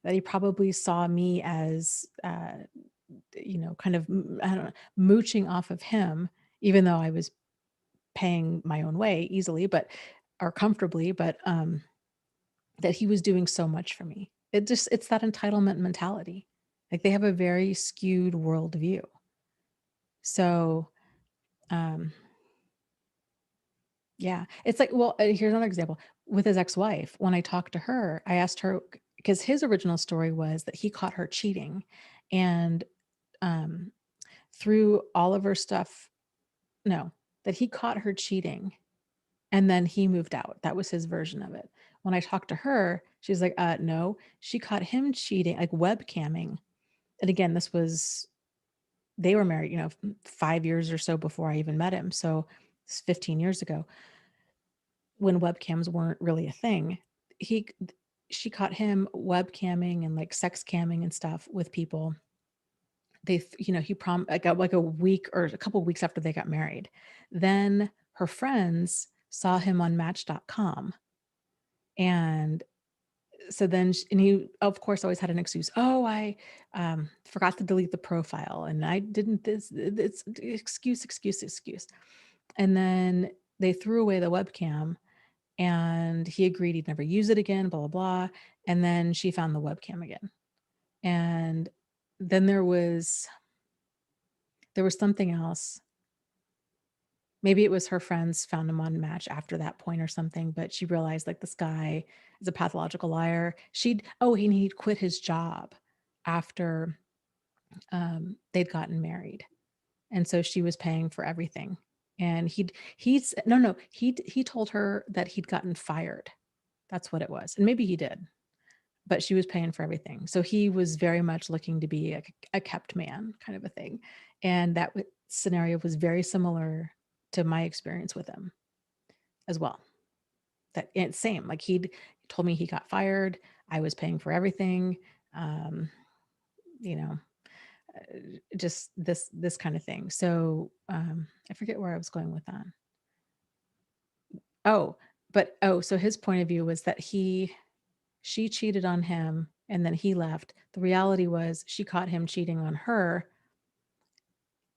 he probably saw me as, kind of, I don't know, mooching off of him, even though I was paying my own way easily, or comfortably, but that he was doing so much for me. It's that entitlement mentality. Like they have a very skewed worldview. So, um, yeah, it's like, well, here's another example with his ex-wife. When I talked to her, I asked her because his original story was that he caught her cheating, and um, through all of her stuff, no, that he caught her cheating and then he moved out. That was his version of it. When I talked to her, she's like, no, she caught him cheating, like webcamming. And again, they were married, 5 years or so before I even met him. So it's 15 years ago when webcams weren't really a thing. He, she caught him webcamming and like sex camming and stuff with people. He got like a week or a couple of weeks after they got married. Then her friends saw him on Match.com, and so then and he of course always had an excuse. Oh, I forgot to delete the profile, and I didn't this. It's excuse. And then they threw away the webcam, and he agreed he'd never use it again. Blah blah blah. And then she found the webcam again, and then there was something else. Maybe it was her friends found him on Match after that point or something, but she realized like this guy is a pathological liar. He'd quit his job after they'd gotten married. And so she was paying for everything. And he's no, no, he told her that he'd gotten fired. That's what it was. And maybe he did, but she was paying for everything. So he was very much looking to be a kept man kind of a thing. And that scenario was very similar to my experience with him as well. That it's same. Like he'd told me he got fired. I was paying for everything. Um, you know, just this kind of thing. So I forget where I was going with that. So his point of view was that she cheated on him and then he left. The reality was she caught him cheating on her.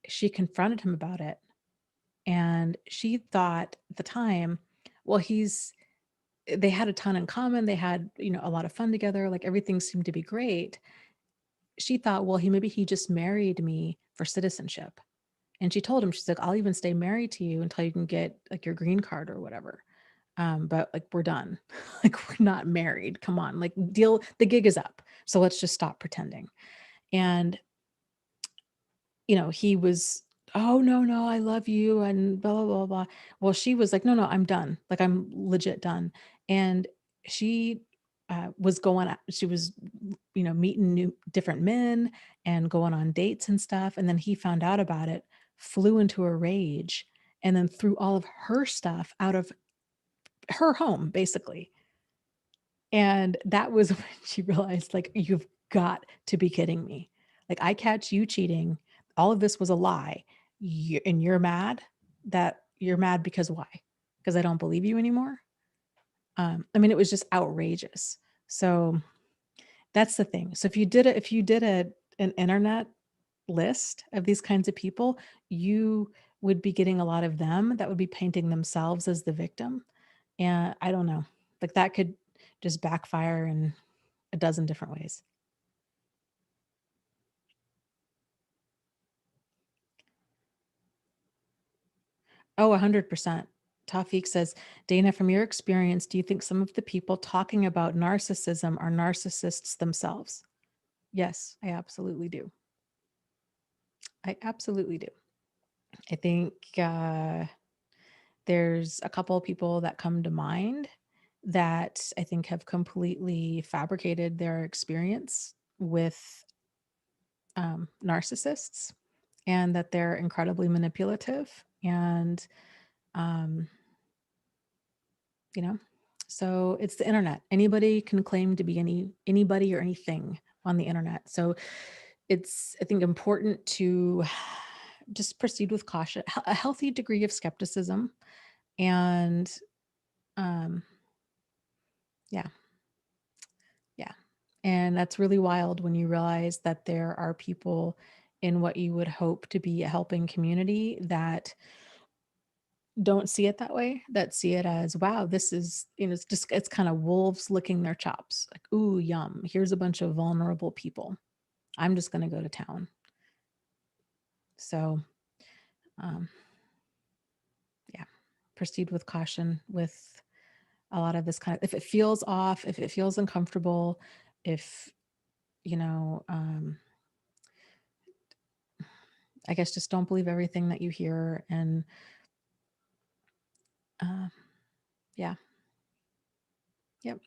She confronted him about it. And she thought at the time, well, they had a ton in common. They had, a lot of fun together. Like everything seemed to be great. She thought, well, maybe he just married me for citizenship. And she told him, she's like, I'll even stay married to you until you can get like your green card or whatever. But like, we're done. Like, we're not married. Come on, like the gig is up. So let's just stop pretending. And, he was, oh, no, no, I love you and blah, blah, blah, blah. Well, she was like, no, no, I'm done. Like, I'm legit done. And she she was, meeting different men and going on dates and stuff. And then he found out about it, flew into a rage, and then threw all of her stuff out of her home, basically. And that was when she realized, like, you've got to be kidding me. Like, I catch you cheating. All of this was a lie. And you're mad. That you're mad because why? Because I don't believe you anymore. It was just outrageous. So that's the thing. So if you did an internet list of these kinds of people, you would be getting a lot of them that would be painting themselves as the victim. And I don't know, like that could just backfire in a dozen different ways. Oh, 100%. Tafik says, Dana, from your experience, do you think some of the people talking about narcissism are narcissists themselves? Yes, I absolutely do. I absolutely do. I think there's a couple of people that come to mind that I think have completely fabricated their experience with narcissists, and that they're incredibly manipulative. And, um, you know, so it's the internet. Anybody can claim to be anybody or anything on the internet. So it's, I think, important to just proceed with caution, a healthy degree of skepticism. And um, yeah, yeah. And that's really wild when you realize that there are people in what you would hope to be a helping community that don't see it that way, that see it as, wow, this is, it's kind of wolves licking their chops. Like, ooh, yum. Here's a bunch of vulnerable people. I'm just going to go to town. So, um, yeah, proceed with caution with a lot of this kind of, if it feels off, if it feels uncomfortable, if, you know, I guess just don't believe everything that you hear. And uh, yeah, yep.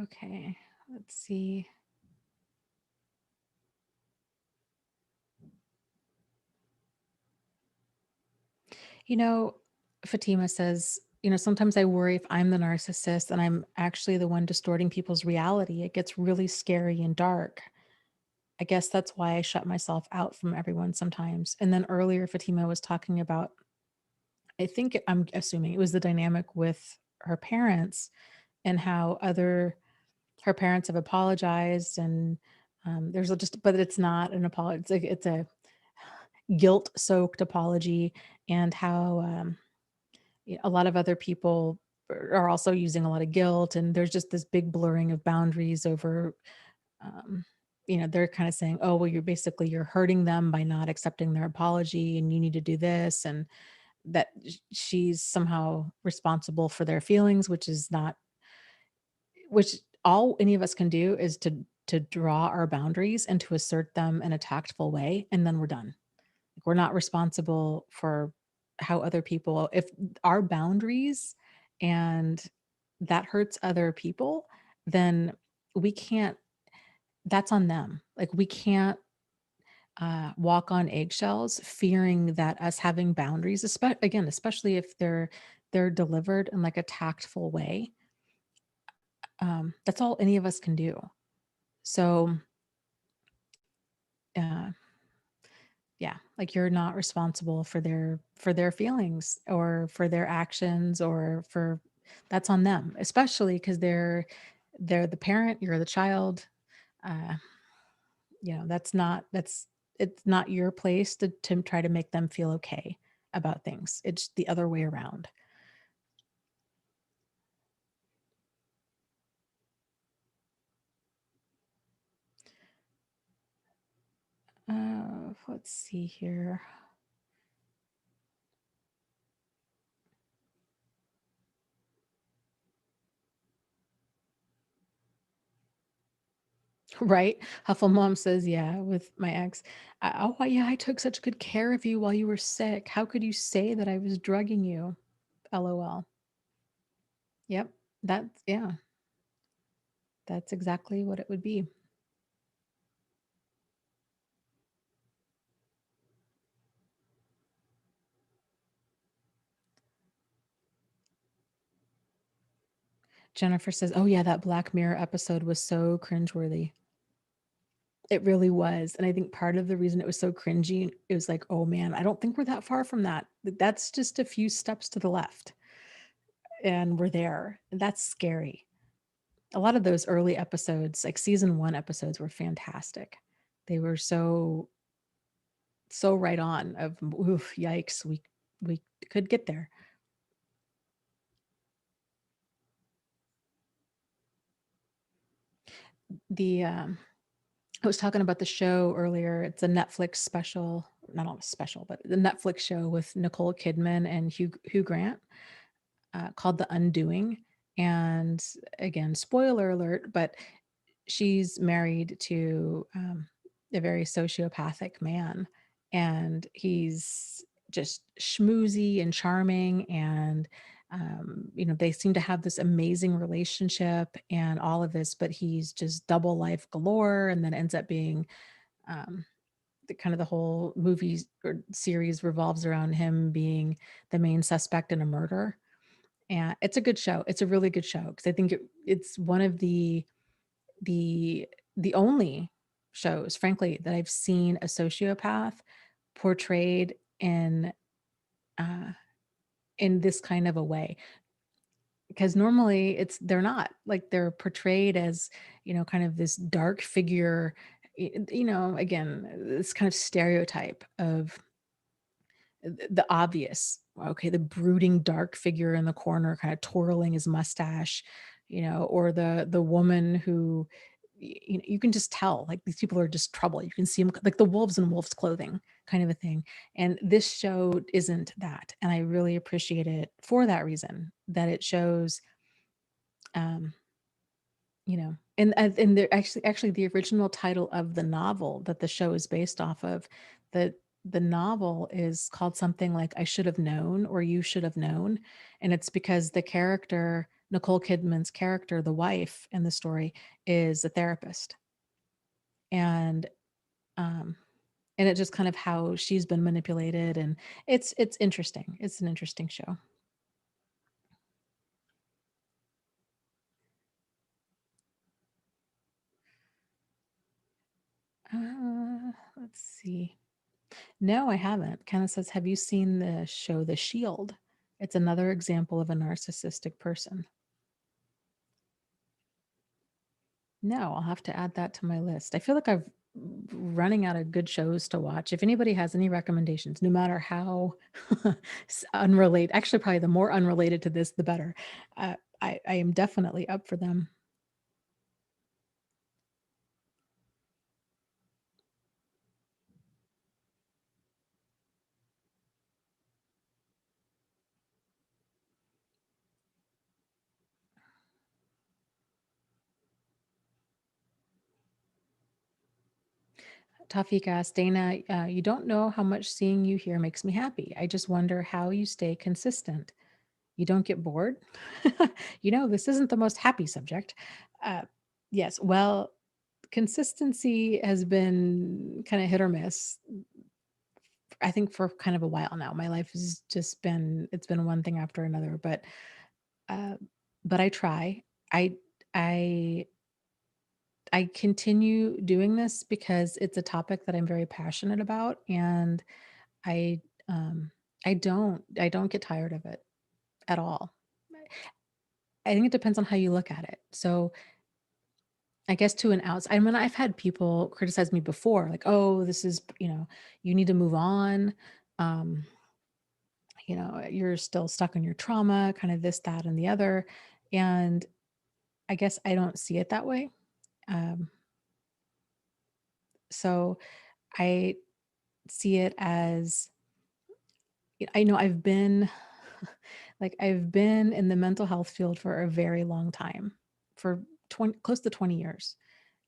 Okay, let's see. You know, Fatima says, sometimes I worry if I'm the narcissist and I'm actually the one distorting people's reality. It gets really scary and dark. I guess that's why I shut myself out from everyone sometimes. And then earlier, Fatima was talking about, I think I'm assuming it was the dynamic with her parents and how her parents have apologized and there's just, but it's not an apology. It's a guilt soaked apology, and how a lot of other people are also using a lot of guilt, and there's just this big blurring of boundaries over um, they're kind of saying, oh well, you're hurting them by not accepting their apology, and you need to do this, and that she's somehow responsible for their feelings, which is not, which all any of us can do is to draw our boundaries and to assert them in a tactful way, and then we're done. We're not responsible for how other people, if our boundaries and that hurts other people, then we can't, that's on them. Like we can't walk on eggshells fearing that us having boundaries, especially if they're delivered in like a tactful way. That's all any of us can do. So uh, yeah, like you're not responsible for their feelings or for their actions, or for, that's on them, especially because they're the parent, you're the child. uh that's it's not your place to try to make them feel okay about things. It's the other way around. Let's see here. Right? Huffle Mom says, yeah, with my ex. Oh, yeah, I took such good care of you while you were sick. How could you say that I was drugging you? LOL. Yep. Yeah, that's exactly what it would be. Jennifer says, oh, yeah, that Black Mirror episode was so cringeworthy. It really was. And I think part of the reason it was so cringy, it was like, oh man, I don't think we're that far from that. That's just a few steps to the left and we're there. That's scary. A lot of those early episodes, like season 1 episodes, were fantastic. They were so right on of, oof, yikes, we could get there. The I was talking about the show earlier. It's a Netflix special, not all special, but the Netflix show with Nicole Kidman and Hugh Grant, called The Undoing. And again, spoiler alert, but she's married to a very sociopathic man, and he's just schmoozy and charming, and they seem to have this amazing relationship and all of this, but he's just double life galore, and then ends up being um, the whole movie or series revolves around him being the main suspect in a murder. And it's a good show. It's a really good show because I think it's one of the the only shows, frankly, that I've seen a sociopath portrayed uh, in this kind of a way. Because normally they're not, like, they're portrayed as kind of this dark figure. Again, this kind of stereotype of the obvious. Okay, the brooding dark figure in the corner, kind of twirling his mustache, or the woman who you can just tell, like, these people are just trouble. You can see them like the wolves in wolves clothing, kind of a thing. And this show isn't that, and I really appreciate it for that reason, that it shows um and they're actually the original title of the novel that the show is based off of, the the novel is called something like I Should Have Known or You Should Have Known. And it's because the character Nicole Kidman's character, the wife in the story, is a therapist. And um and it's just kind of how she's been manipulated, and it's interesting. It's an interesting show. Let's see. No, I haven't. Kinda says, "Have you seen the show The Shield?" It's another example of a narcissistic person. No, I'll have to add that to my list. I feel like I've running out of good shows to watch. If anybody has any recommendations, no matter how unrelated, actually, probably the more unrelated to this, the better. I am definitely up for them. Tafik asked, Dana, you don't know how much seeing you here makes me happy. I just wonder how you stay consistent. You don't get bored? This isn't the most happy subject. Uh, yes, well, consistency has been kind of hit or miss, I think, for kind of a while now. My life has just it's been one thing after another, uh, but I try. I I I continue doing this because it's a topic that I'm very passionate about, and I um I don't get tired of it at all. I think it depends on how you look at it. So I guess to an outside, I mean, I've had people criticize me before, like, "Oh, this is, you need to move on. Um, you're still stuck in your trauma, kind of this, that, and the other." And I guess I don't see it that way. Um, so I see it as, I know I've been like, I've been in the mental health field for a very long time, for 20, close to 20 years,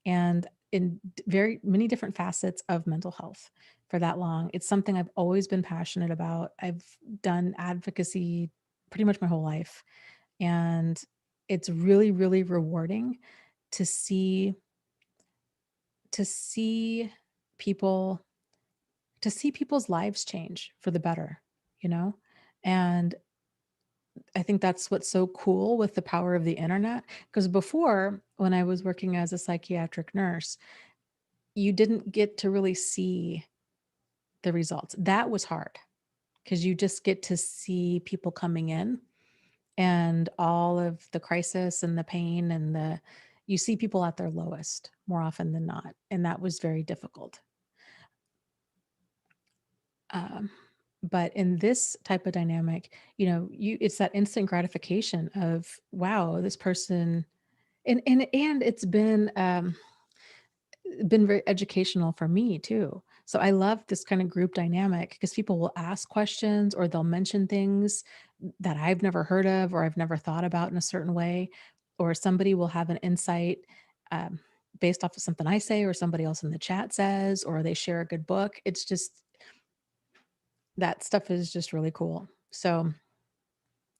and in very many different facets of mental health for that long. It's something I've always been passionate about. I've done advocacy pretty much my whole life. And it's really, really rewarding to see to see people to see people's lives change for the better, you know? And I think that's what's so cool with the power of the internet. Because before, when I was working as a psychiatric nurse, you didn't get to really see the results. That was hard because you just get to see people coming in and all of the crisis and the pain and you see people at their lowest more often than not. And that was very difficult. Um, but in this type of dynamic, it's that instant gratification of, wow, this person, and it's been very educational for me too. So I love this kind of group dynamic because people will ask questions or they'll mention things that I've never heard of or I've never thought about in a certain way, or somebody will have an insight um, based off of something I say or somebody else in the chat says, or they share a good book. It's just that stuff is just really cool. So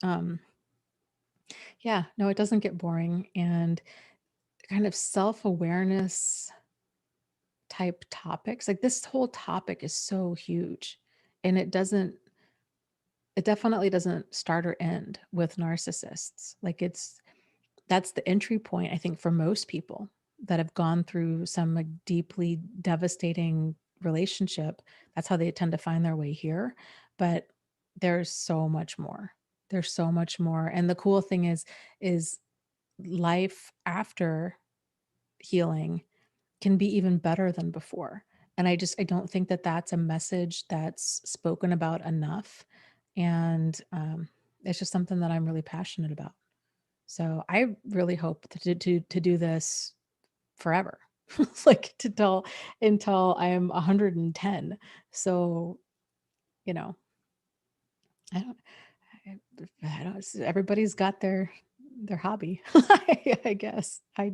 um, yeah, no, it doesn't get boring, and kind of self-awareness type topics. Like, this whole topic is so huge, and it definitely doesn't start or end with narcissists. Like, that's the entry point, I think, for most people that have gone through some, like, deeply devastating relationship. That's how they tend to find their way here. But there's so much more. There's so much more. And the cool thing is life after healing can be even better than before. And I don't think that that's a message that's spoken about enough. And it's just something that I'm really passionate about. So I really hope to do this forever, like to till until I am 110. So, you know, I don't, I don't. Everybody's got their hobby, I guess. I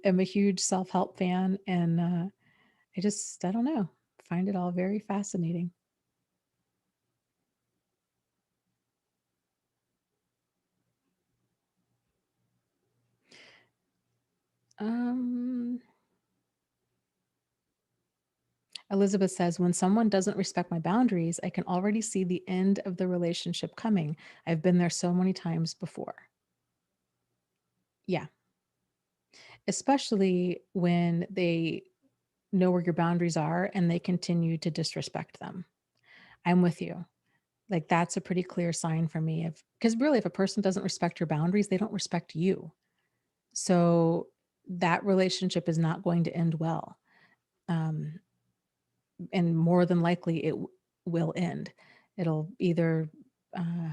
am a huge self help fan, and I don't know, find it all very fascinating. Um, Elizabeth says, when someone doesn't respect my boundaries, I can already see the end of the relationship coming. I've been there so many times before. Yeah. Especially when they know where your boundaries are and they continue to disrespect them. I'm with you. Like, that's a pretty clear sign for me of, because really, if a person doesn't respect your boundaries, they don't respect you. So that relationship is not going to end well. Um, and more than likely, will end. It'll either, uh,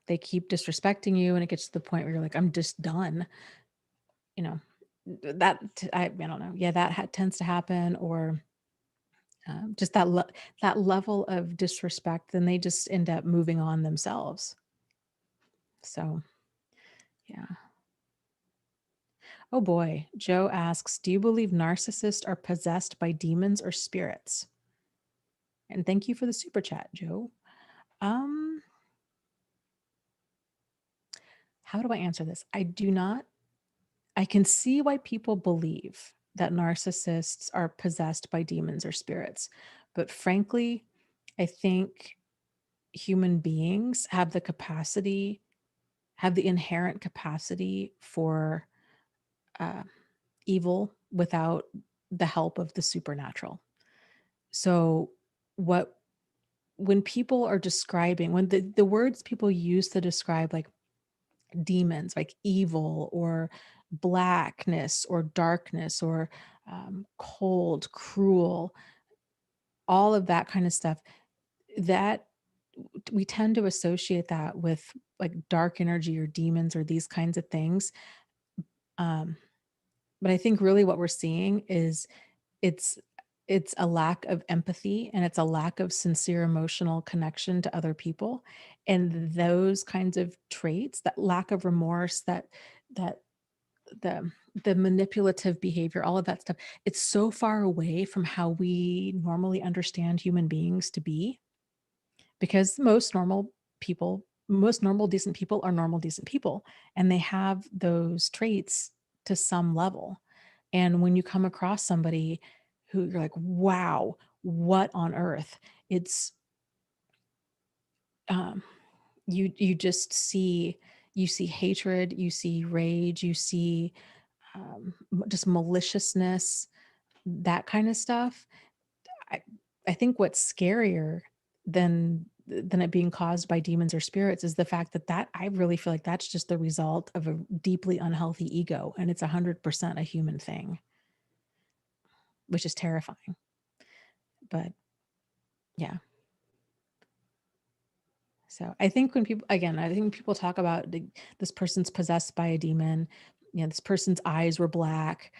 they keep disrespecting you and it gets to the point where you're like, I'm just done. You know, I don't know. Yeah, that tends to happen. Or just that level of disrespect, then they just end up moving on themselves. So, yeah. Oh boy. Joe asks, do you believe narcissists are possessed by demons or spirits? And thank you for the super chat, Joe. Um, how do I answer this? I can see why people believe that narcissists are possessed by demons or spirits. But frankly, I think human beings have the inherent capacity for uh, evil without the help of the supernatural. So, what when people are describing, when the words people use to describe like demons, like evil or blackness or darkness or cold, cruel, all of that kind of stuff, that we tend to associate that with like dark energy or demons or these kinds of things. Um, but I think really what we're seeing is it's it's a lack of empathy and it's a lack of sincere emotional connection to other people, and those kinds of traits, that lack of remorse, that the the manipulative behavior, all of that stuff, it's so far away from how we normally understand human beings to be, because most normal decent people are normal decent people, and they have those traits to some level. And when you come across somebody who you're like, wow, what on earth, it's um you just see, you see hatred, you see rage, you see just maliciousness, that kind of stuff. I I think what's scarier than it being caused by demons or spirits is the fact that I really feel like that's just the result of a deeply unhealthy ego, and it's 100% a human thing, which is terrifying. But yeah. So I think when people, again, I think people talk about this person's possessed by a demon, this person's eyes were black.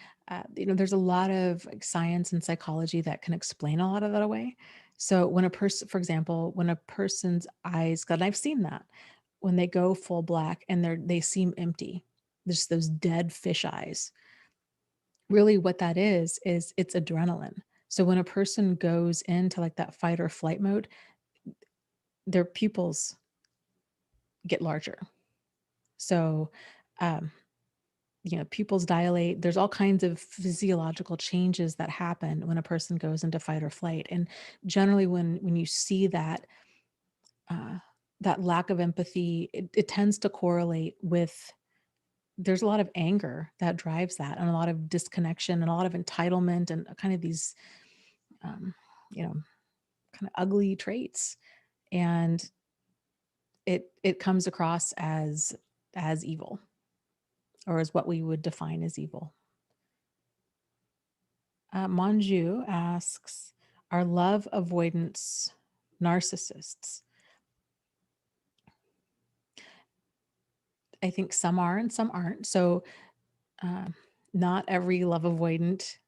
There's a lot of like science and psychology that can explain a lot of that away. So when a person, for example, when a person's eyes, and I've seen that, when they go full black and they seem empty, just those dead fish eyes. Really, what that is it's adrenaline. So when a person goes into like that fight or flight mode, their pupils get larger. So, um, pupils dilate. There's all kinds of physiological changes that happen when a person goes into fight or flight. And generally, when you see uh, that lack of empathy, it tends to correlate with, there's a lot of anger that drives that, and a lot of disconnection, and a lot of entitlement, and kind of these, um, you know, kind of ugly traits. And it comes across as evil, or as what we would define as evil. Manju asks, are love avoidance narcissists? I think some are and some aren't. So, uh, not every love avoidant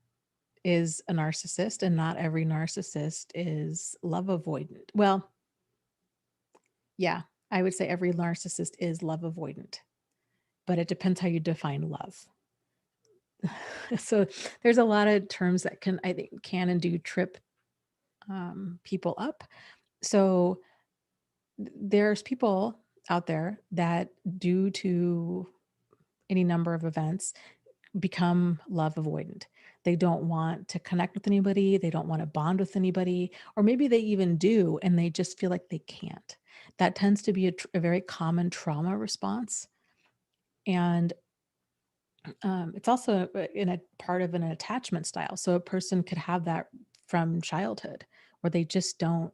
is a narcissist, and not every narcissist is love avoidant. Well, yeah, I would say every narcissist is love avoidant, but it depends how you define love. So, there's a lot of terms that I think, can and do trip people up. So, there's people out there that, due to any number of events, become love avoidant. They don't want to connect with anybody, they don't want to bond with anybody, or maybe they even do and they just feel like they can't. That tends to be a very common trauma response. And it's also in a part of an attachment style. So a person could have that from childhood, where they just don't.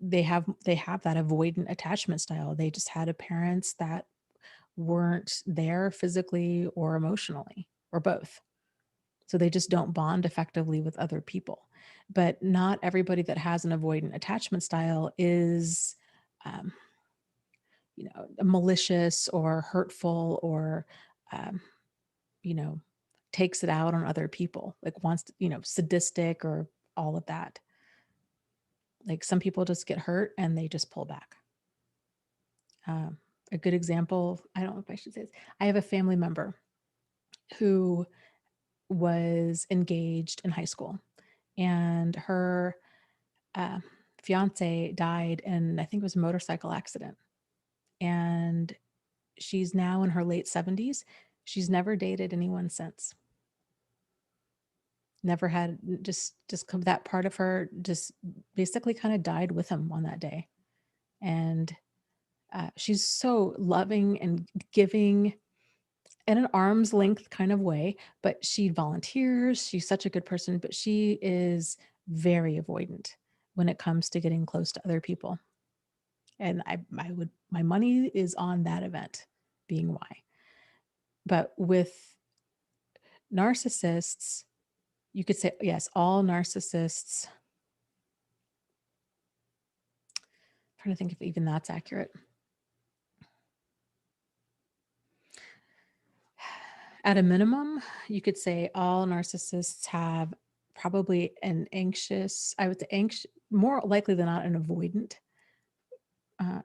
They have that avoidant attachment style. They just had a parents that weren't there physically or emotionally or both. So they just don't bond effectively with other people. But not everybody that has an avoidant attachment style is, um, malicious or hurtful or, um, you know, takes it out on other people, like wants to, sadistic or all of that. Like some people just get hurt and they just pull back. Um, a good example, I don't know if I should say this. I have a family member who was engaged in high school, and her uh, fiance died in, I think it was a motorcycle accident. And she's now in her late 70s. She's never dated anyone since. Never had, that part of her just basically kind of died with him on that day. And she's so loving and giving in an arm's length kind of way, but she volunteers. She's such a good person, but she is very avoidant when it comes to getting close to other people. And my money is on that event being why. But with narcissists, you could say, yes, all narcissists. I'm trying to think if even that's accurate. At a minimum, you could say all narcissists have probably an anxious, I would say anxious, more likely than not an avoidant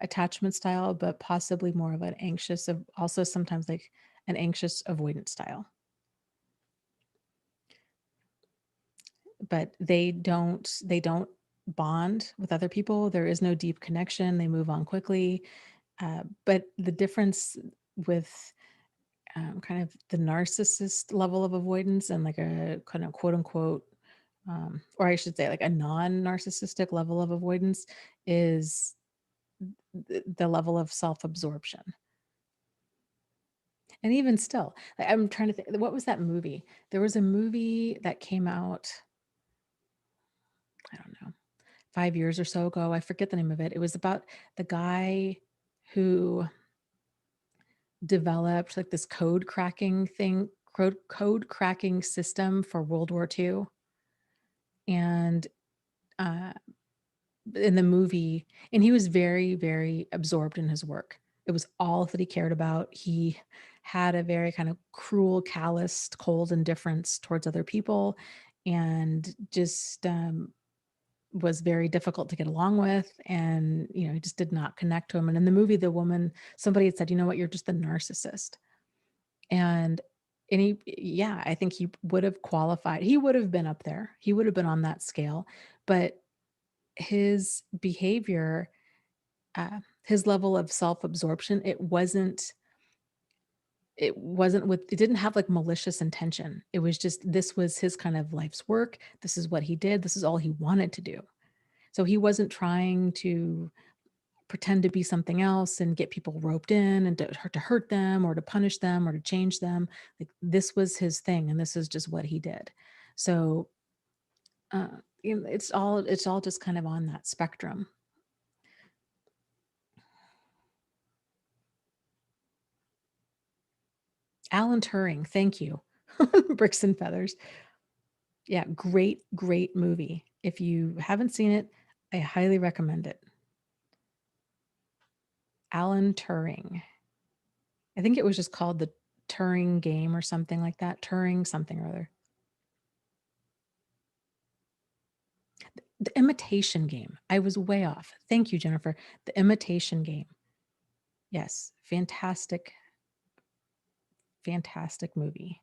attachment style, but possibly more of an anxious, also sometimes like an anxious avoidant style. But they don't bond with other people. There is no deep connection. They move on quickly. But the difference with kind of the narcissist level of avoidance and like a kind of quote unquote, or I should say like a non-narcissistic level of avoidance is the level of self-absorption. And even still, like, I'm trying to think, what was that movie? There was a movie that came out, I don't know, 5 years or so ago. I forget the name of it. It was about the guy who developed like this code cracking system for World War II. And uh, in the movie, and he was very, very absorbed in his work. It was all that he cared about. He had a very kind of cruel, calloused, cold indifference towards other people, and just was very difficult to get along with. And, he just did not connect to him. And in the movie, somebody had said, you know what, you're just a narcissist. And yeah, I think he would have qualified. He would have been up there. He would have been on that scale. But his behavior, his level of self-absorption, it didn't have like malicious intention. It was just, this was his kind of life's work. This is what he did. This is all he wanted to do. So he wasn't trying to pretend to be something else and get people roped in and to hurt them or to punish them or to change them. Like this was his thing and this is just what he did. So uh, it's all just kind of on that spectrum. Alan Turing, thank you. Bricks and Feathers. Yeah, great, great movie. If you haven't seen it, I highly recommend it. Alan Turing. I think it was just called the Turing game or something like that. Turing something or other. The Imitation Game. I was way off. Thank you, Jennifer. The Imitation Game. Yes, fantastic, fantastic movie.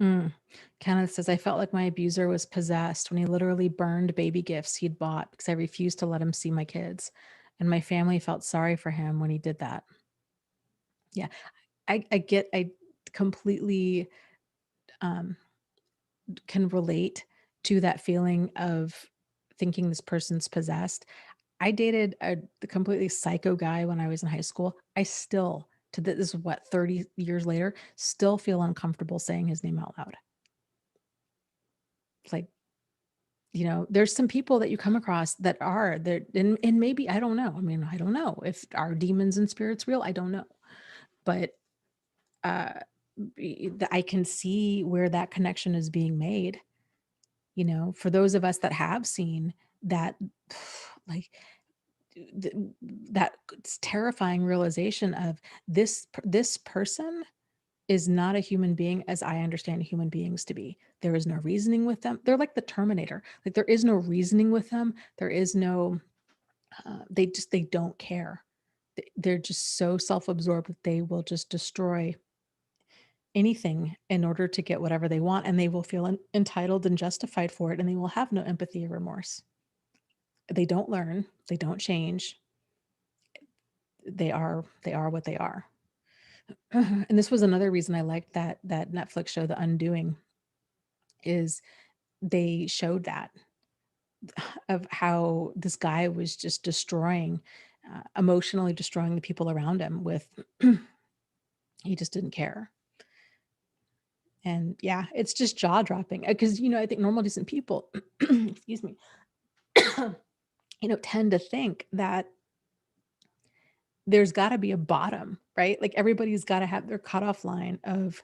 Mm. Kenneth says, I felt like my abuser was possessed when he literally burned baby gifts he'd bought because I refused to let him see my kids. And my family felt sorry for him when he did that. Yeah. I completely um, can relate to that feeling of thinking this person's possessed. I dated a completely psycho guy when I was in high school. I still, this is what, 30 years later, still feel uncomfortable saying his name out loud. It's like, there's some people that you come across that are there, and maybe I don't know. I mean, I don't know if are demons and spirits real. I don't know, but uh, I can see where that connection is being made. For those of us that have seen that, like th- that terrifying realization of this person is not a human being as I understand human beings to be. There is no reasoning with them. They're like the Terminator. Like there is no reasoning with them. There is no, they don't care. They're just so self-absorbed that they will just destroy anything in order to get whatever they want. And they will feel entitled and justified for it. And they will have no empathy or remorse. They don't learn. They don't change. They are what they are. And this was another reason I liked that Netflix show, The Undoing, is they showed that of how this guy was just destroying, emotionally destroying the people around him with he just didn't care. And yeah, it's just jaw dropping because I think normal decent people, excuse me, tend to think that there's got to be a bottom, right? Like everybody's got to have their cutoff line of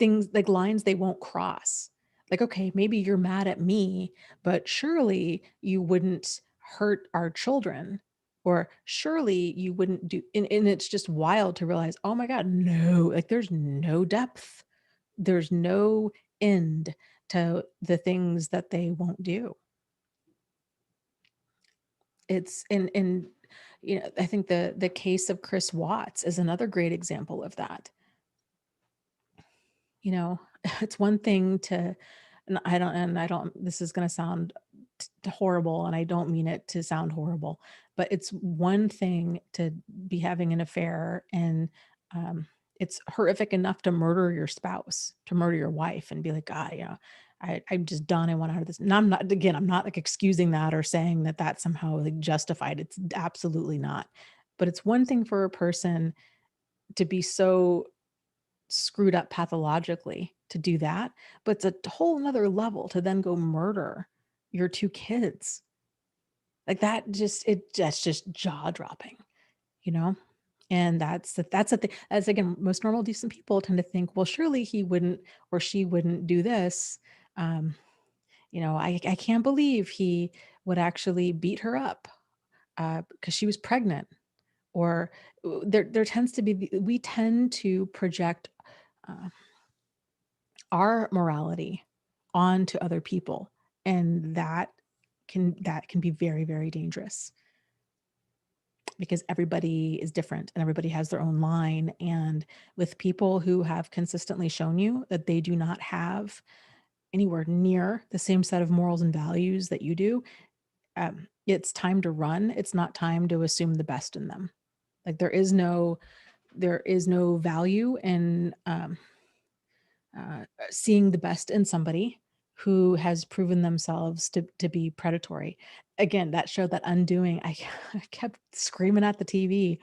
things, like lines they won't cross. Like, okay, maybe you're mad at me, but surely you wouldn't hurt our children, or surely you wouldn't do. And it's just wild to realize, oh my God, no, like there's no depth, there's no end to the things that they won't do. It's I think the case of Chris Watts is another great example of that. You know, it's one thing to, and I don't, this is going to sound horrible, and I don't mean it to sound horrible, but it's one thing to be having an affair, and um, it's horrific enough to murder your spouse, to murder your wife, and be like, God, I'm just done. I want out of this. And I'm not like excusing that or saying that that's somehow like justified. It's absolutely not. But it's one thing for a person to be so screwed up pathologically to do that, but it's a whole another level to then go murder your 2 kids. Like that's just jaw dropping, you know? And that's the thing. As again, most normal, decent people tend to think, well, surely he wouldn't or she wouldn't do this. Um, I can't believe he would actually beat her up because she was pregnant. Or there tends to be, we tend to project uh, our morality onto other people, and that can be very, very dangerous because everybody is different and everybody has their own line. And with people who have consistently shown you that they do not have anywhere near the same set of morals and values that you do, it's time to run. It's not time to assume the best in them. Like there is no value in seeing the best in somebody who has proven themselves to be predatory. Again, that show, That Undoing, I I kept screaming at the TV,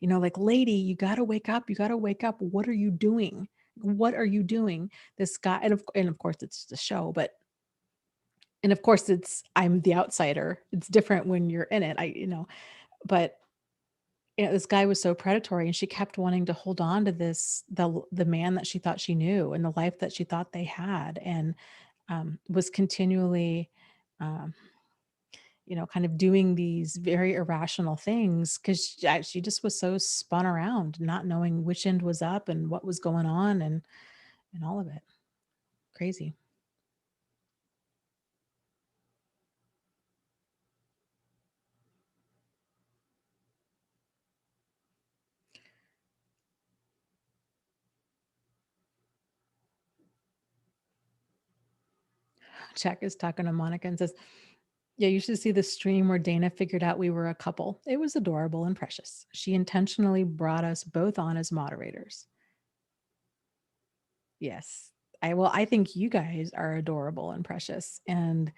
like, "Lady, you gotta wake up. You gotta wake up. What are you doing? What are you doing?" This guy, and of course it's just a show, and of course I'm the outsider. It's different when you're in it. But this guy was so predatory, and she kept wanting to hold on to the man that she thought she knew and the life that she thought they had, and was continually, um, kind of doing these very irrational things because she just was so spun around, not knowing which end was up and what was going on, and all of it. Crazy. Jack is talking to Monica and says, yeah, you should see the stream where Dana figured out we were a couple. It was adorable and precious. She intentionally brought us both on as moderators. Yes. I think you guys are adorable and precious. And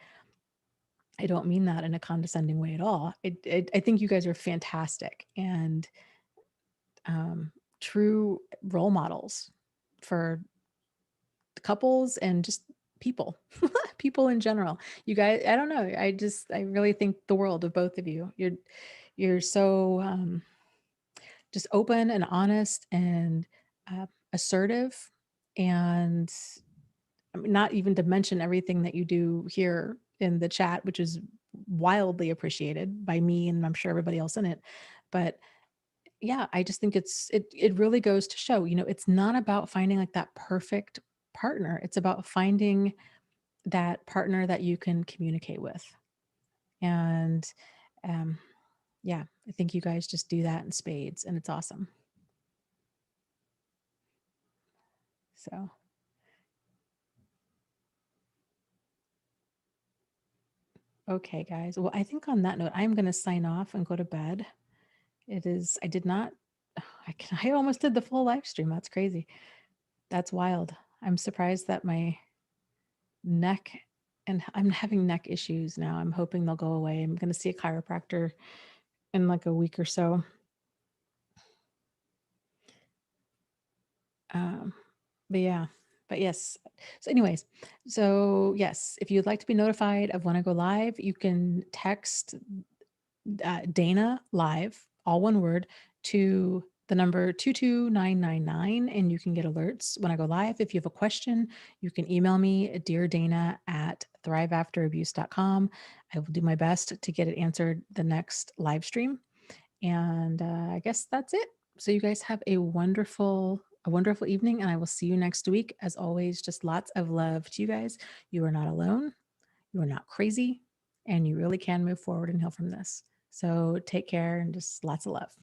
I don't mean that in a condescending way at all. I think you guys are fantastic and true role models for couples and just people, people in general. You guys, I don't know. I really think the world of both of you. You're so just open and honest and assertive, and I mean, not even to mention everything that you do here in the chat, which is wildly appreciated by me and I'm sure everybody else in it. But yeah, I just think it really goes to show, it's not about finding like that perfect partner. It's about finding that partner that you can communicate with. And um yeah, I think you guys just do that in spades and it's awesome. So, okay, guys. Well, I think on that note, I'm going to sign off and go to bed. I did not, I almost did the full live stream. That's crazy. That's wild. I'm surprised that my neck, and I'm having neck issues now. I'm hoping they'll go away. I'm going to see a chiropractor in like a week or so. Um, but yeah, but yes. So, anyways, so yes, if you'd like to be notified of when I go live, you can text Dana live, all one word, to the number 22999, and you can get alerts when I go live. If you have a question, you can email me, Dear Dana at thriveafterabuse.com. I will do my best to get it answered the next live stream. And I guess that's it. So you guys have a wonderful evening, and I will see you next week. As always, just lots of love to you guys. You are not alone. You are not crazy, and you really can move forward and heal from this. So take care and just lots of love.